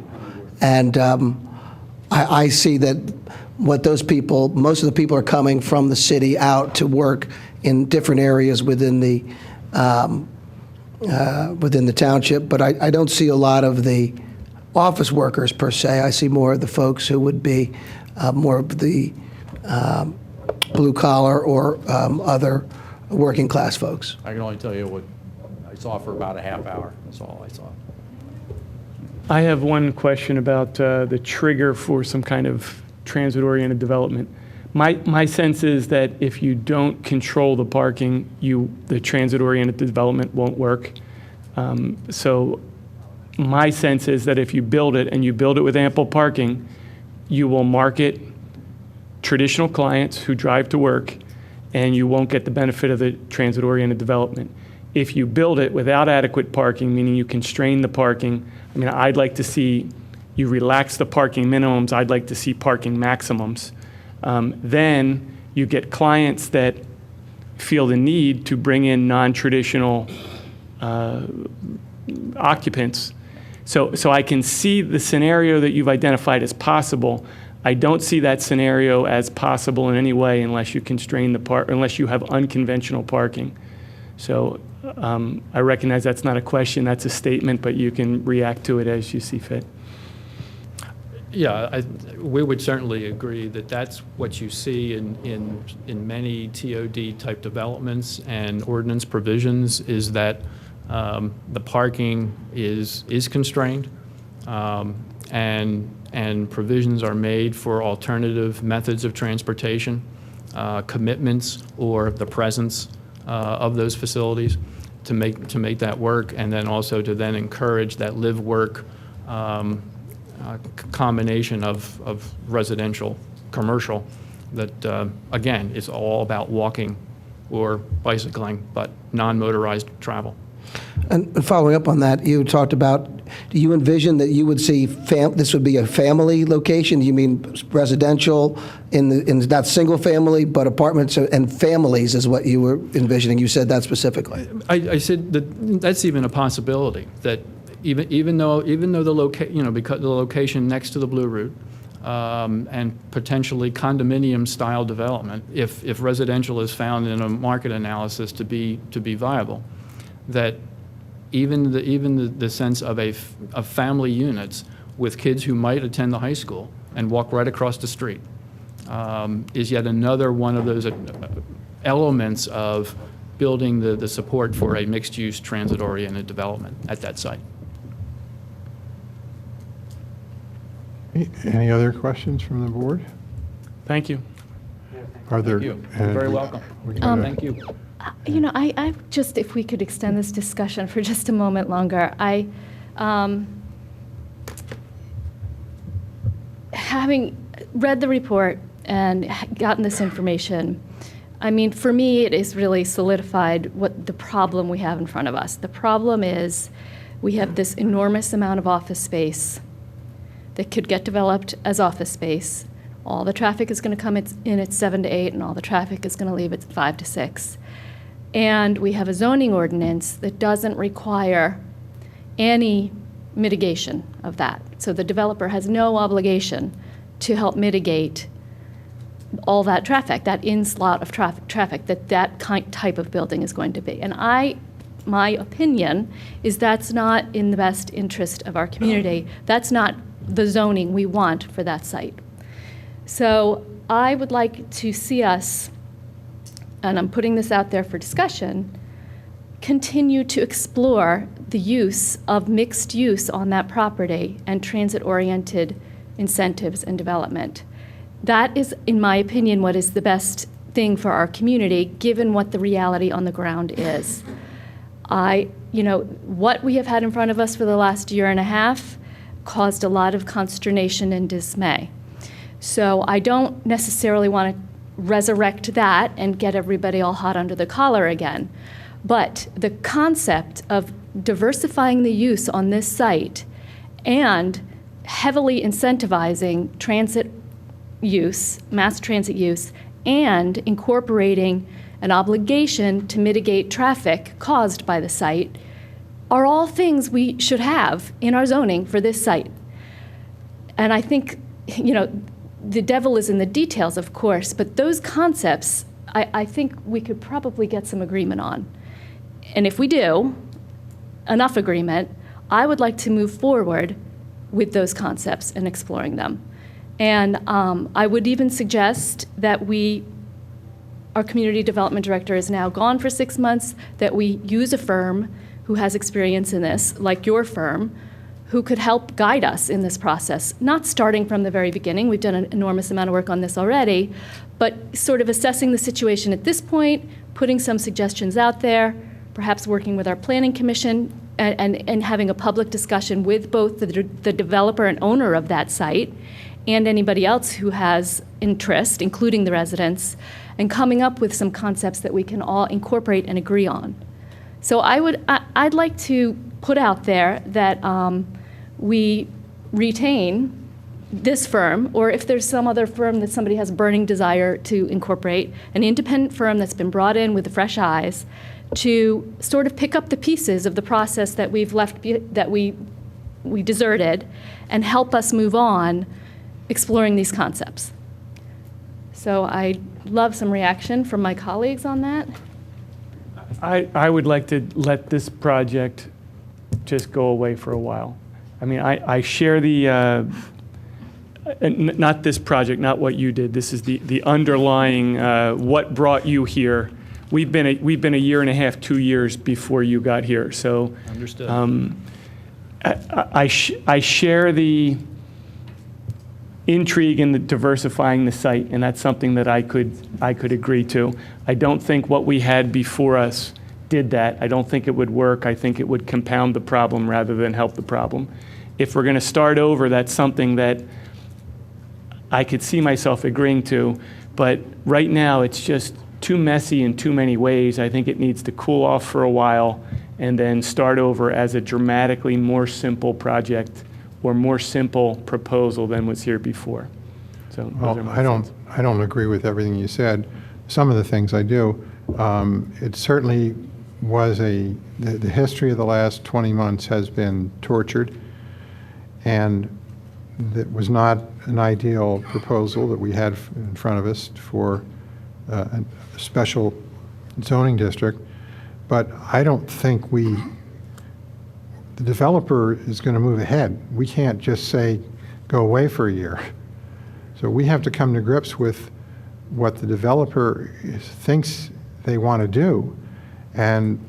and I see that what those people, most of the people are coming from the city out to work in different areas within the township, but I don't see a lot of the office workers per se. I see more of the folks who would be more of the blue collar or other working class folks. I can only tell you what I saw for about a half hour. That's all I saw. I have one question about the trigger for some kind of transit-oriented development. My sense is that if you don't control the parking, the transit-oriented development won't work. So my sense is that if you build it and you build it with ample parking, you will market traditional clients who drive to work, and you won't get the benefit of the transit-oriented development. if you build it without adequate parking, meaning you constrain the parking, I mean, I'd like to see you relax the parking minimums. I'd like to see parking maximums. Then you get clients that feel the need to bring in non-traditional occupants. So I can see the scenario that you've identified as possible. I don't see that scenario as possible in any way unless you constrain the unless you have unconventional parking. So I recognize that's not a question, that's a statement, but you can react to it as you see fit. Yeah, we would certainly agree that that's what you see in many TOD-type developments and ordinance provisions, is that the parking is constrained, and provisions are made for alternative methods of transportation, commitments, or the presence of those facilities to make that work, and then also to then encourage that live-work combination of residential, commercial, that, again, is all about walking or bicycling, but non-motorized travel. And following up on that, you talked about, do you envision that you would see, this would be a family location? Do you mean residential in not single family, but apartments and families is what you were envisioning? You said that specifically. I said that's even a possibility, that even though the because the location next to the Blue Route, and potentially condominium-style development, if residential is found in a market analysis to be viable, that even the sense of family units with kids who might attend the high school and walk right across the street is yet another one of those elements of building the support for a mixed-use, transit-oriented development at that site. Any other questions from the board? Thank you. Are there? Thank you. You're very welcome. Thank you. You know, I just, if we could extend this discussion for just a moment longer, having read the report and gotten this information, I mean, for me, it has really solidified what the problem we have in front of us. The problem is we have this enormous amount of office space that could get developed as office space. All the traffic is going to come in at 7 to 8, and all the traffic is going to leave at 5 to 6. And we have a zoning ordinance that doesn't require any mitigation of that. So the developer has no obligation to help mitigate all that traffic, that in-slot of traffic that type of building is going to be. And my opinion is that's not in the best interest of our community. That's not the zoning we want for that site. So I would like to see us, and I'm putting this out there for discussion, continue to explore the use of mixed use on that property and transit-oriented incentives and development. That is, in my opinion, what is the best thing for our community, given what the reality on the ground is. What we have had in front of us for the last year and a half caused a lot of consternation and dismay. So I don't necessarily want to resurrect that and get everybody all hot under the collar again. But the concept of diversifying the use on this site and heavily incentivizing transit use, mass transit use, and incorporating an obligation to mitigate traffic caused by the site are all things we should have in our zoning for this site. And I think, the devil is in the details, of course, but those concepts, I think we could probably get some agreement on. And if we do, enough agreement, I would like to move forward with those concepts and exploring them. And I would even suggest that our community development director is now gone for 6 months, that we use a firm who has experience in this, like your firm, who could help guide us in this process, not starting from the very beginning. We've done an enormous amount of work on this already, but sort of assessing the situation at this point, putting some suggestions out there, perhaps working with our planning commission and having a public discussion with both the developer and owner of that site and anybody else who has interest, including the residents, and coming up with some concepts that we can all incorporate and agree on. So I'd like to put out there that we retain this firm, or if there's some other firm that somebody has a burning desire to incorporate, an independent firm that's been brought in with fresh eyes to sort of pick up the pieces of the process that we've left, that we deserted, and help us move on exploring these concepts. So I'd love some reaction from my colleagues on that. I would like to let this project just go away for a while. I mean, I share the, not this project, not what you did. This is the underlying, what brought you here. We've been a year and a half, 2 years before you got here. So Understood. I share the intrigue in the diversifying the site, and that's something that I could agree to. I don't think what we had before us did that. I don't think it would work. I think it would compound the problem rather than help the problem. If we're going to start over, that's something that I could see myself agreeing to, but right now it's just too messy in too many ways. I think it needs to cool off for a while and then start over as a dramatically more simple project or more simple proposal than was here before. So those Well, are my I thoughts. don't agree with everything you said. Some of the things I do. It certainly was the history of the last 20 months has been tortured, and that was not an ideal proposal that we had in front of us for a special zoning district. But I don't think the developer is going to move ahead. We can't just say, go away for a year. So we have to come to grips with what the developer thinks they want to do, and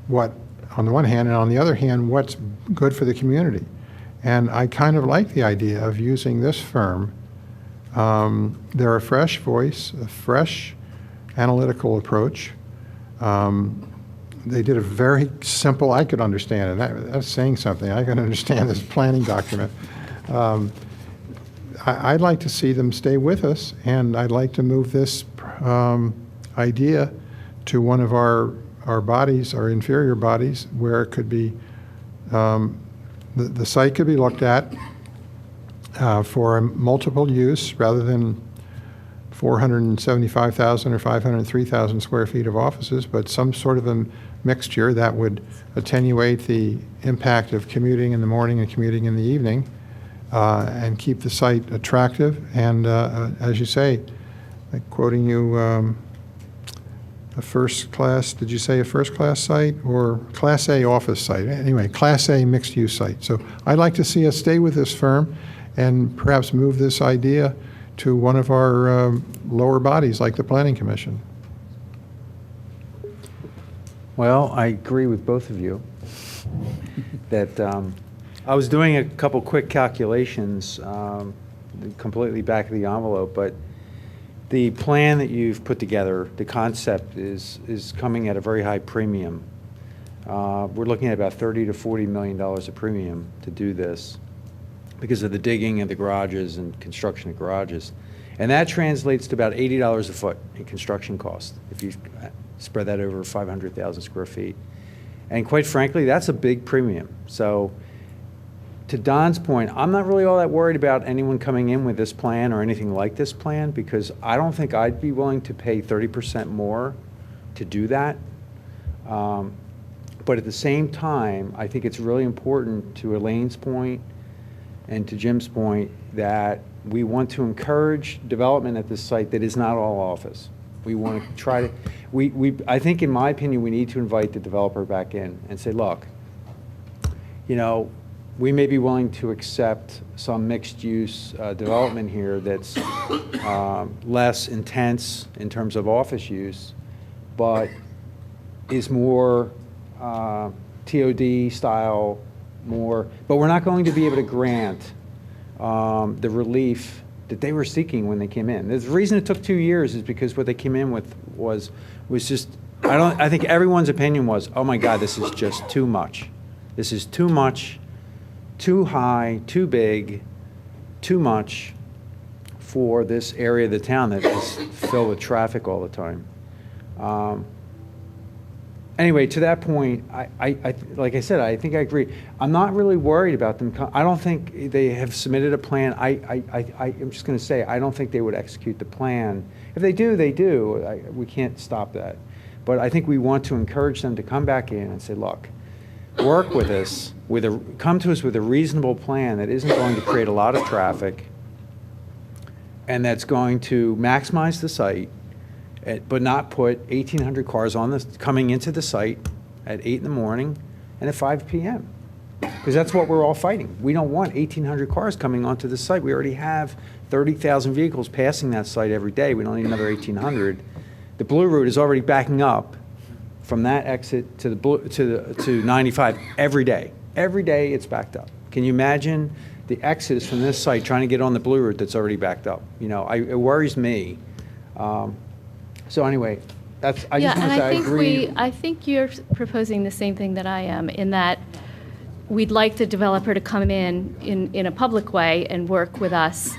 what, on the one hand, and on the other hand, what's good for the community. And I kind of like the idea of using this firm. They're a fresh voice, a fresh analytical approach. They did a very simple, I could understand it. That's saying something. I can understand this planning document. I'd like to see them stay with us, and I'd like to move this idea to one of our bodies, our inferior bodies, where it could be, the site could be looked at for a multiple use rather than 475,000 or 503,000 square feet of offices, but some sort of a mixture that would attenuate the impact of commuting in the morning and commuting in the evening, and keep the site attractive. And as you say, like quoting you, a first class, did you say a first class site or Class A office site? Anyway, Class A mixed use site. So I'd like to see us stay with this firm and perhaps move this idea to one of our lower bodies like the Planning Commission. Well, I agree with both of you that I was doing a couple quick calculations, completely back of the envelope, but the plan that you've put together, the concept is coming at a very high premium. We're looking at about $30 to $40 million of premium to do this because of the digging of the garages and construction of garages. And that translates to about $80 a foot in construction cost if you spread that over 500,000 square feet. And quite frankly, that's a big premium. So to Don's point, I'm not really all that worried about anyone coming in with this plan or anything like this plan, because I don't think I'd be willing to pay 30% more to do that. But at the same time, I think it's really important, to Elaine's point and to Jim's point, that we want to encourage development at this site that is not all office. We want to try to, I think, in my opinion, we need to invite the developer back in and say, look, you know, we may be willing to accept some mixed-use development here that's less intense in terms of office use, but is more TOD style, but we're not going to be able to grant the relief that they were seeking when they came in. The reason it took 2 years is because what they came in with was just, I think everyone's opinion was, oh my God, this is just too much. This is too much, too high, too big, too much for this area of the town that is filled with traffic all the time. Anyway, to that point, like I said, I think I agree. I'm not really worried about them. I don't think they have submitted a plan. I'm just going to say, I don't think they would execute the plan. If they do, they do. We can't stop that. But I think we want to encourage them to come back in and say, look, work with us, come to us with a reasonable plan that isn't going to create a lot of traffic and that's going to maximize the site, but not put 1,800 cars coming into the site at 8 in the morning and at 5 p.m. Because that's what we're all fighting. We don't want 1,800 cars coming onto the site. We already have 30,000 vehicles passing that site every day. We don't need another 1,800. The Blue Route is already backing up from that exit to 95 every day. Every day it's backed up. Can you imagine the exodus from this site trying to get on the Blue Route that's already backed up? You know, it worries me. So anyway, I just want to say I agree. I think you're proposing the same thing that I am, in that we'd like the developer to come in a public way and work with us.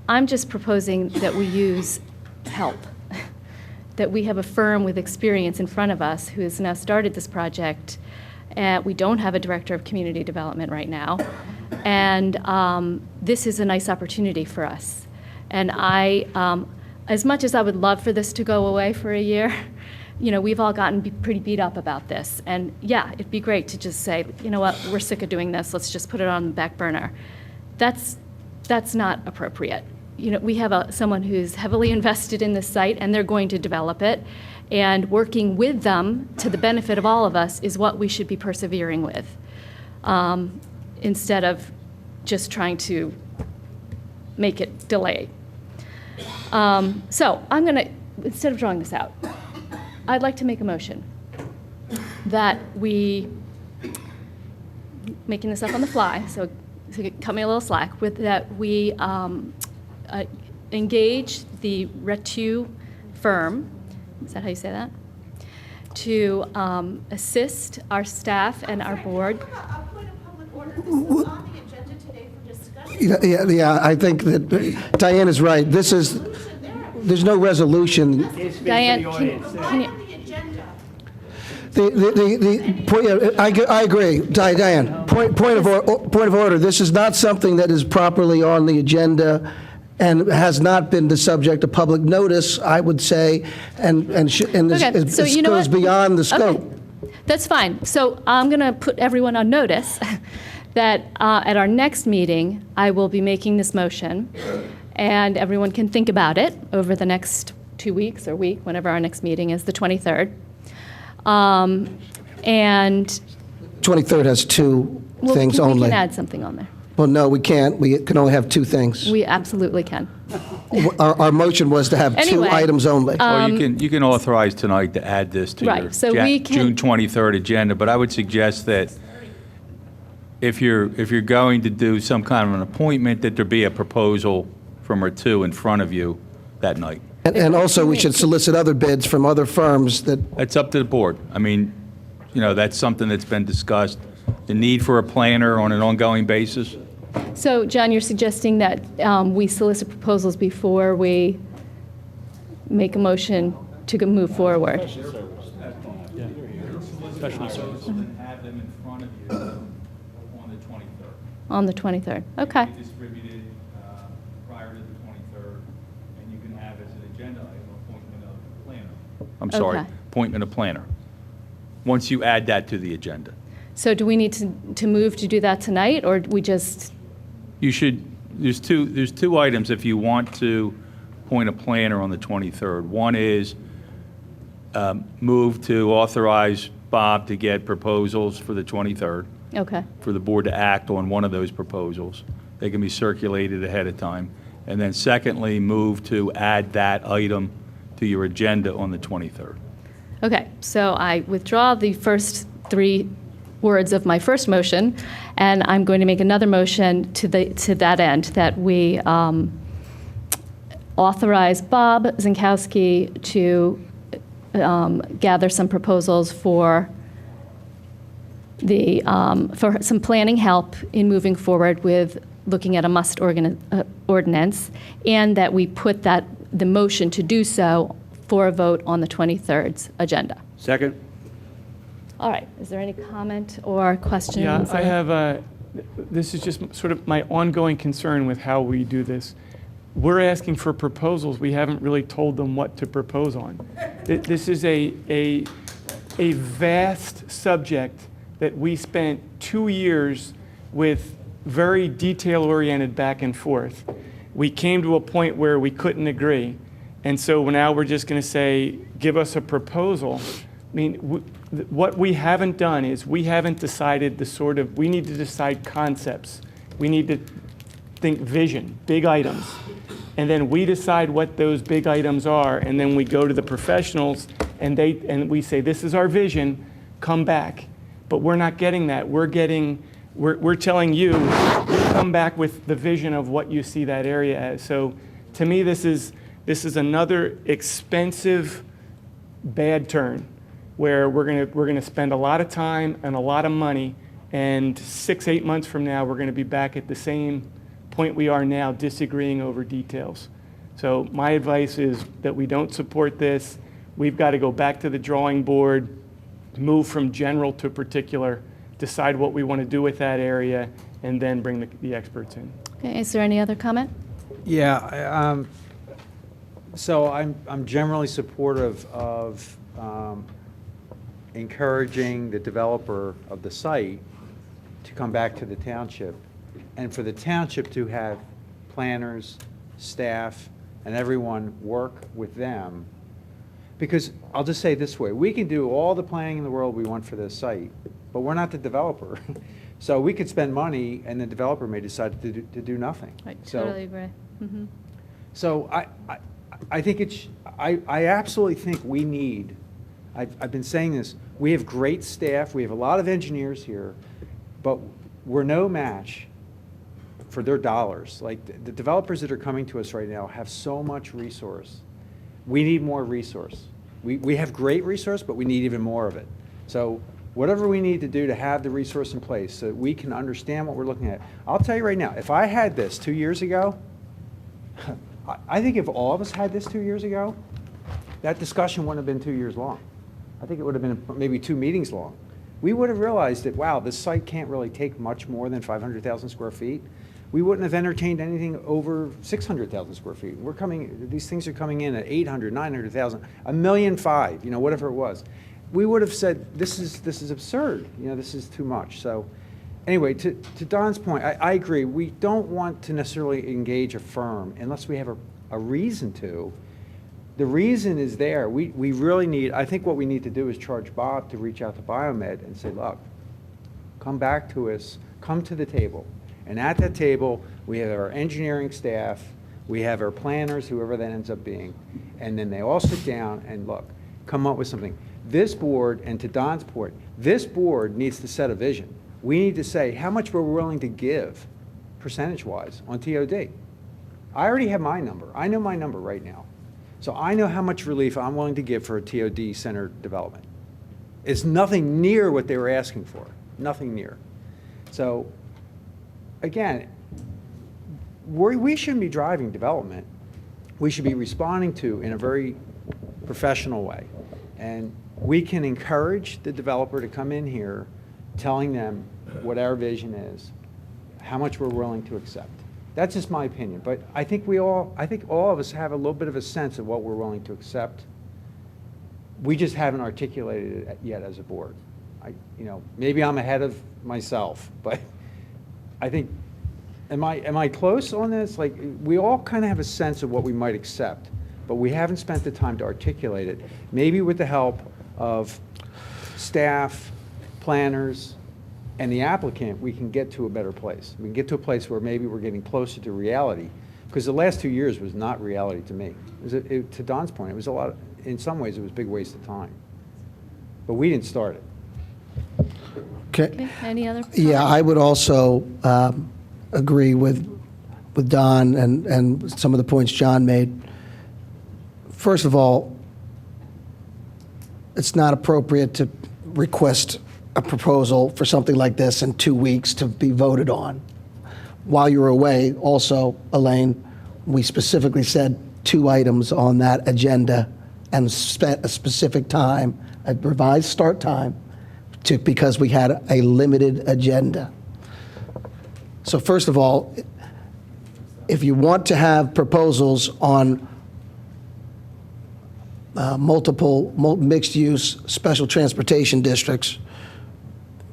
I'm just proposing that we use help, that we have a firm with experience in front of us who has now started this project. We don't have a director of community development right now, and this is a nice opportunity for us. And as much as I would love for this to go away for a year, you know, we've all gotten pretty beat up about this. And yeah, it'd be great to just say, you know what, we're sick of doing this, let's just put it on the back burner. That's not appropriate. You know, we have someone who's heavily invested in this site, and they're going to develop it. And working with them to the benefit of all of us is what we should be persevering with, instead of just trying to make it delayed. So I'm going to, instead of drawing this out, I'd like to make a motion that we, making this up on the fly, so cut me a little slack, that we engage the RETU firm, is that how you say that? To assist our staff and our board. Yeah, I think that Diane is right. There's no resolution. Diane, can you? I agree, Diane. Point of order. This is not something that is properly on the agenda and has not been the subject of public notice, I would say, and this goes beyond the scope. Okay. That's fine. So I'm going to put everyone on notice that at our next meeting, I will be making this motion, and everyone can think about it over the next 2 weeks or week, whenever our next meeting is, the 23rd. And 23rd has two things only. We can add something on there. Well, no, we can't. We can only have two things. We absolutely can. Our motion was to have two items only. Well, you can authorize tonight to add this to your June 23rd agenda, but I would suggest that if you're going to do some kind of an appointment, that there be a proposal from or two in front of you that night. And also, we should solicit other bids from other firms that... It's up to the board. I mean, you know, that's something that's been discussed. The need for a planner on an ongoing basis. So, John, you're suggesting that we solicit proposals before we make a motion to move forward? Special service. And have them in front of you on the 23rd. On the 23rd. Okay. Distributed prior to the 23rd, and you can have as an agenda item appointment of a planner. I'm sorry, appointment of planner. Once you add that to the agenda. So do we need to move to do that tonight, or we just? You should, there's two items if you want to appoint a planner on the 23rd. One is move to authorize Bob to get proposals for the 23rd. Okay. For the board to act on one of those proposals. They can be circulated ahead of time. And then secondly, move to add that item to your agenda on the 23rd. Okay, so I withdraw the first three words of my first motion, and I'm going to make another motion to that end, that we authorize Bob Zinkowski to gather some proposals for some planning help in moving forward with looking at a must ordinance, and that we put the motion to do so for a vote on the 23rd's agenda. Second? All right, is there any comment or questions? Yeah, I or- have this is just sort of my ongoing concern with how we do this. We're asking for proposals. We haven't really told them what to propose on. This is a vast subject that we spent 2 years with very detail-oriented back and forth. We came to a point where we couldn't agree. And so now we're just going to say, give us a proposal. I mean, what we haven't done is we haven't decided we need to decide concepts. We need to think vision, big items. And then we decide what those big items are, and then we go to the professionals, and we say, this is our vision, come back. But we're not getting that. We're telling you, come back with the vision of what you see that area as. So to me, this is another expensive, bad turn, where we're gonna spend a lot of time and a lot of money, and 6-8 months from now, we're gonna be back at the same point we are now, disagreeing over details. So my advice is that we don't support this. We've got to go back to the drawing board, move from general to particular, decide what we want to do with that area, and then bring the experts in. Okay, is there any other comment? Yeah, so I'm generally supportive of encouraging the developer of the site to come back to the township, and for the township to have planners, staff, and everyone work with them. Because I'll just say it this way, we can do all the planning in the world we want for this site, but we're not the developer. So we could spend money, and the developer may decide to do nothing. I So- totally agree. Mhm. So I think I absolutely think we need, I've been saying this, we have great staff, we have a lot of engineers here, but we're no match for their dollars. Like, the developers that are coming to us right now have so much resource. We need more resource. We have great resource, but we need even more of it. So whatever we need to do to have the resource in place so that we can understand what we're looking at. I'll tell you right now, if I had this 2 years ago, I think if all of us had this 2 years ago, that discussion wouldn't have been 2 years long. I think it would have been maybe 2 meetings long. We would have realized that, wow, this site can't really take much more than 500,000 square feet. We wouldn't have entertained anything over 600,000 square feet. These things are coming in at 800, 900,000, 1.5 million, whatever it was. We would have said, this is absurd. This is too much. So anyway, to Don's point, I agree. We don't want to necessarily engage a firm unless we have a reason to. The reason is there. We really need, I think what we need to do is charge Bob to reach out to Biomed and say, look, come back to us, come to the table. And at that table, we have our engineering staff, we have our planners, whoever that ends up being, and then they all sit down and look, come up with something. This board, and to Don's point, this board needs to set a vision. We need to say how much we're willing to give, percentage-wise, on TOD. I already have my number. I know my number right now. So I know how much relief I'm willing to give for a TOD center development. It's nothing near what they were asking for, nothing near. So again, we shouldn't be driving development. We should be responding to in a very professional way. And we can encourage the developer to come in here, telling them what our vision is, how much we're willing to accept. That's just my opinion, but I think all of us have a little bit of a sense of what we're willing to accept. We just haven't articulated it yet as a board. Maybe I'm ahead of myself, but I think, am I close on this? Like, we all kind of have a sense of what we might accept, but we haven't spent the time to articulate it. Maybe with the help of staff, planners, and the applicant, we can get to a better place. We can get to a place where maybe we're getting closer to reality, because the last 2 years was not reality to me. To Don's point, it was in some ways, it was a big waste of time. But we didn't start it. Okay. Any other? Yeah, I would also agree with Don and some of the points John made. First of all, it's not appropriate to request a proposal for something like this in 2 weeks to be voted on. While you were away, also, Elaine, we specifically said 2 items on that agenda and spent a specific time, a revised start time, because we had a limited agenda. So first of all, if you want to have proposals on multiple mixed-use special transportation districts,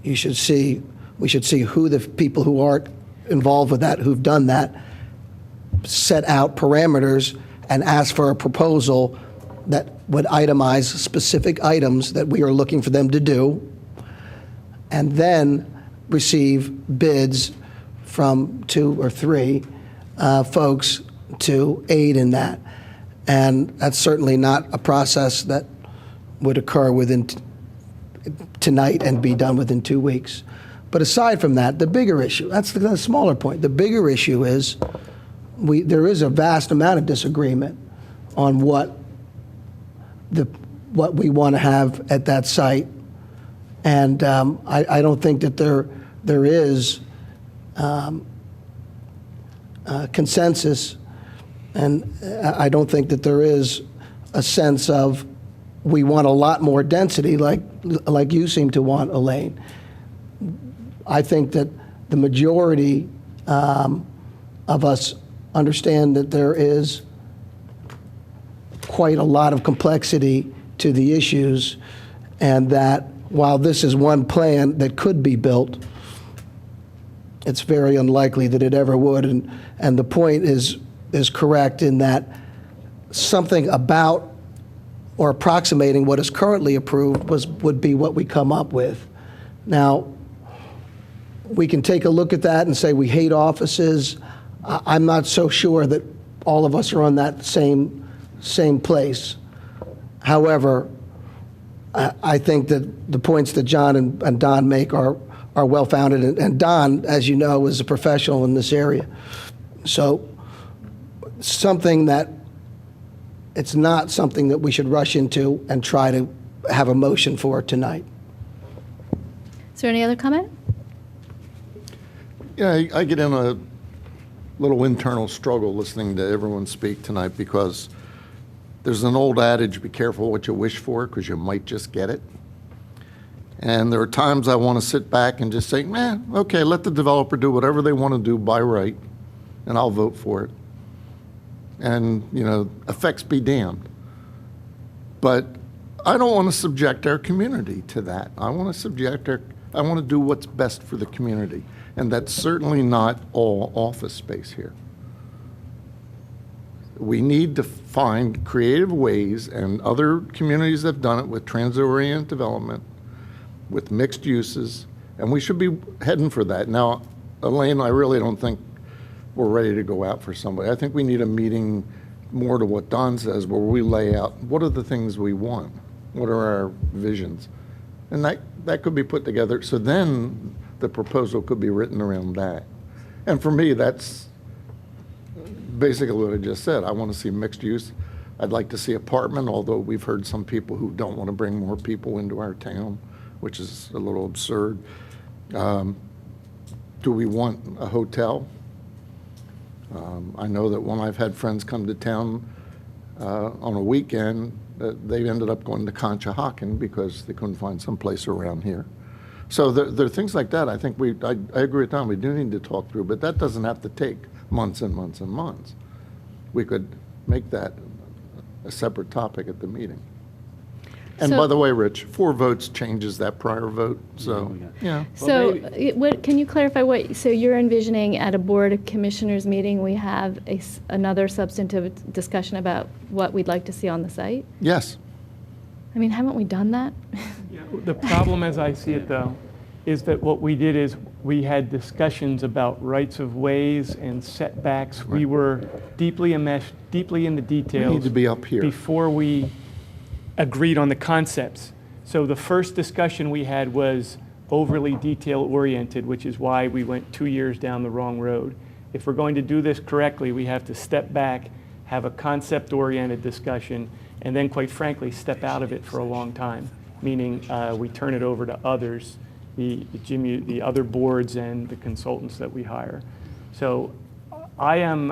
we should see who the people who aren't involved with that, who've done that, set out parameters and ask for a proposal that would itemize specific items that we are looking for them to do, and then receive bids from 2 or 3 folks to aid in that. And that's certainly not a process that would occur within tonight and be done within 2 weeks. But aside from that, the bigger issue, that's the smaller point. The bigger issue is there is a vast amount of disagreement on what we want to have at that site. And I don't think that there is consensus, and I don't think that there is a sense of we want a lot more density like you seem to want, Elaine. I think that the majority of us understand that there is quite a lot of complexity to the issues, and that while this is one plan that could be built, it's very unlikely that it ever would. And the point is correct in that something about or approximating what is currently approved would be what we come up with. Now, we can take a look at that and say we hate offices. I'm not so sure that all of us are on that same place. However, I think that the points that John and Don make are well-founded, and Don, as you know, is a professional in this area. So something that it's not something that we should rush into and try to have a motion for tonight. Is there any other comment? Yeah, I get in a little internal struggle listening to everyone speak tonight, because there's an old adage, be careful what you wish for, because you might just get it. And there are times I want to sit back and just say, okay, let the developer do whatever they want to do by right, and I'll vote for it. And, effects be damned. But I don't want to subject our community to that. I want to do what's best for the community. And that's certainly not all office space here. We need to find creative ways, and other communities have done it with transit-oriented development, with mixed uses, and we should be heading for that. Now, Elaine, I really don't think we're ready to go out for somebody. I think we need a meeting more to what Don says, where we lay out what are the things we want, what are our visions, and that could be put together. So then the proposal could be written around that. And for me, that's basically what I just said. I want to see mixed use. I'd like to see apartment, although we've heard some people who don't want to bring more people into our town, which is a little absurd. Do we want a hotel? I know that when I've had friends come to town on a weekend, they ended up going to Conshohocken because they couldn't find some place around here. So there are things like that. I think I agree with Tom, we do need to talk through, but that doesn't have to take months and months and months. We could make that a separate topic at the meeting. And by the way, Rich, 4 votes changes that prior vote, so, yeah. So can you clarify so you're envisioning at a Board of Commissioners meeting, we have another substantive discussion about what we'd like to see on the site? Yes. I mean, haven't we done that? The problem, as I see it, though, is that what we did is we had discussions about rights of ways and setbacks. Right. We were deeply enmeshed, deeply in the details. We need to be up here before we agreed on the concepts. So the first discussion we had was overly detail-oriented, which is why we went 2 years down the wrong road. If we're going to do this correctly, we have to step back, have a concept-oriented discussion, and then, quite frankly, step out of it for a long time, meaning we turn it over to others, the other boards and the consultants that we hire. So I am,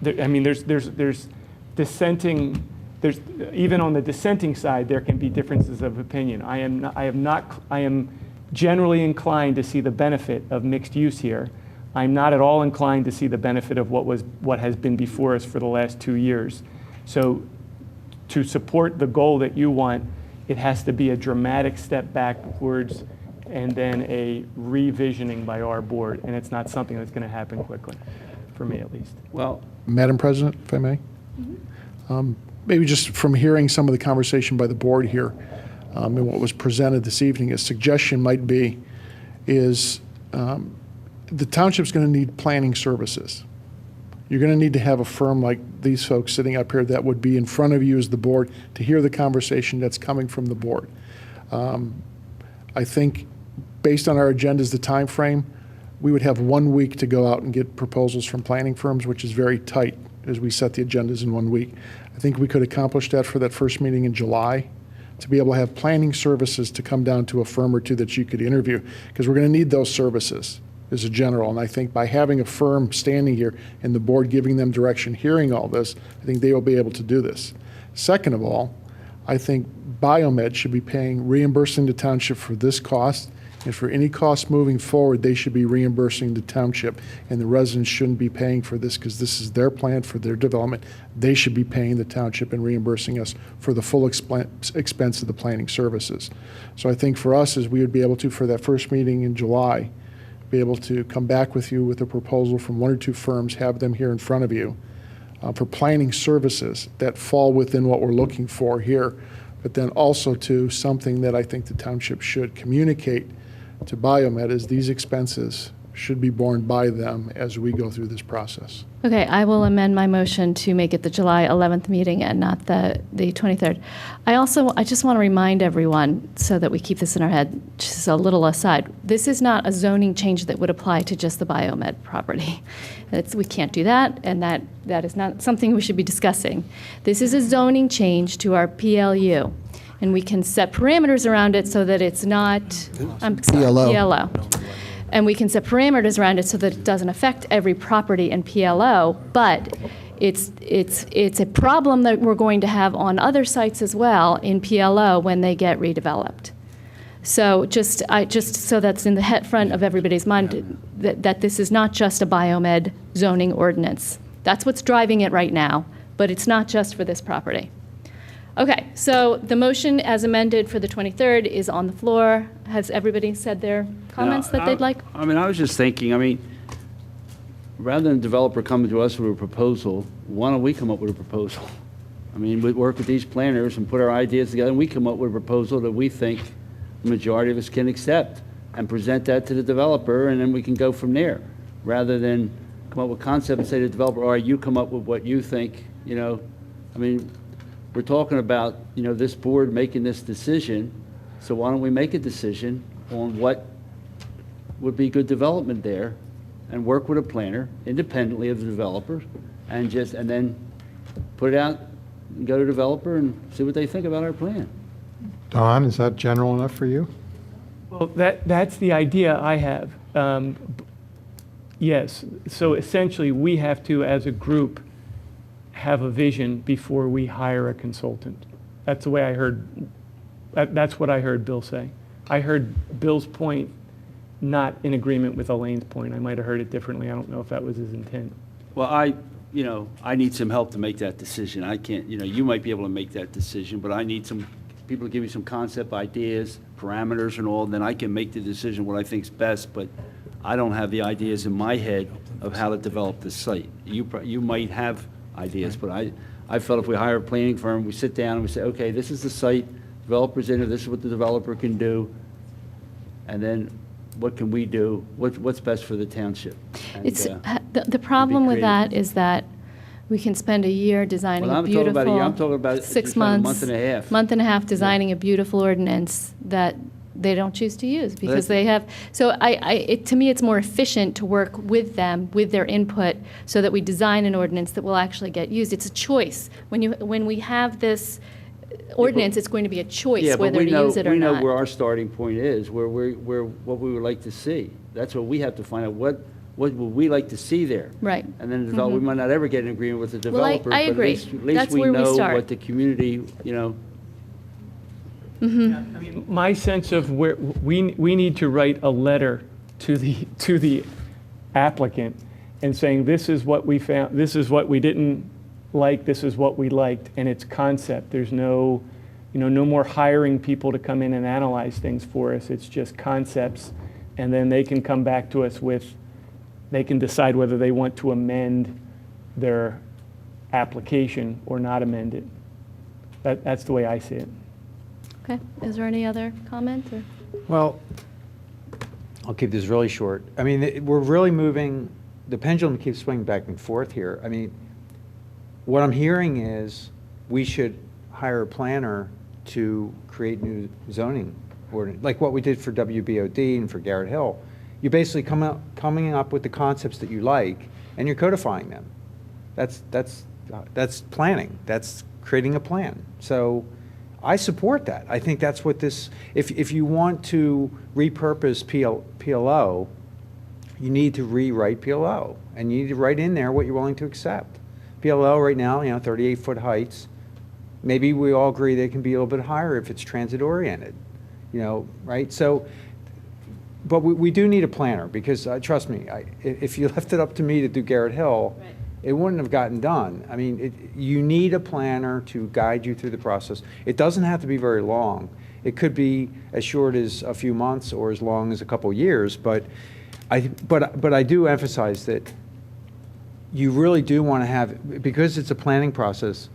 there's dissenting there's, even on the dissenting side, there can be differences of opinion. I am generally inclined to see the benefit of mixed use here. I'm not at all inclined to see the benefit of what has been before us for the last 2 years. So to support the goal that you want, it has to be a dramatic step backwards and then a revisioning by our board. And it's not something that's going to happen quickly, for me at least. Well, Madam President, if I may? Maybe just from hearing some of the conversation by the board here and what was presented this evening, a suggestion might be is the township's going to need planning services. You're going to need to have a firm like these folks sitting up here that would be in front of you as the board to hear the conversation that's coming from the board. I think based on our agendas, the time frame, we would have 1 week to go out and get proposals from planning firms, which is very tight as we set the agendas in 1 week. I think we could accomplish that for that first meeting in July, to be able to have planning services to come down to a firm or two that you could interview, because we're going to need those services as a general. And I think by having a firm standing here and the board giving them direction, hearing all this, I think they will be able to do this. Second of all, I think Biomed should be reimbursing the township for this cost, and for any cost moving forward, they should be reimbursing the township, and the residents shouldn't be paying for this because this is their plan for their development. They should be paying the township and reimbursing us for the full expense of the planning services. So I think for us, is we would be able to, for that first meeting in July, be able to come back with you with a proposal from 1 or 2 firms, have them here in front of you for planning services that fall within what we're looking for here, but then also to something that I think the township should communicate to Biomed is these expenses should be borne by them as we go through this process. Okay, I will amend my motion to make it the July 11th meeting and not the 23rd. I just want to remind everyone, so that we keep this in our head, just a little aside, this is not a zoning change that would apply to just the Biomed property. We can't do that, and that is not something we should be discussing. This is a zoning change to our PLU, and we can set parameters around it so that it's not, PLO. And we can set parameters around it so that it doesn't affect every property in PLO, but it's a problem that we're going to have on other sites as well in PLO when they get redeveloped. So just so that's in the front of everybody's mind, that this is not just a Biomed zoning ordinance. That's what's driving it right now, but it's not just for this property. Okay, so the motion as amended for the 23rd is on the floor. Has everybody said their comments that they'd like? I mean, I was just thinking, rather than a developer coming to us with a proposal, why don't we come up with a proposal? We work with these planners and put our ideas together, and we come up with a proposal that we think the majority of us can accept and present that to the developer, and then we can go from there, rather than come up with concept and say to the developer, all right, you come up with what you think, we're talking about, this board making this decision, so why don't we make a decision on what would be good development there and work with a planner independently of the developer and then put it out and go to the developer and see what they think about our plan. Don, is that general enough for you? Well, that's the idea I have. Yes, so essentially we have to, as a group, have a vision before we hire a consultant. That's the way I heard, that's what I heard Bill say. I heard Bill's point not in agreement with Elaine's point. I might have heard it differently. I don't know if that was his intent. Well, I need some help to make that decision. I can't, you might be able to make that decision, but I need some people to give me some concept ideas, parameters and all, then I can make the decision what I think is best, but I don't have the ideas in my head of how to develop the site. You might have ideas, but I felt if we hire a planning firm, we sit down and we say, okay, this is the site, developer's in it, this is what the developer can do, and then what can we do, what's best for the township? And, the problem with that is that we can spend a year designing a beautiful, I'm talking about 6 months, month and a half designing a beautiful ordinance that they don't choose to use because they have. So to me, it's more efficient to work with them, with their input, so that we design an ordinance that will actually get used. It's a choice. When we have this ordinance, it's going to be a choice whether to use it or not. We know where our starting point is, where what we would like to see. That's what we have to find out. What what would we like to see there? Right. And then the developer, we might not ever get an agreement with the Well, I developer. but at agree. least That's we where we know start. what the community, you know. My sense of where, we need to write a letter to the applicant and saying, this is what we found, this is what we didn't like, this is what we liked, and it's concept. There's no, no more hiring people to come in and analyze things for us. It's just concepts, and then they can come back to us with, they can decide whether they want to amend their application or not amend it. That's the way I see it. Okay, is there any other comment? Or? Well, I'll keep this really short. I mean, we're really moving, the pendulum keeps swinging back and forth here. I mean, what I'm hearing is we should hire a planner to create new zoning ordinance, like what we did for WBOD and for Garrett Hill. You're basically coming up with the concepts that you like, and you're codifying them. That's planning. That's creating a plan. So I support that. I think that's what this, if you want to repurpose PLO, you need to rewrite PLO, and you need to write in there what you're willing to accept. PLO right now, 38-foot heights. Maybe we all agree they can be a little bit higher if it's transit-oriented, right? So, but we do need a planner, because trust me, if you left it up to me to do Garrett Hill, right, it wouldn't have gotten done. I mean, you need a planner to guide you through the process. It doesn't have to be very long. It could be as short as a few months or as long as a couple years, but I do emphasize that you really do want to have, because it's a planning process,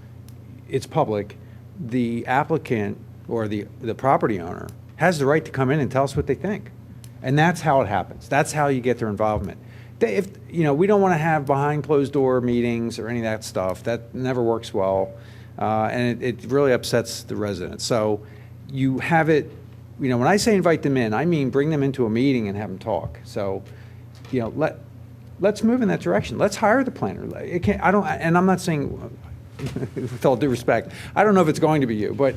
it's public, the applicant or the property owner has the right to come in and tell us what they think. And that's how it happens. That's how you get their involvement. We don't want to have behind closed door meetings or any of that stuff. That never works well, and it really upsets the residents. So you have it, when I say invite them in, I mean bring them into a meeting and have them talk. So, let's move in that direction. Let's hire the planner. And I'm not saying, with all due respect, I don't know if it's going to be you, but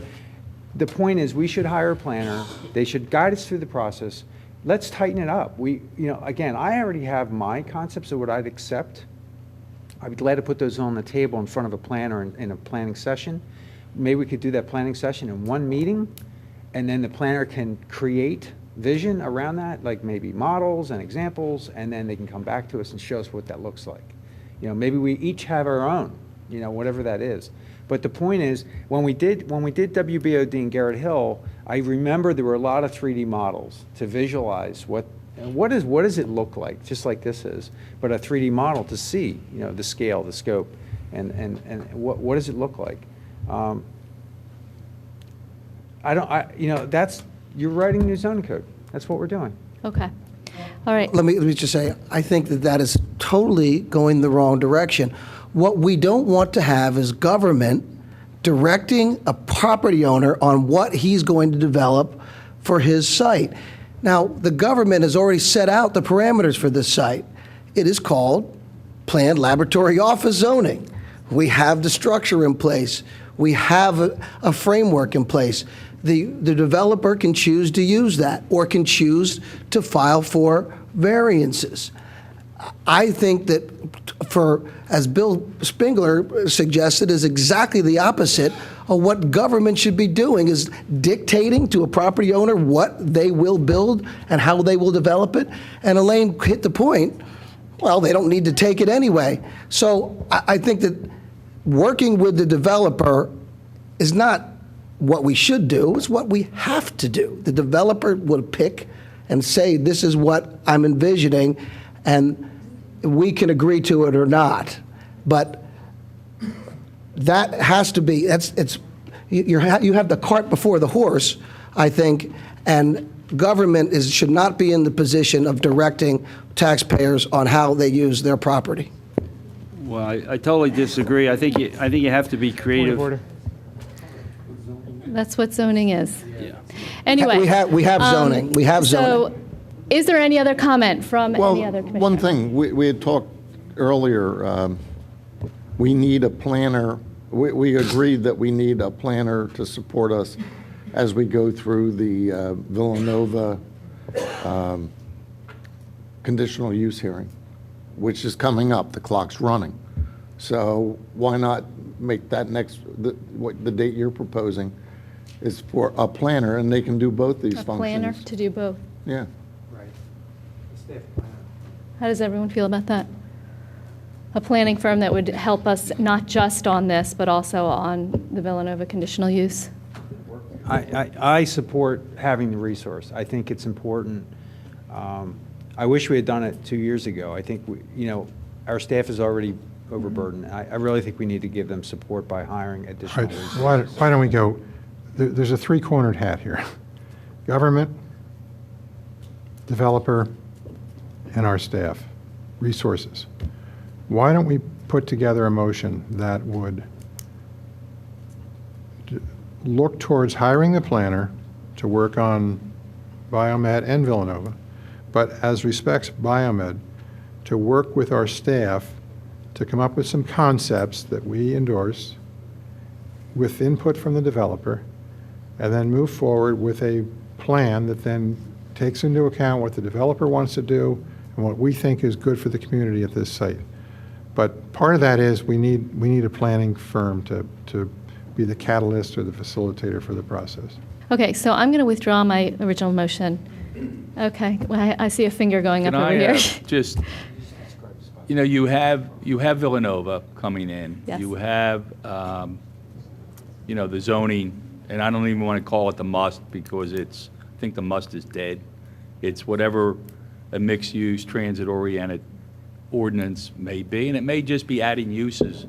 the point is we should hire a planner. They should guide us through the process. Let's tighten it up. Again, I already have my concepts of what I'd accept. I'd be glad to put those on the table in front of a planner in a planning session. Maybe we could do that planning session in one meeting, and then the planner can create vision around that, like maybe models and examples, and then they can come back to us and show us what that looks like. Maybe we each have our own, whatever that is. But the point is, when we did WBOD and Garrett Hill, I remember there were a lot of 3D models to visualize what does it look like, just like this is, but a 3D model to see, the scale, the scope, and what does it look like. You're writing new zoning code. That's what we're doing. Okay. All right. Let me just say, I think that is totally going the wrong direction. What we don't want to have is government directing a property owner on what he's going to develop for his site. Now, the government has already set out the parameters for this site. It is called Planned Laboratory Office Zoning. We have the structure in place. We have a framework in place. The developer can choose to use that or can choose to file for variances. I think that as Bill Spengler suggested, is exactly the opposite of what government should be doing, is dictating to a property owner what they will build and how they will develop it. And Elaine hit the point, well, they don't need to take it anyway. So I think that working with the developer is not what we should do, it's what we have to do. The developer will pick and say, this is what I'm envisioning, and we can agree to it or not. But that has to be, you have the cart before the horse, I think, and government should not be in the position of directing taxpayers on how they use their property. Well, I totally disagree. I think you have to be creative. Point of order. That's what zoning is. Yeah. Anyway. We have zoning. We have zoning. So, is there any other comment from any other commissioner? One thing, we had talked earlier, we need a planner. We agreed that we need a planner to support us as we go through the Villanova conditional use hearing. which is coming up. The clock's running. So why not make that the date you're proposing is for a planner, and they can do both these A functions. planner to do both. Yeah. How does everyone feel about that? A planning firm that would help us not just on this, but also on the Villanova conditional use? I support having the resource. I think it's important. I wish we had done it 2 years ago. I think, our staff is already overburdened. I really think we need to give them support by hiring All additional right, resources. why don't we go, there's a three-cornered hat here. Government, developer, and our staff, resources. Why don't we put together a motion that would look towards hiring the planner to work on Biomed and Villanova, but as respects Biomed, to work with our staff to come up with some concepts that we endorse with input from the developer, and then move forward with a plan that then takes into account what the developer wants to do and what we think is good for the community at this site. But part of that is we need a planning firm to be the catalyst or the facilitator for the process. Okay, so I'm going to withdraw my original motion. Okay, well, I see a finger going up over here. Just, you have Villanova coming in. Yes. You have, the zoning, and I don't even want to call it the must because I think the must is dead. It's whatever a mixed-use, transit-oriented ordinance may be, and it may just be adding uses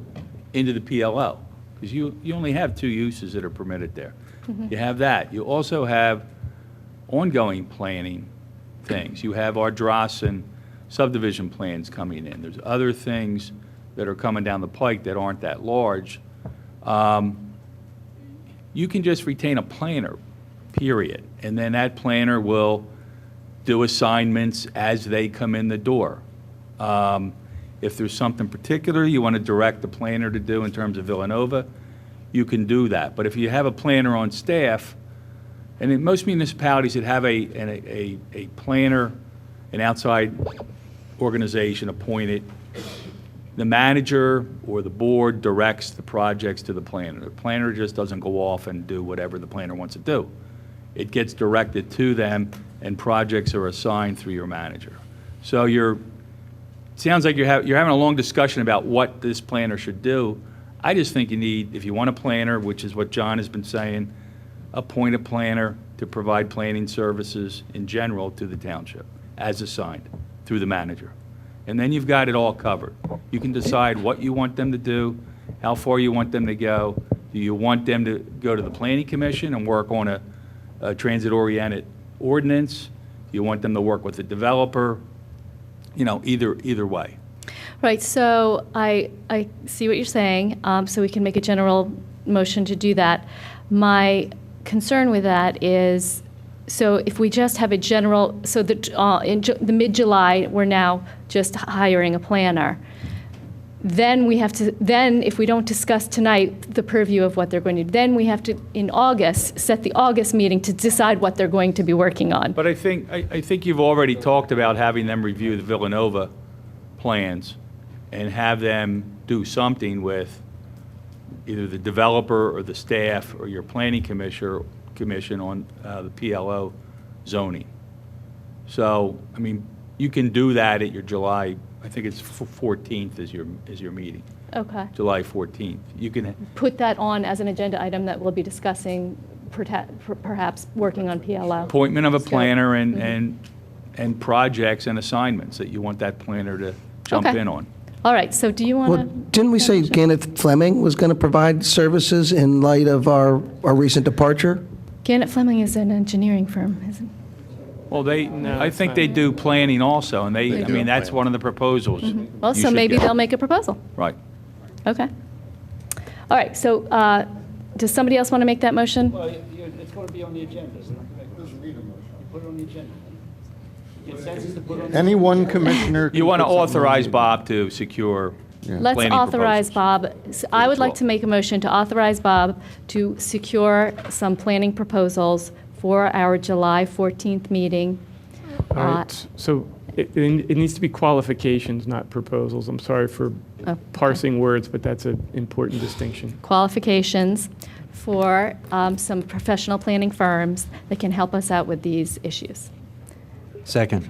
into the PLO, because you only have 2 uses that are permitted there. You have that. You also have ongoing planning things. You have our Drossen subdivision plans coming in. There's other things that are coming down the pike that aren't that large. You can just retain a planner, period, and then that planner will do assignments as they come in the door. If there's something particular you want to direct the planner to do in terms of Villanova, you can do that. But if you have a planner on staff, and in most municipalities that have a planner, an outside organization appointed, the manager or the board directs the projects to the planner. The planner just doesn't go off and do whatever the planner wants to do. It gets directed to them, and projects are assigned through your manager. So it sounds like you're having a long discussion about what this planner should do. I just think you need, if you want a planner, which is what John has been saying, appoint a planner to provide planning services in general to the township as assigned through the manager. And then you've got it all covered. You can decide what you want them to do, how far you want them to go. Do you want them to go to the planning commission and work on a transit-oriented ordinance? Do you want them to work with the developer? Either way. Right, so I see what you're saying, so we can make a general motion to do that. My concern with that is, so if we just have a general, so that in the mid-July, we're now just hiring a planner. Then we have to, if we don't discuss tonight the purview of what they're going to do, then we have to, in August, set the August meeting to decide what they're going to be working on. But I think you've already talked about having them review the Villanova plans and have them do something with either the developer or the staff or your planning commission on the PLO zoning. So, you can do that at your July, I think it's 14th is your meeting. Okay. July 14th. You can Put that on as an agenda item that we'll be discussing, perhaps working on PLO. appointment of a planner and projects and assignments that you want that planner to jump Okay. in on. All right, so do you want Well, to? didn't we say Gannett Fleming was going to provide services in light of our recent departure? Gannett Fleming is an engineering firm, isn't Well, I think they do planning also, and that's one of the proposals. Well, you so should maybe get. they'll make a proposal. Right. Okay. All right, so does somebody else want to make that motion? Well, it's going to be on the agenda, isn't it? You put it on the agenda. Consensus to put on the Any one commissioner. You can want to put something on authorize the- Bob to secure Let's planning authorize proposals. Bob, I would like to make a motion to authorize Bob to secure some planning proposals for our July 14th meeting. All right, so it needs to be qualifications, not proposals. I'm sorry for parsing words, but that's an important distinction. Qualifications for some professional planning firms that can help us out with these issues. Second.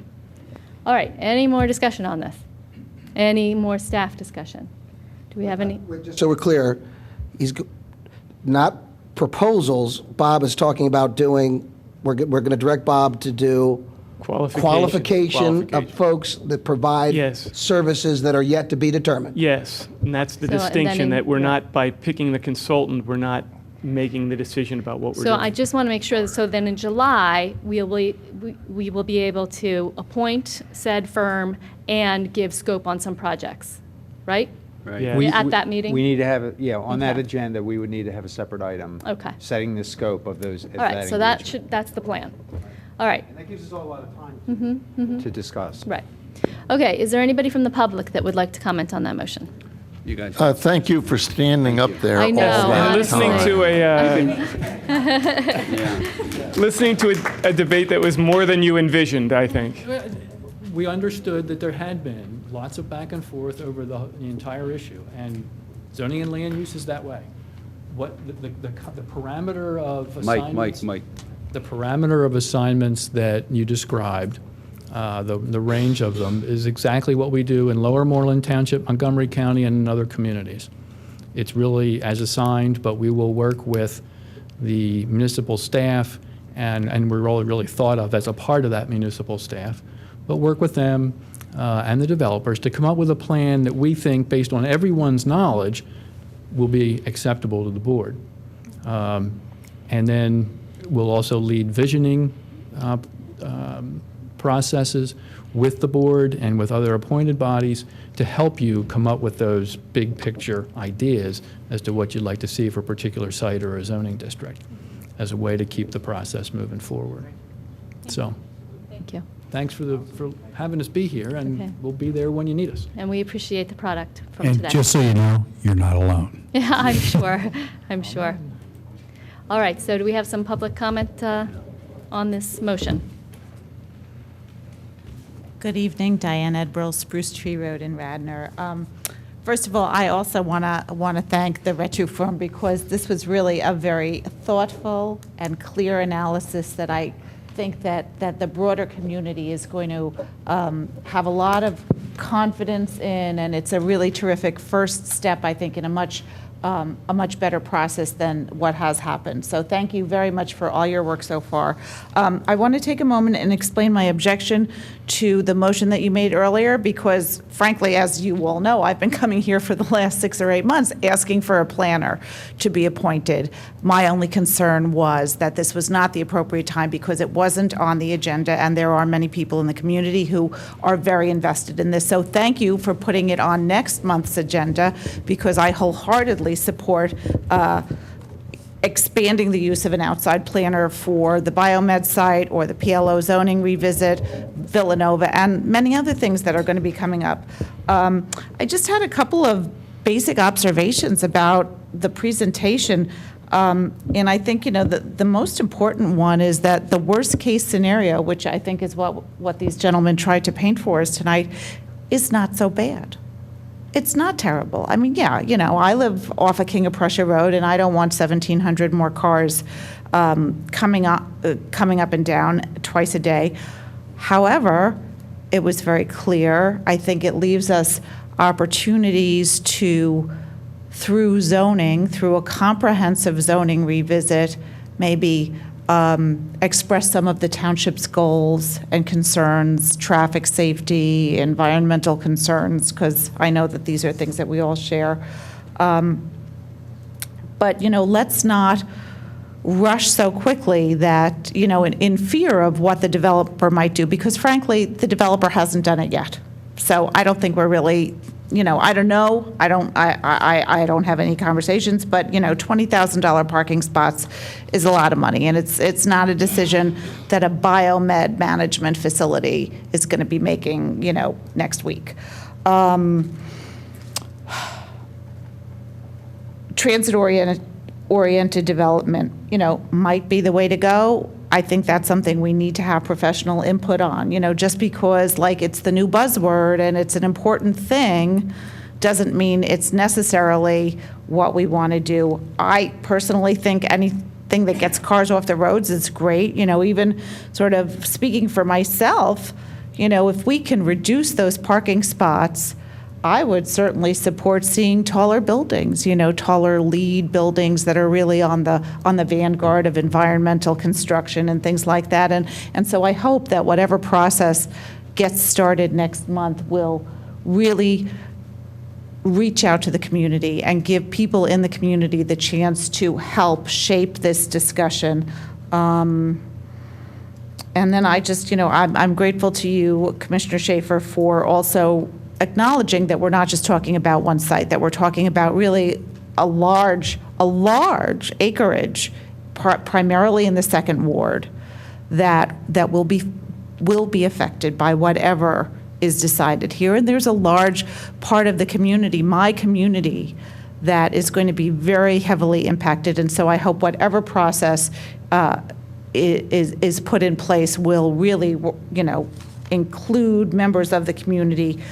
All right, any more discussion on this? Any more staff discussion? Do we have any? So we're clear, not proposals. Bob is talking about doing, we're going to direct Bob to do qualification of folks that provide services that are yet to be determined. Yes, and that's the distinction, that we're not, by picking the consultant, we're not making the decision about what we're So doing. I just want to make sure, so then in July, we will be able to appoint said firm and give scope on some projects, right? Right. Yeah. At that meeting? We need to have, on that Okay. agenda, we would need to have a separate item. Okay. Setting the scope of those. All right, so that's the plan. All right. And that gives us all a lot of time to discuss. Right. Okay, is there anybody from the public that would like to comment on that motion? You guys. Thank you for standing up there. I know, all that honestly. Listening to a debate that was more than you envisioned, I think. We understood that there had been lots of back and forth over the entire issue, and zoning and land use is that way. What the parameter of assignments... Mike. The parameter of assignments that you described, the range of them, is exactly what we do in Lower Moreland Township, Montgomery County, and in other communities. It's really as assigned, but we will work with the municipal staff, and we're really thought of as a part of that municipal staff, but work with them and the developers to come up with a plan that we think, based on everyone's knowledge, will be acceptable to the board. And then we'll also lead visioning processes with the board and with other appointed bodies to help you come up with those big picture ideas as to what you'd like to see for a particular site or a zoning district as a way to keep the process moving forward. So, Thank you. thanks for having us be here, and Okay. we'll be there when you need us. And we appreciate the product from And today. just so you know, you're not alone. Yeah, I'm sure. I'm sure. All right, so do we have some public comment on this motion? Good evening, Diane Edbrill, Spruce Tree Road in Radnor. First of all, I also want to thank the Retro firm, because this was really a very thoughtful and clear analysis that I think that the broader community is going to have a lot of confidence in, and it's a really terrific first step, I think, in a much better process than what has happened. So thank you very much for all your work so far. I want to take a moment and explain my objection to the motion that you made earlier, because frankly, as you all know, I've been coming here for the last 6 or 8 months asking for a planner to be appointed. My only concern was that this was not the appropriate time because it wasn't on the agenda, and there are many people in the community who are very invested in this. So thank you for putting it on next month's agenda, because I wholeheartedly support expanding the use of an outside planner for the biomed site or the PLO zoning revisit, Villanova, and many other things that are going to be coming up. I just had a couple of basic observations about the presentation. And I think, the most important one is that the worst case scenario, which I think is what these gentlemen tried to paint for us tonight, is not so bad. It's not terrible. I mean, yeah, I live off of King of Prussia Road, and I don't want 1,700 more cars coming up and down twice a day. However, it was very clear. I think it leaves us opportunities to, through zoning, through a comprehensive zoning revisit, maybe express some of the township's goals and concerns, traffic safety, environmental concerns, because I know that these are things that we all share. But, let's not rush so quickly that, in fear of what the developer might do, because frankly, the developer hasn't done it yet. So I don't think we're really, I don't know. I don't have any conversations, but, $20,000 parking spots is a lot of money, and it's not a decision that a biomed management facility is going to be making, next week. Transit-oriented development, might be the way to go. I think that's something we need to have professional input on. Just because like it's the new buzzword and it's an important thing doesn't mean it's necessarily what we want to do. I personally think anything that gets cars off the roads is great. Even sort of speaking for myself, if we can reduce those parking spots, I would certainly support seeing taller buildings, taller lead buildings that are really on the vanguard of environmental construction and things like that. And so I hope that whatever process gets started next month will really reach out to the community and give people in the community the chance to help shape this discussion. And then I just, I'm grateful to you, Commissioner Schaefer, for also acknowledging that we're not just talking about one site, that we're talking about really a large acreage, primarily in the second ward, that will be affected by whatever is decided here. And there's a large part of the community, my community, that is going to be very heavily impacted. And so I hope whatever process is put in place will really, include members of the community,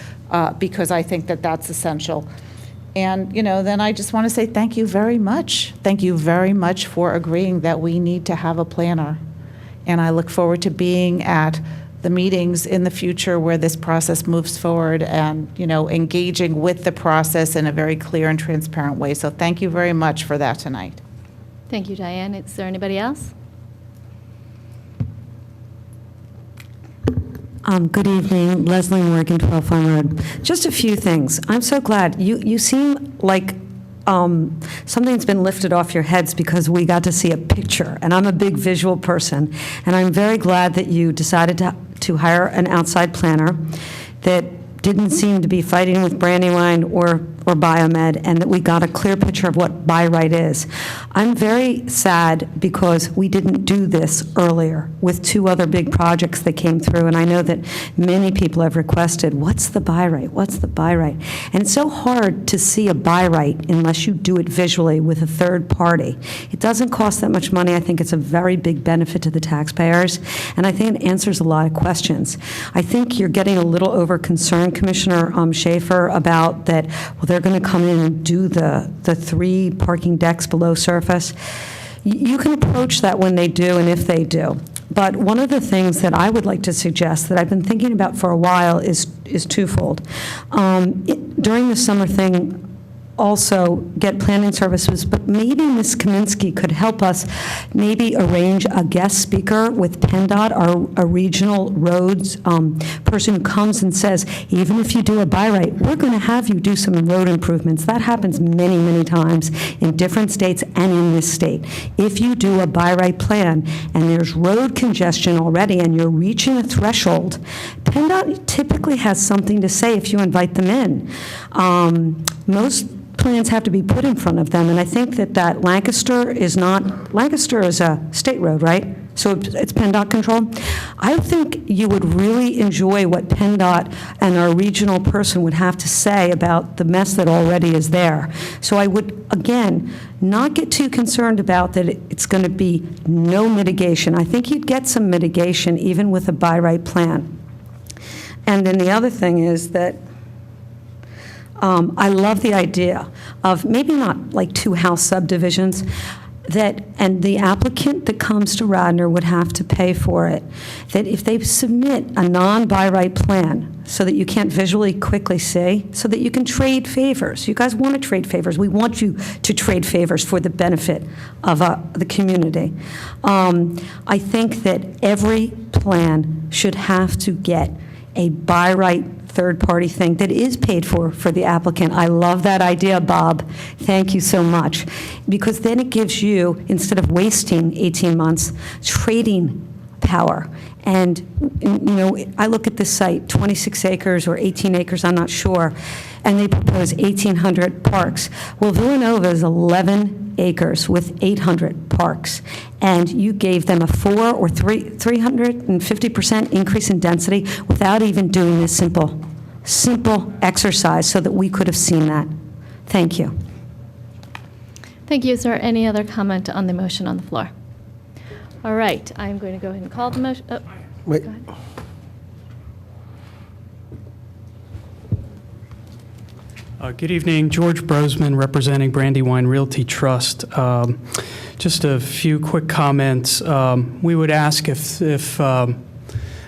because I think that that's essential. And, then I just want to say thank you very much. Thank you very much for agreeing that we need to have a planner. And I look forward to being at the meetings in the future where this process moves forward and, engaging with the process in a very clear and transparent way. So thank you very much for that tonight. Thank you, Diane. Is there anybody else? Good evening, Leslie Morgan, 12 Farm Road. Just a few things. I'm so glad. You seem like something's been lifted off your heads because we got to see a picture, and I'm a big visual person, and I'm very glad that you decided to hire an outside planner that didn't seem to be fighting with Brandywine or Biomed, and that we got a clear picture of what buy right is. I'm very sad because we didn't do this earlier with two other big projects that came through, and I know that many people have requested, what's the buy right? What's the buy right? And it's so hard to see a buy right unless you do it visually with a third party. It doesn't cost that much money. I think it's a very big benefit to the taxpayers, and I think it answers a lot of questions. I think you're getting a little over concerned, Commissioner Schaefer, about that, well, they're going to come in and do the 3 parking decks below surface. You can approach that when they do and if they do. But one of the things that I would like to suggest that I've been thinking about for a while is twofold. During the summer thing, also get planning services, but maybe Ms. Kaminsky could help us maybe arrange a guest speaker with PennDOT, a regional roads person who comes and says, even if you do a buy right, we're going to have you do some road improvements. That happens many, many times in different states and in this state. If you do a buy right plan and there's road congestion already and you're reaching a threshold, PennDOT typically has something to say if you invite them in. Most plans have to be put in front of them, and I think that Lancaster is a state road, right? So it's PennDOT control. I think you would really enjoy what PennDOT and our regional person would have to say about the mess that already is there. So I would, again, not get too concerned about that it's going to be no mitigation. I think you'd get some mitigation even with a buy right plan. And then the other thing is that I love the idea of maybe not like 2 house subdivisions, and the applicant that comes to Radnor would have to pay for it, that if they submit a non-buy right plan so that you can't visually quickly see, so that you can trade favors. You guys want to trade favors. We want you to trade favors for the benefit of the community. I think that every plan should have to get a buy right third-party thing that is paid for the applicant. I love that idea, Bob. Thank you so much. Because then it gives you, instead of wasting 18 months, trading power. And, I look at this site, 26 acres or 18 acres, I'm not sure, and they propose 1,800 parks. Well, Villanova is 11 acres with 800 parks, and you gave them a 400 or 350% increase in density without even doing this simple exercise so that we could have seen that. Thank you. Thank you. Is there any other comment on the motion on the floor? All right, I'm going to go ahead and call the motion. Oh, Wait. go ahead. Good evening, George Brosman, representing Brandywine Realty Trust. Just a few quick comments. We would ask if I'm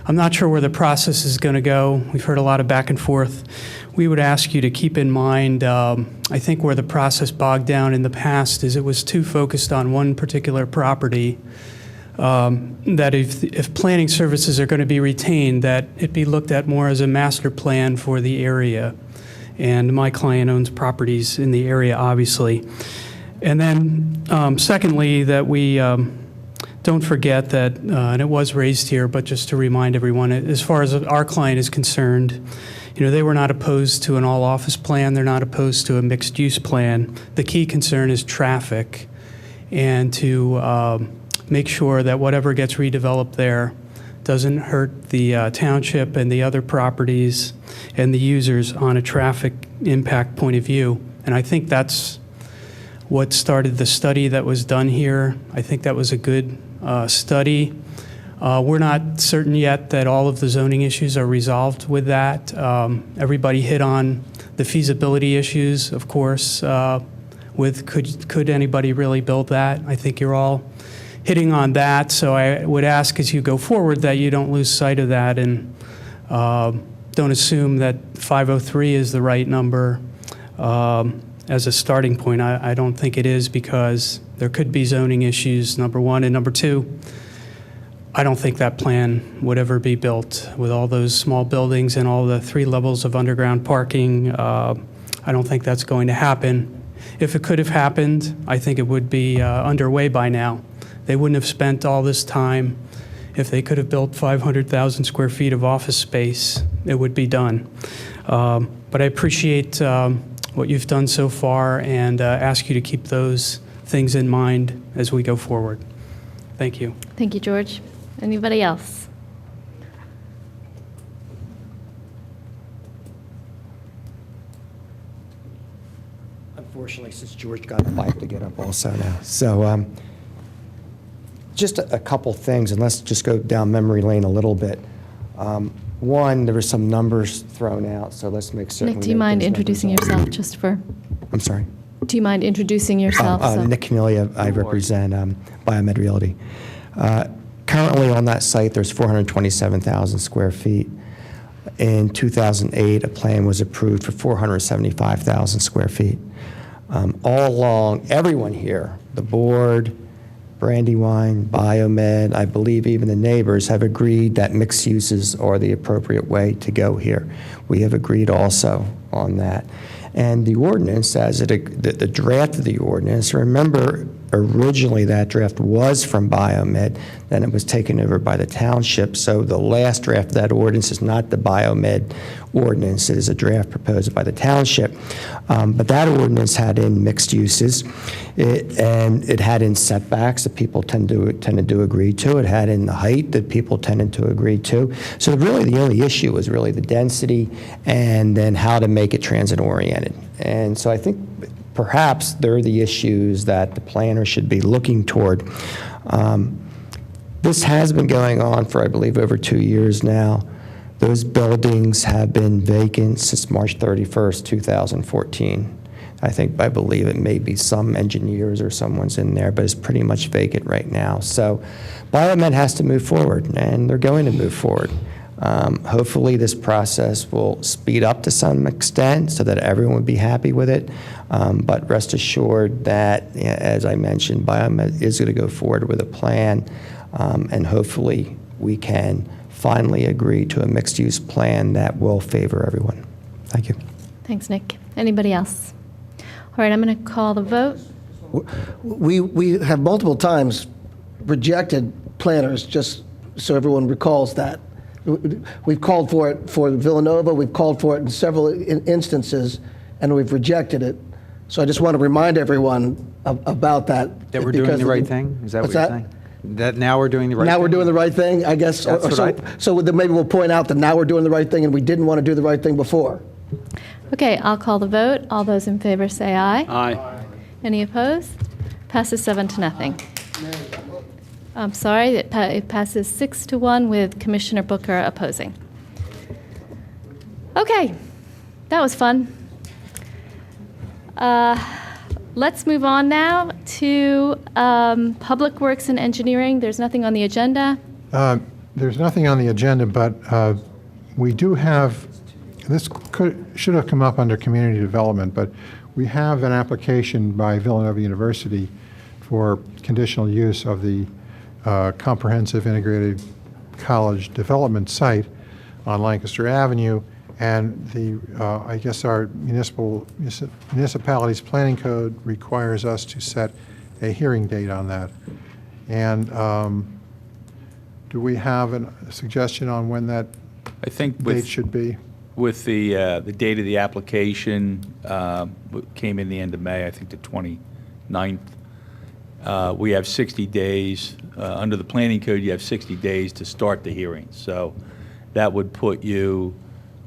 not sure where the process is going to go. We've heard a lot of back and forth. We would ask you to keep in mind, I think where the process bogged down in the past is it was too focused on one particular property, that if planning services are going to be retained, that it be looked at more as a master plan for the area. And my client owns properties in the area, obviously. And then secondly, that we don't forget that, and it was raised here, but just to remind everyone, as far as our client is concerned, they were not opposed to an all-office plan. They're not opposed to a mixed-use plan. The key concern is traffic, and to make sure that whatever gets redeveloped there doesn't hurt the township and the other properties and the users on a traffic impact point of view. And I think that's what started the study that was done here. I think that was a good study. We're not certain yet that all of the zoning issues are resolved with that. Everybody hit on the feasibility issues, of course, with could anybody really build that? I think you're all hitting on that, so I would ask as you go forward that you don't lose sight of that and don't assume that 503 is the right number as a starting point. I don't think it is, because there could be zoning issues, number one, and number two, I don't think that plan would ever be built with all those small buildings and all the 3 levels of underground parking. I don't think that's going to happen. If it could have happened, I think it would be underway by now. They wouldn't have spent all this time. If they could have built 500,000 square feet of office space, it would be done. But I appreciate what you've done so far and ask you to keep those things in mind as we go forward. Thank you. Thank you, George. Anybody else? Unfortunately, since George got the bike to get up also now. So just a couple things, and let's just go down memory lane a little bit. One, there were some numbers thrown out, so let's make certain. Nick, do you mind introducing yourself just for? I'm sorry? Do you mind introducing yourself? Nick Canelia, I represent Biomed Realty. Currently on that site, there's 427,000 square feet. In 2008, a plan was approved for 475,000 square feet. All along, everyone here, the board, Brandywine, Biomed, I believe even the neighbors have agreed that mixed uses are the appropriate way to go here. We have agreed also on that. And the ordinance, as the draft of the ordinance, remember originally that draft was from Biomed, then it was taken over by the township. So the last draft of that ordinance is not the Biomed ordinance. It is a draft proposed by the township. But that ordinance had in mixed uses, and it had in setbacks that people tended to agree to. It had in the height that people tended to agree to. So really the only issue was really the density and then how to make it transit oriented. And so I think perhaps they're the issues that the planner should be looking toward. This has been going on for, I believe, over 2 years now. Those buildings have been vacant since March 31st, 2014. I believe it may be some engineers or someone's in there, but it's pretty much vacant right now. So Biomed has to move forward, and they're going to move forward. Hopefully this process will speed up to some extent so that everyone would be happy with it. But rest assured that, as I mentioned, Biomed is going to go forward with a plan, and hopefully we can finally agree to a mixed-use plan that will favor everyone. Thank you. Thanks, Nick. Anybody else? All right, I'm going to call the vote. We have multiple times rejected planners, just so everyone recalls that. We've called for it for Villanova, we've called for it in several instances, and we've rejected it. So I just want to remind everyone about that. That we're doing the right thing? Is that what you're saying? That now we're doing the right thing? Now we're doing the right thing, I guess. So then maybe we'll point out that now we're doing the right thing and we didn't want to do the right thing before. Okay, I'll call the vote. All those in favor say aye. Aye. Any opposed? Passes 7-0. I'm sorry, it passes 6-1 with Commissioner Booker opposing. Okay, that was fun. Let's move on now to Public Works and Engineering. There's nothing on the agenda. There's nothing on the agenda, but we do have, this should have come up under community development, but we have an application by Villanova University for conditional use of the comprehensive integrated college development site on Lancaster Avenue, and the I guess our municipality's planning code requires us to set a hearing date on that. And do we have a suggestion on when that I think date should be? With the date of the application came in the end of May, I think the 29th. We have 60 days. Under the planning code, you have 60 days to start the hearing. So that would put you,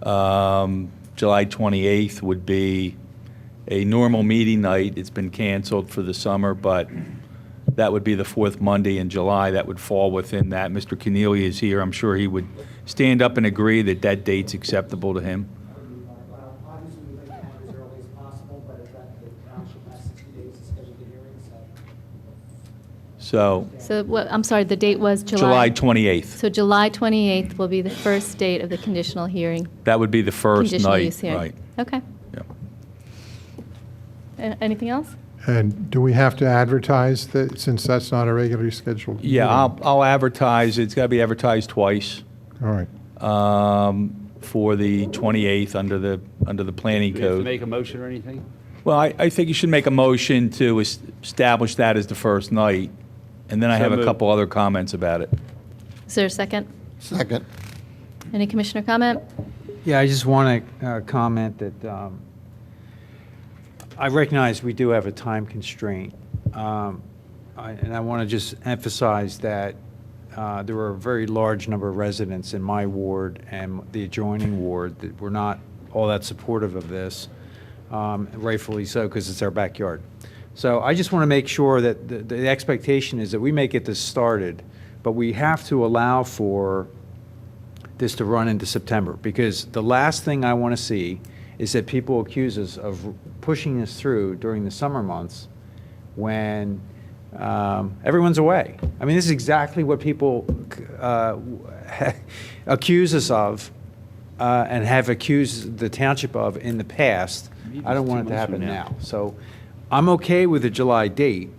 July 28th would be a normal meeting night. It's been canceled for the summer, but that would be the fourth Monday in July. That would fall within that. Mr. Keneally is here. I'm sure he would stand up and agree that that date's acceptable to him. Obviously, we'd like to have it as early as possible, but if that, the township has 60 days to schedule the hearing, So So what, I'm sorry, the date was July? July 28th. So July 28th will be the first date of the conditional hearing. That would be the first Conditional night, use hearing. right? Okay. Anything else? And do we have to advertise that, since that's not a regularly scheduled? Yeah, meeting? I'll advertise. It's got to be advertised twice. All right. For the 28th under the planning Do we have to code. make a motion or anything? Well, I think you should make a motion to establish that as the first night, and then I So have a moved. couple other comments about it. Is there a second? Second. Any commissioner comment? Yeah, I just want to comment that I recognize we do have a time constraint. And I want to just emphasize that there were a very large number of residents in my ward and the adjoining ward that were not all that supportive of this, rightfully so, because it's our backyard. So I just want to make sure that the expectation is that we may get this started, but we have to allow for this to run into September, because the last thing I want to see is that people accuse us of pushing this through during the summer months when everyone's away. I mean, this is exactly what people accuse us of and have accused the township of in the past. I don't want it to happen now. So I'm okay with the July date,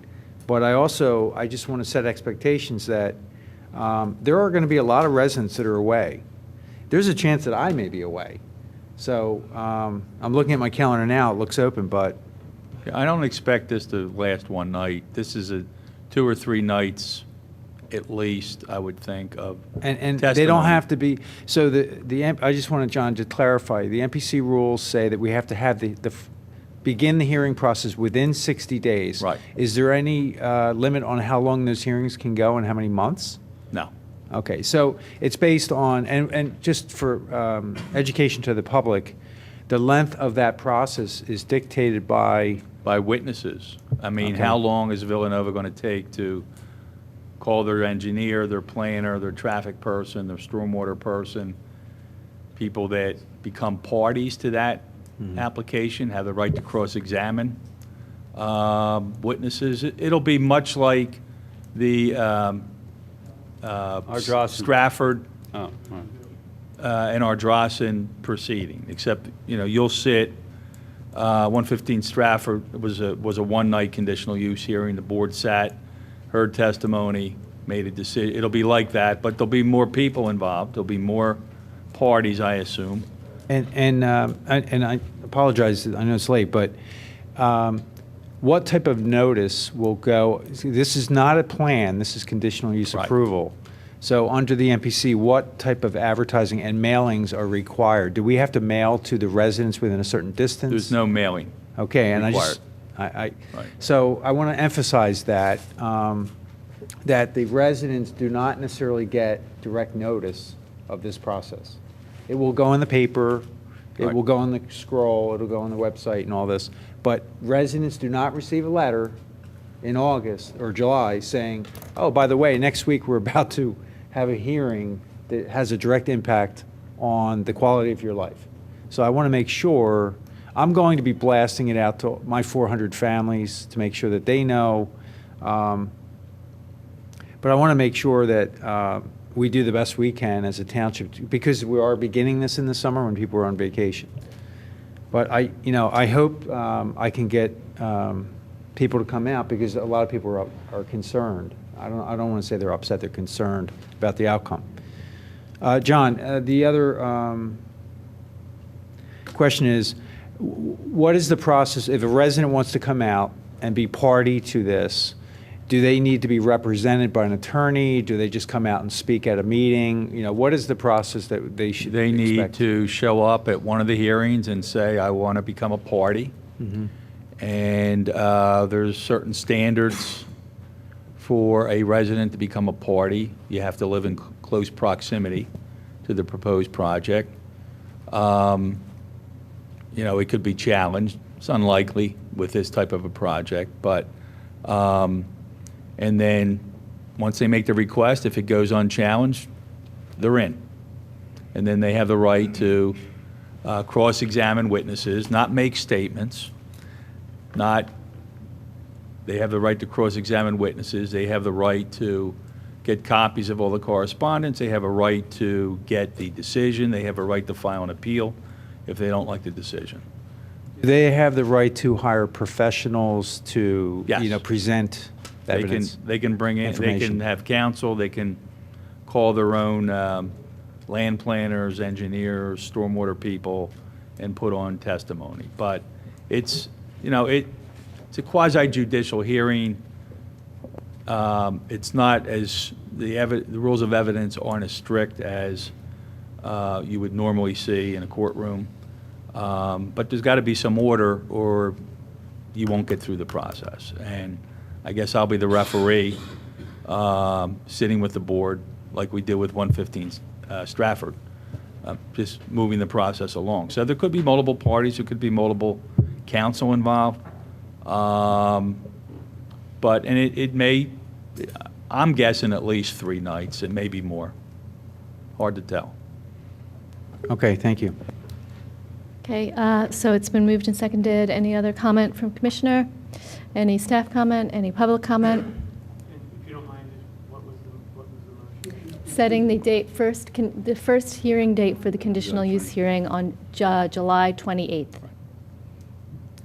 but I just want to set expectations that there are going to be a lot of residents that are away. There's a chance that I may be away. So I'm looking at my calendar now. It looks open, but I don't expect this to last one night. This is a 2 or 3 nights at least, I would think, of and testimony. they don't have to be. So I just wanted John to clarify. The MPC rules say that we have to have begin the hearing process within 60 days. Right. Is there any limit on how long those hearings can go and how many months? No. Okay, so it's based on, and just for education to the public, the length of that process is dictated by witnesses. I mean, Okay. how long is Villanova going to take to call their engineer, their planner, their traffic person, their stormwater person, people that become parties to that application, have the right to cross-examine witnesses. It'll be much like the Stratford and Ardrossan proceeding, except, you'll sit, 115 Stratford was a one-night conditional use hearing. The board sat, heard testimony, made a decision. It'll be like that, but there'll be more people involved. There'll be more parties, I assume. And I apologize, I know it's late, but what type of notice will go? This is not a plan, this is conditional use approval. So under the MPC, what type of advertising and mailings are required? Do we have to mail to the residents within a certain distance? There's no mailing. Okay, and required. So I want to emphasize that, that the residents do not necessarily get direct notice of this process. It will go in the paper, it will go on the scroll, it'll go on the website and all this, but residents do not receive a letter in August or July saying, oh, by the way, next week we're about to have a hearing that has a direct impact on the quality of your life. So I want to make sure, I'm going to be blasting it out to my 400 families to make sure that they know. But I want to make sure that we do the best we can as a township, because we are beginning this in the summer when people are on vacation. But I hope I can get people to come out, because a lot of people are concerned. I don't want to say they're upset, they're concerned about the outcome. John, the other question is, what is the process if a resident wants to come out and be party to this? Do they need to be represented by an attorney? Do they just come out and speak at a meeting? What is the process that they should They need expect? to show up at one of the hearings and say, I want to become a party. Mhm. And there's certain standards for a resident to become a party. You have to live in close proximity to the proposed project. It could be challenged. It's unlikely with this type of a project, but and then once they make the request, if it goes unchallenged, they're in. And then they have the right to cross-examine witnesses, not make statements, they have the right to cross-examine witnesses. They have the right to get copies of all the correspondence. They have a right to get the decision. They have a right to file an appeal if they don't like the decision. Do they have the right to hire professionals to, Yes. present evidence? They can bring in, they can information? have counsel, they can call their own land planners, engineers, stormwater people, and put on testimony. But it's, it's a quasi-judicial hearing. It's not as, the rules of evidence aren't as strict as you would normally see in a courtroom. But there's got to be some order, or you won't get through the process. And I guess I'll be the referee, sitting with the board, like we did with 115 Stratford, just moving the process along. So there could be multiple parties, there could be multiple counsel involved. But it may, I'm guessing at least 3 nights, it may be more. Hard to tell. Okay, thank you. Okay, so it's been moved and seconded. Any other comment from Commissioner? Any staff comment? Any public comment? If you don't mind, what was the motion? Setting the date the first hearing date for the conditional use hearing on July 28th.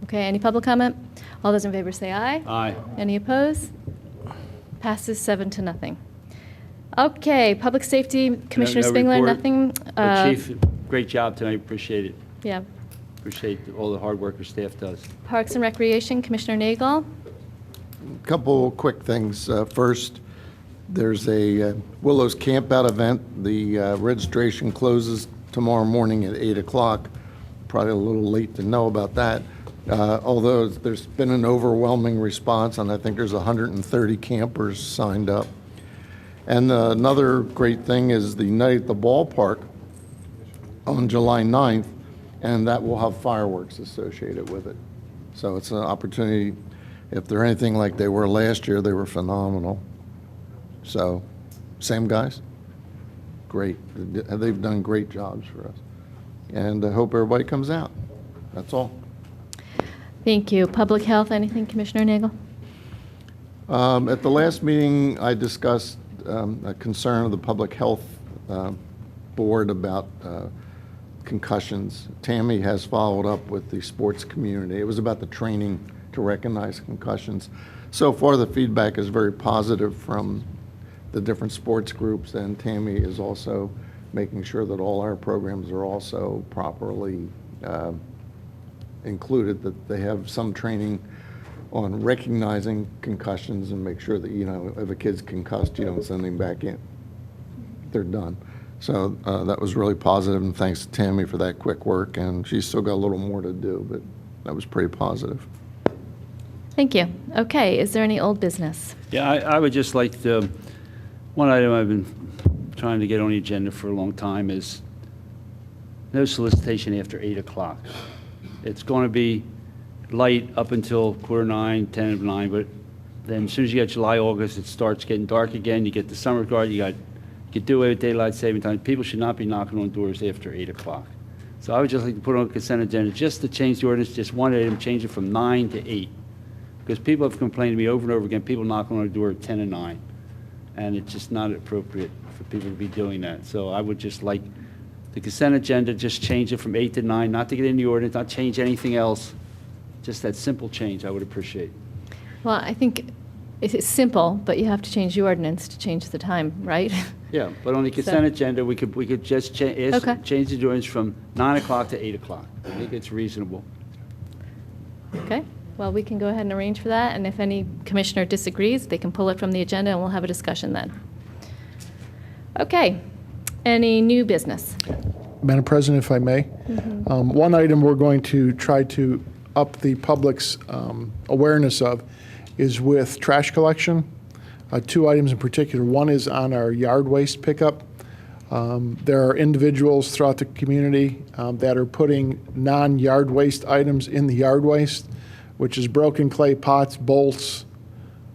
Okay, any public comment? All those in favor say aye. Aye. Any opposed? Passes 7-0. Okay, Public Safety, Commissioner No Spengler, report. nothing? Chief, great job tonight, appreciate it. Yeah. Appreciate all the hard work your staff does. Parks and Recreation, Commissioner Nagel. Couple quick things. First, there's a Willows Campout event. The registration closes tomorrow morning at 8 o'clock. Probably a little late to know about that. Although there's been an overwhelming response, and I think there's 130 campers signed up. And another great thing is the night at the ballpark on July 9th, and that will have fireworks associated with it. So it's an opportunity. If they're anything like they were last year, they were phenomenal. So, same guys? Great. They've done great jobs for us. And I hope everybody comes out. That's all. Thank you. Public Health, anything, Commissioner Nagel? At the last meeting, I discussed a concern of the Public Health Board about concussions. Tammy has followed up with the sports community. It was about the training to recognize concussions. So far, the feedback is very positive from the different sports groups, and Tammy is also making sure that all our programs are also properly included, that they have some training on recognizing concussions and make sure that, if a kid's concussed, you don't send him back in. They're done. So that was really positive, and thanks to Tammy for that quick work, and she's still got a little more to do, but that was pretty positive. Thank you. Okay, is there any old business? Yeah, I would just like to, one item I've been trying to get on the agenda for a long time is no solicitation after 8 o'clock. It's going to be light up until 8:45, 10 of 9, but Then as soon as you get July, August, it starts getting dark again. You get the summer guard, you do away with daylight saving time. People should not be knocking on doors after 8 o'clock. So I would just like to put on a consent agenda just to change the ordinance, just one item, change it from 9 to 8. Because people have complained to me over and over again, people knocking on the door at 10 and 9. And it's just not appropriate for people to be doing that. So I would just like the consent agenda, just change it from 8 to 9, not to get in the ordinance, not change anything else. Just that simple change I would appreciate. Well, I think it's simple, but you have to change the ordinance to change the time, right? Yeah, but on the consent agenda, we could just change the ordinance from 9 o'clock to 8 o'clock. I think it's reasonable. Okay, well, we can go ahead and arrange for that, and if any commissioner disagrees, they can pull it from the agenda, and we'll have a discussion then. Okay, any new business? Madam President, if I may, one item we're going to try to up the public's awareness of is with trash collection. Two items in particular. One is on our yard waste pickup. There are individuals throughout the community that are putting non-yard waste items in the yard waste, which is broken clay pots, bolts,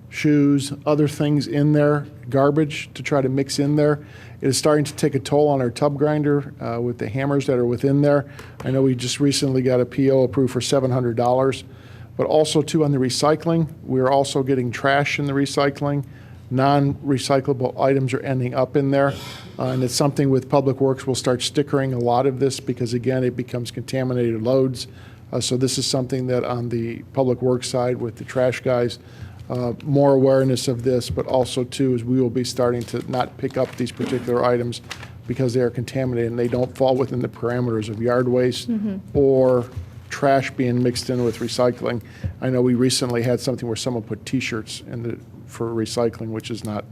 shoes, other things in there, garbage to try to mix in there. It is starting to take a toll on our tub grinder with the hammers that are within there. I know we just recently got a PO approved for $700, but also too on the recycling. We're also getting trash in the recycling. Non-recyclable items are ending up in there. And it's something with Public Works, we'll start stickering a lot of this because again, it becomes contaminated loads. So this is something that on the Public Works side with the trash guys, more awareness of this, but also too is we will be starting to not pick up these particular items because they are contaminated and they don't fall within the parameters of yard waste or trash being mixed in with recycling. I know we recently had something where someone put T-shirts for recycling, which is not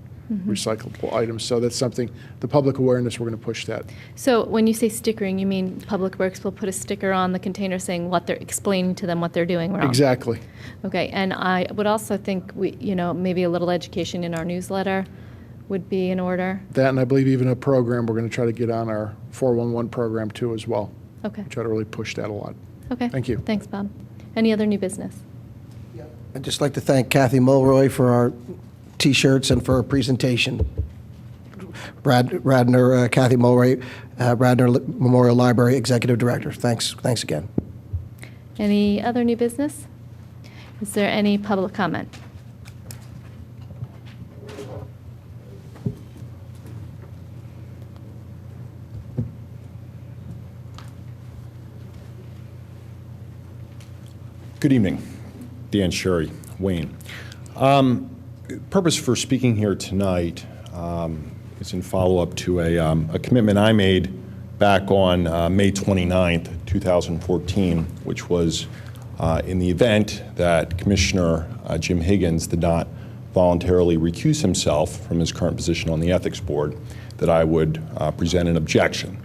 recyclable items. So that's something, the public awareness, we're going to push that. So when you say stickering, you mean Public Works will put a sticker on the container saying what they're, explaining to them what they're doing wrong? Exactly. Okay, and I would also think maybe a little education in our newsletter would be in order. That, and I believe even a program we're going to try to get on our 411 program too as well. Okay. Try to really push that a lot. Okay. Thank you. Thanks, Bob. Any other new business? I'd just like to thank Kathy Mulroy for our T-shirts and for her presentation. Radnor, Kathy Mulroy, Radnor Memorial Library Executive Director. Thanks again. Any other new business? Is there any public comment? Good evening. Dan Sherry, Wayne. Purpose for speaking here tonight is in follow-up to a commitment I made back on May 29th, 2014, which was in the event that Commissioner Jim Higgins did not voluntarily recuse himself from his current position on the Ethics Board, that I would present an objection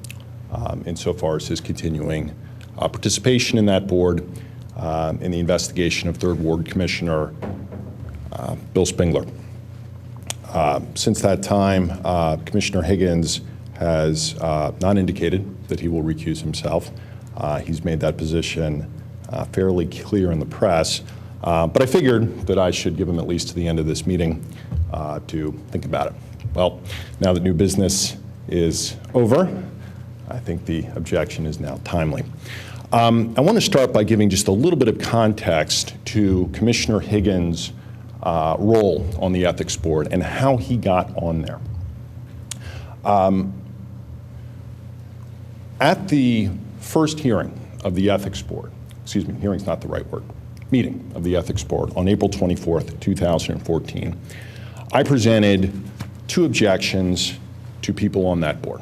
insofar as his continuing participation in that board in the investigation of Third Ward Commissioner Bill Spengler. Since that time, Commissioner Higgins has not indicated that he will recuse himself. He's made that position fairly clear in the press, but I figured that I should give him at least to the end of this meeting to think about it. Well, now that new business is over, I think the objection is now timely. I want to start by giving just a little bit of context to Commissioner Higgins' role on the Ethics Board and how he got on there. At the first hearing of the Ethics Board, excuse me, hearing's not the right word, meeting of the Ethics Board on April 24th, 2014, I presented two objections to people on that board.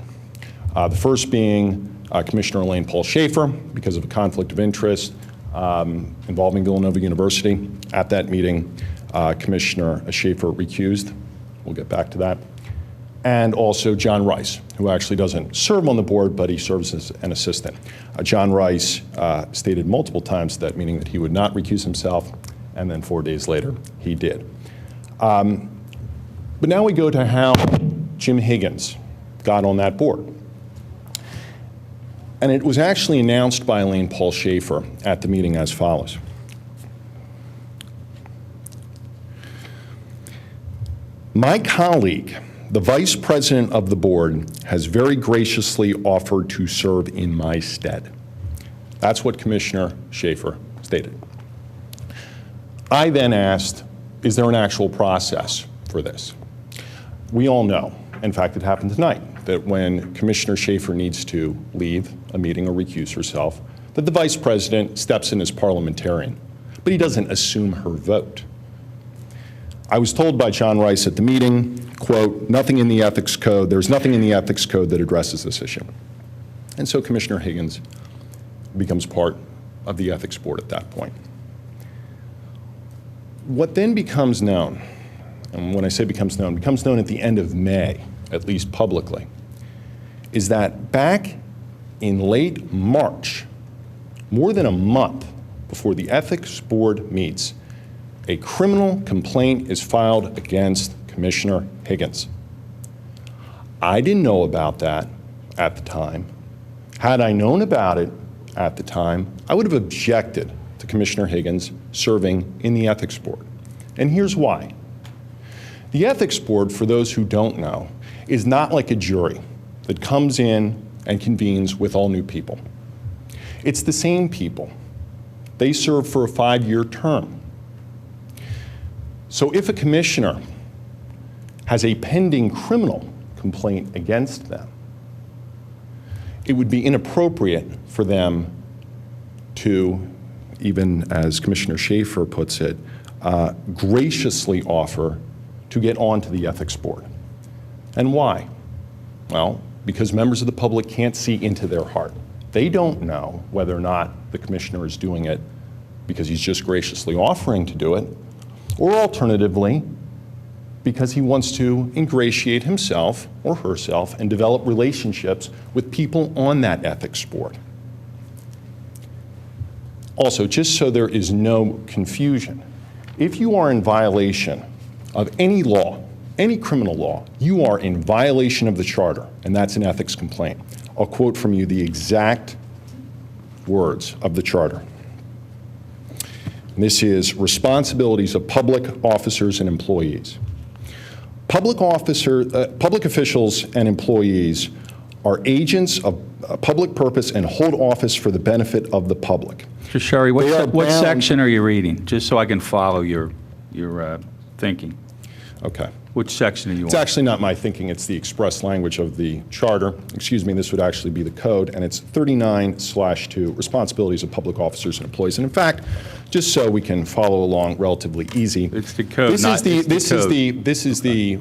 The first being Commissioner Elaine Paul Schaefer, because of a conflict of interest involving Villanova University. At that meeting, Commissioner Schaefer recused. We'll get back to that. And also John Rice, who actually doesn't serve on the board, but he serves as an assistant. John Rice stated multiple times at that meeting that he would not recuse himself, and then 4 days later, he did. But now we go to how Jim Higgins got on that board. And it was actually announced by Elaine Paul Schaefer at the meeting as follows. My colleague, the vice president of the board, has very graciously offered to serve in my stead. That's what Commissioner Schaefer stated. I then asked, is there an actual process for this? We all know, in fact, it happened tonight, that when Commissioner Schaefer needs to leave a meeting or recuse herself, that the vice president steps in as parliamentarian, but he doesn't assume her vote. I was told by John Rice at the meeting, quote, nothing in the ethics code, there's nothing in the ethics code that addresses this issue. And so Commissioner Higgins becomes part of the ethics board at that point. What then becomes known, and when I say becomes known at the end of May, at least publicly, is that back in late March, more than a month before the ethics board meets, a criminal complaint is filed against Commissioner Higgins. I didn't know about that at the time. Had I known about it at the time, I would have objected to Commissioner Higgins serving in the ethics board. And here's why. The ethics board, for those who don't know, is not like a jury that comes in and convenes with all new people. It's the same people. They serve for a 5-year term. So if a commissioner has a pending criminal complaint against them, it would be inappropriate for them to, even as Commissioner Schaefer puts it, graciously offer to get onto the ethics board. And why? Well, because members of the public can't see into their heart. They don't know whether or not the commissioner is doing it because he's just graciously offering to do it, or alternatively, because he wants to ingratiate himself or herself and develop relationships with people on that ethics board. Also, just so there is no confusion, if you are in violation of any law, any criminal law, you are in violation of the charter, and that's an ethics complaint. I'll quote from you the exact words of the charter. And this is responsibilities of public officers and employees. Public officials and employees are agents of public purpose and hold office for the benefit of the public. Mr. Sherry, what section are you reading, just so I can follow your thinking? Okay. Which section are you on? It's actually not my thinking, it's the express language of the charter. Excuse me, this would actually be the code, and it's 39/2, responsibilities of public officers and employees. And in fact, just so we can follow along relatively easy. It's the code, This is the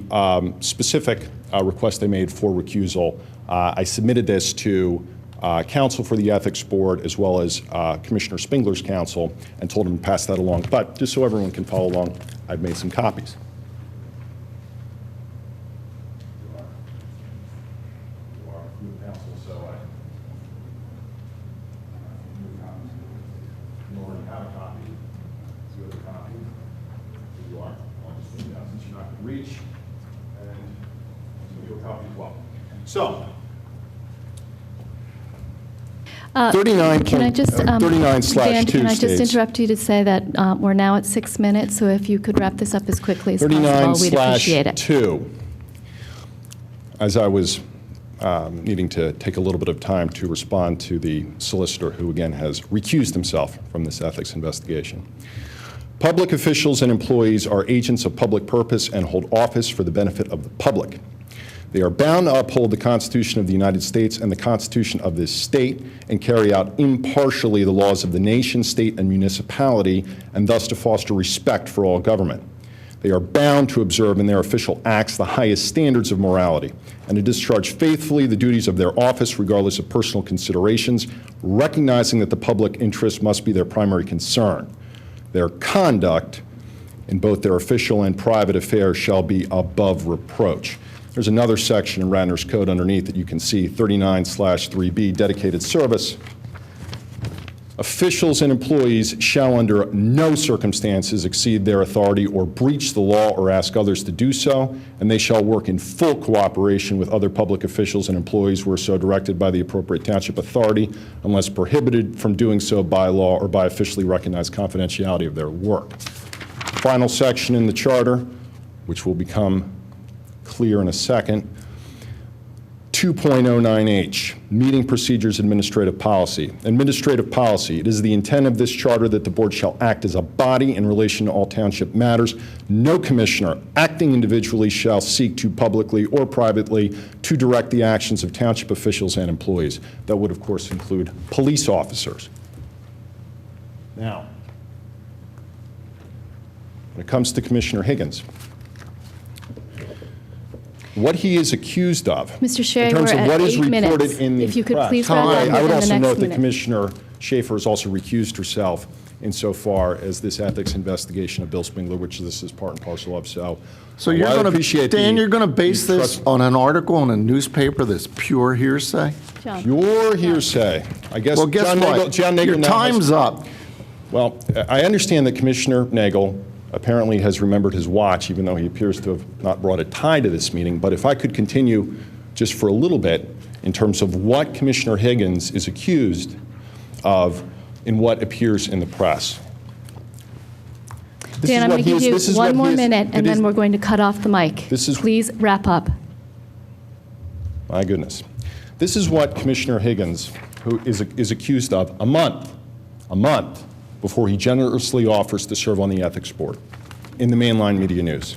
specific request I made for recusal. I submitted this to counsel for the ethics board as well as Commissioner Spengler's counsel and told him to pass that along. But just so everyone can follow along, I've made some copies. Reach, and you'll copy as well. So, 39 Can I just, 39/2 Dan, can I just states- interrupt you to say that we're now at 6 minutes, so if you could wrap this up as quickly as possible, we'd appreciate it. 39/2. As I was needing to take a little bit of time to respond to the solicitor, who again has recused himself from this ethics investigation. Public officials and employees are agents of public purpose and hold office for the benefit of the public. They are bound to uphold the Constitution of the United States and the Constitution of this state and carry out impartially the laws of the nation, state, and municipality, and thus to foster respect for all government. They are bound to observe in their official acts the highest standards of morality and to discharge faithfully the duties of their office regardless of personal considerations, recognizing that the public interest must be their primary concern. Their conduct in both their official and private affairs shall be above reproach. There's another section in Radnor's code underneath that you can see, 39/3B, dedicated service. Officials and employees shall under no circumstances exceed their authority or breach the law or ask others to do so, and they shall work in full cooperation with other public officials and employees who are so directed by the appropriate township authority, unless prohibited from doing so by law or by officially recognized confidentiality of their work. Final section in the charter, which will become clear in a second. 2.09H, Meeting Procedures Administrative Policy. Administrative policy, it is the intent of this charter that the board shall act as a body in relation to all township matters. No commissioner acting individually shall seek to publicly or privately to direct the actions of township officials and employees. That would, of course, include police officers. Now, when it comes to Commissioner Higgins, what he is accused of, Mr. Sherry, in terms we're of at what is 8 minutes. reported in the If you could press. please wrap up I within would the also next note that minute. Commissioner Schaefer has also recused herself insofar as this ethics investigation of Bill Spingler, which this is part and parcel of. So you're while I going appreciate to, Dan, the- you're going to base the this trust- on an article in a newspaper that's pure hearsay? John. Pure hearsay. I guess. Well, guess John what? Nagel, John Nagel Your now has- time's up. Well, I understand that Commissioner Nagel apparently has remembered his watch, even though he appears to have not brought a tie to this meeting. But if I could continue just for a little bit in terms of what Commissioner Higgins is accused of in what appears in the press. This Dan, is I'm what going to he give is- you this is one what more he is- minute, it and is- then we're going to cut off the mic. This is- Please wrap up. My goodness. This is what Commissioner Higgins, who is accused of a month before he generously offers to serve on the Ethics Board in the mainline media news.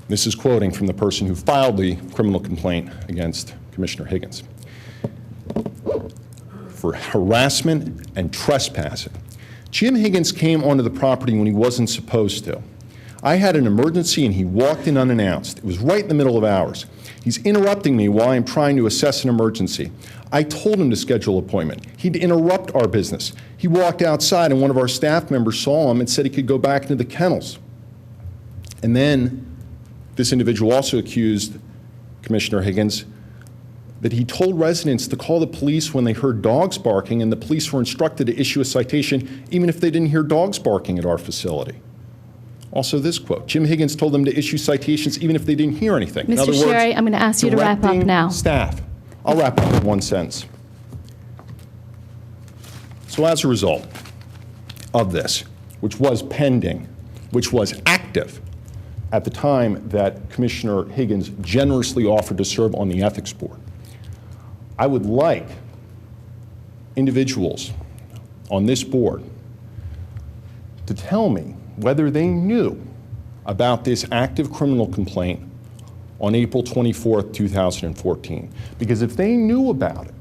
This is quoting from the person who filed the criminal complaint against Commissioner Higgins. For harassment and trespassing. Jim Higgins came onto the property when he wasn't supposed to. I had an emergency and he walked in unannounced. It was right in the middle of hours. He's interrupting me while I'm trying to assess an emergency. I told him to schedule an appointment. He'd interrupt our business. He walked outside and one of our staff members saw him and said he could go back into the kennels. And then this individual also accused Commissioner Higgins that he told residents to call the police when they heard dogs barking, and the police were instructed to issue a citation even if they didn't hear dogs barking at our facility. Also this quote, Jim Higgins told them to issue citations even if they didn't hear anything. In other Mr. words, Sherry, I'm going to ask you to wrap up directing now. Staff. I'll wrap up in one sentence. So as a result of this, which was pending, which was active at the time that Commissioner Higgins generously offered to serve on the Ethics Board, I would like individuals on this board to tell me whether they knew about this active criminal complaint on April 24th, 2014. Because if they knew about it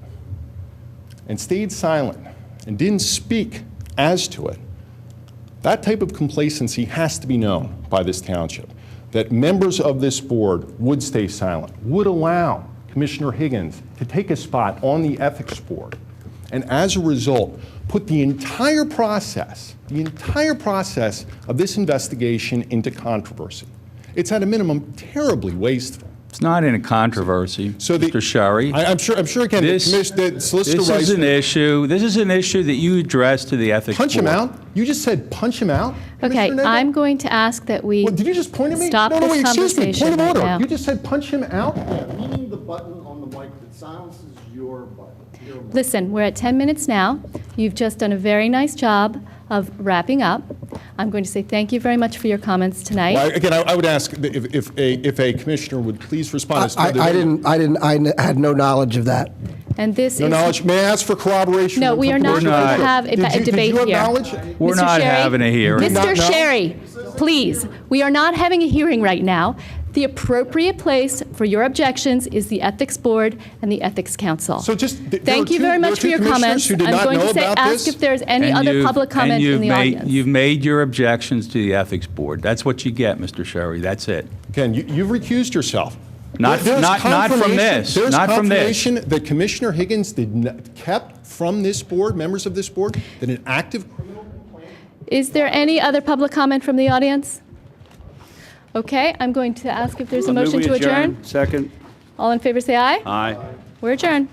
and stayed silent and didn't speak as to it, that type of complacency has to be known by this township. That members of this board would stay silent, would allow Commissioner Higgins to take a spot on the Ethics Board, and as a result, put the entire process of this investigation into controversy. It's at a minimum terribly wasteful. It's not in a controversy, Mr. Sherry. I'm sure again, the Solicitor This Rice. is an issue. This is an issue that you address to the ethics Punch him board. out? You just said punch him out? Okay, Commissioner Nagel? I'm going to ask that we Did you just point at me? stop no, this wait, excuse me. conversation Point of right order. now. You just said punch him out? Meaning the button on the mic that silences your button. Your mic. Listen, we're at 10 minutes now. You've just done a very nice job of wrapping up. I'm going to say thank you very much for your comments tonight. Well, again, I would ask if a commissioner would please respond. as to whether they- I had no knowledge of that. And this No is... knowledge. May I ask for corroboration? No, we are not Commissioner going to Nagel? have a Did you debate have here. knowledge? We're Mr. not Sherry, having a hearing. Did not Mr. know? Sherry, please, we are not having a hearing right now. The appropriate place for your objections is the Ethics Board and the Ethics Council. So just Thank you very much for your comments. I'm going to say, ask if there's any And other you've- public comment and in you've the made- audience. You've made your objections to the ethics board. That's what you get, Mr. Sherry. That's it. Again, you've recused yourself. Not from this. There's Not from this. confirmation that Commissioner Higgins kept from this board, members of this board, that an active criminal complaint. Is there any other public comment from the audience? Okay, I'm going to ask if there's a Move motion we to adjourn. Second. All in favor, say aye. Aye. We're adjourned.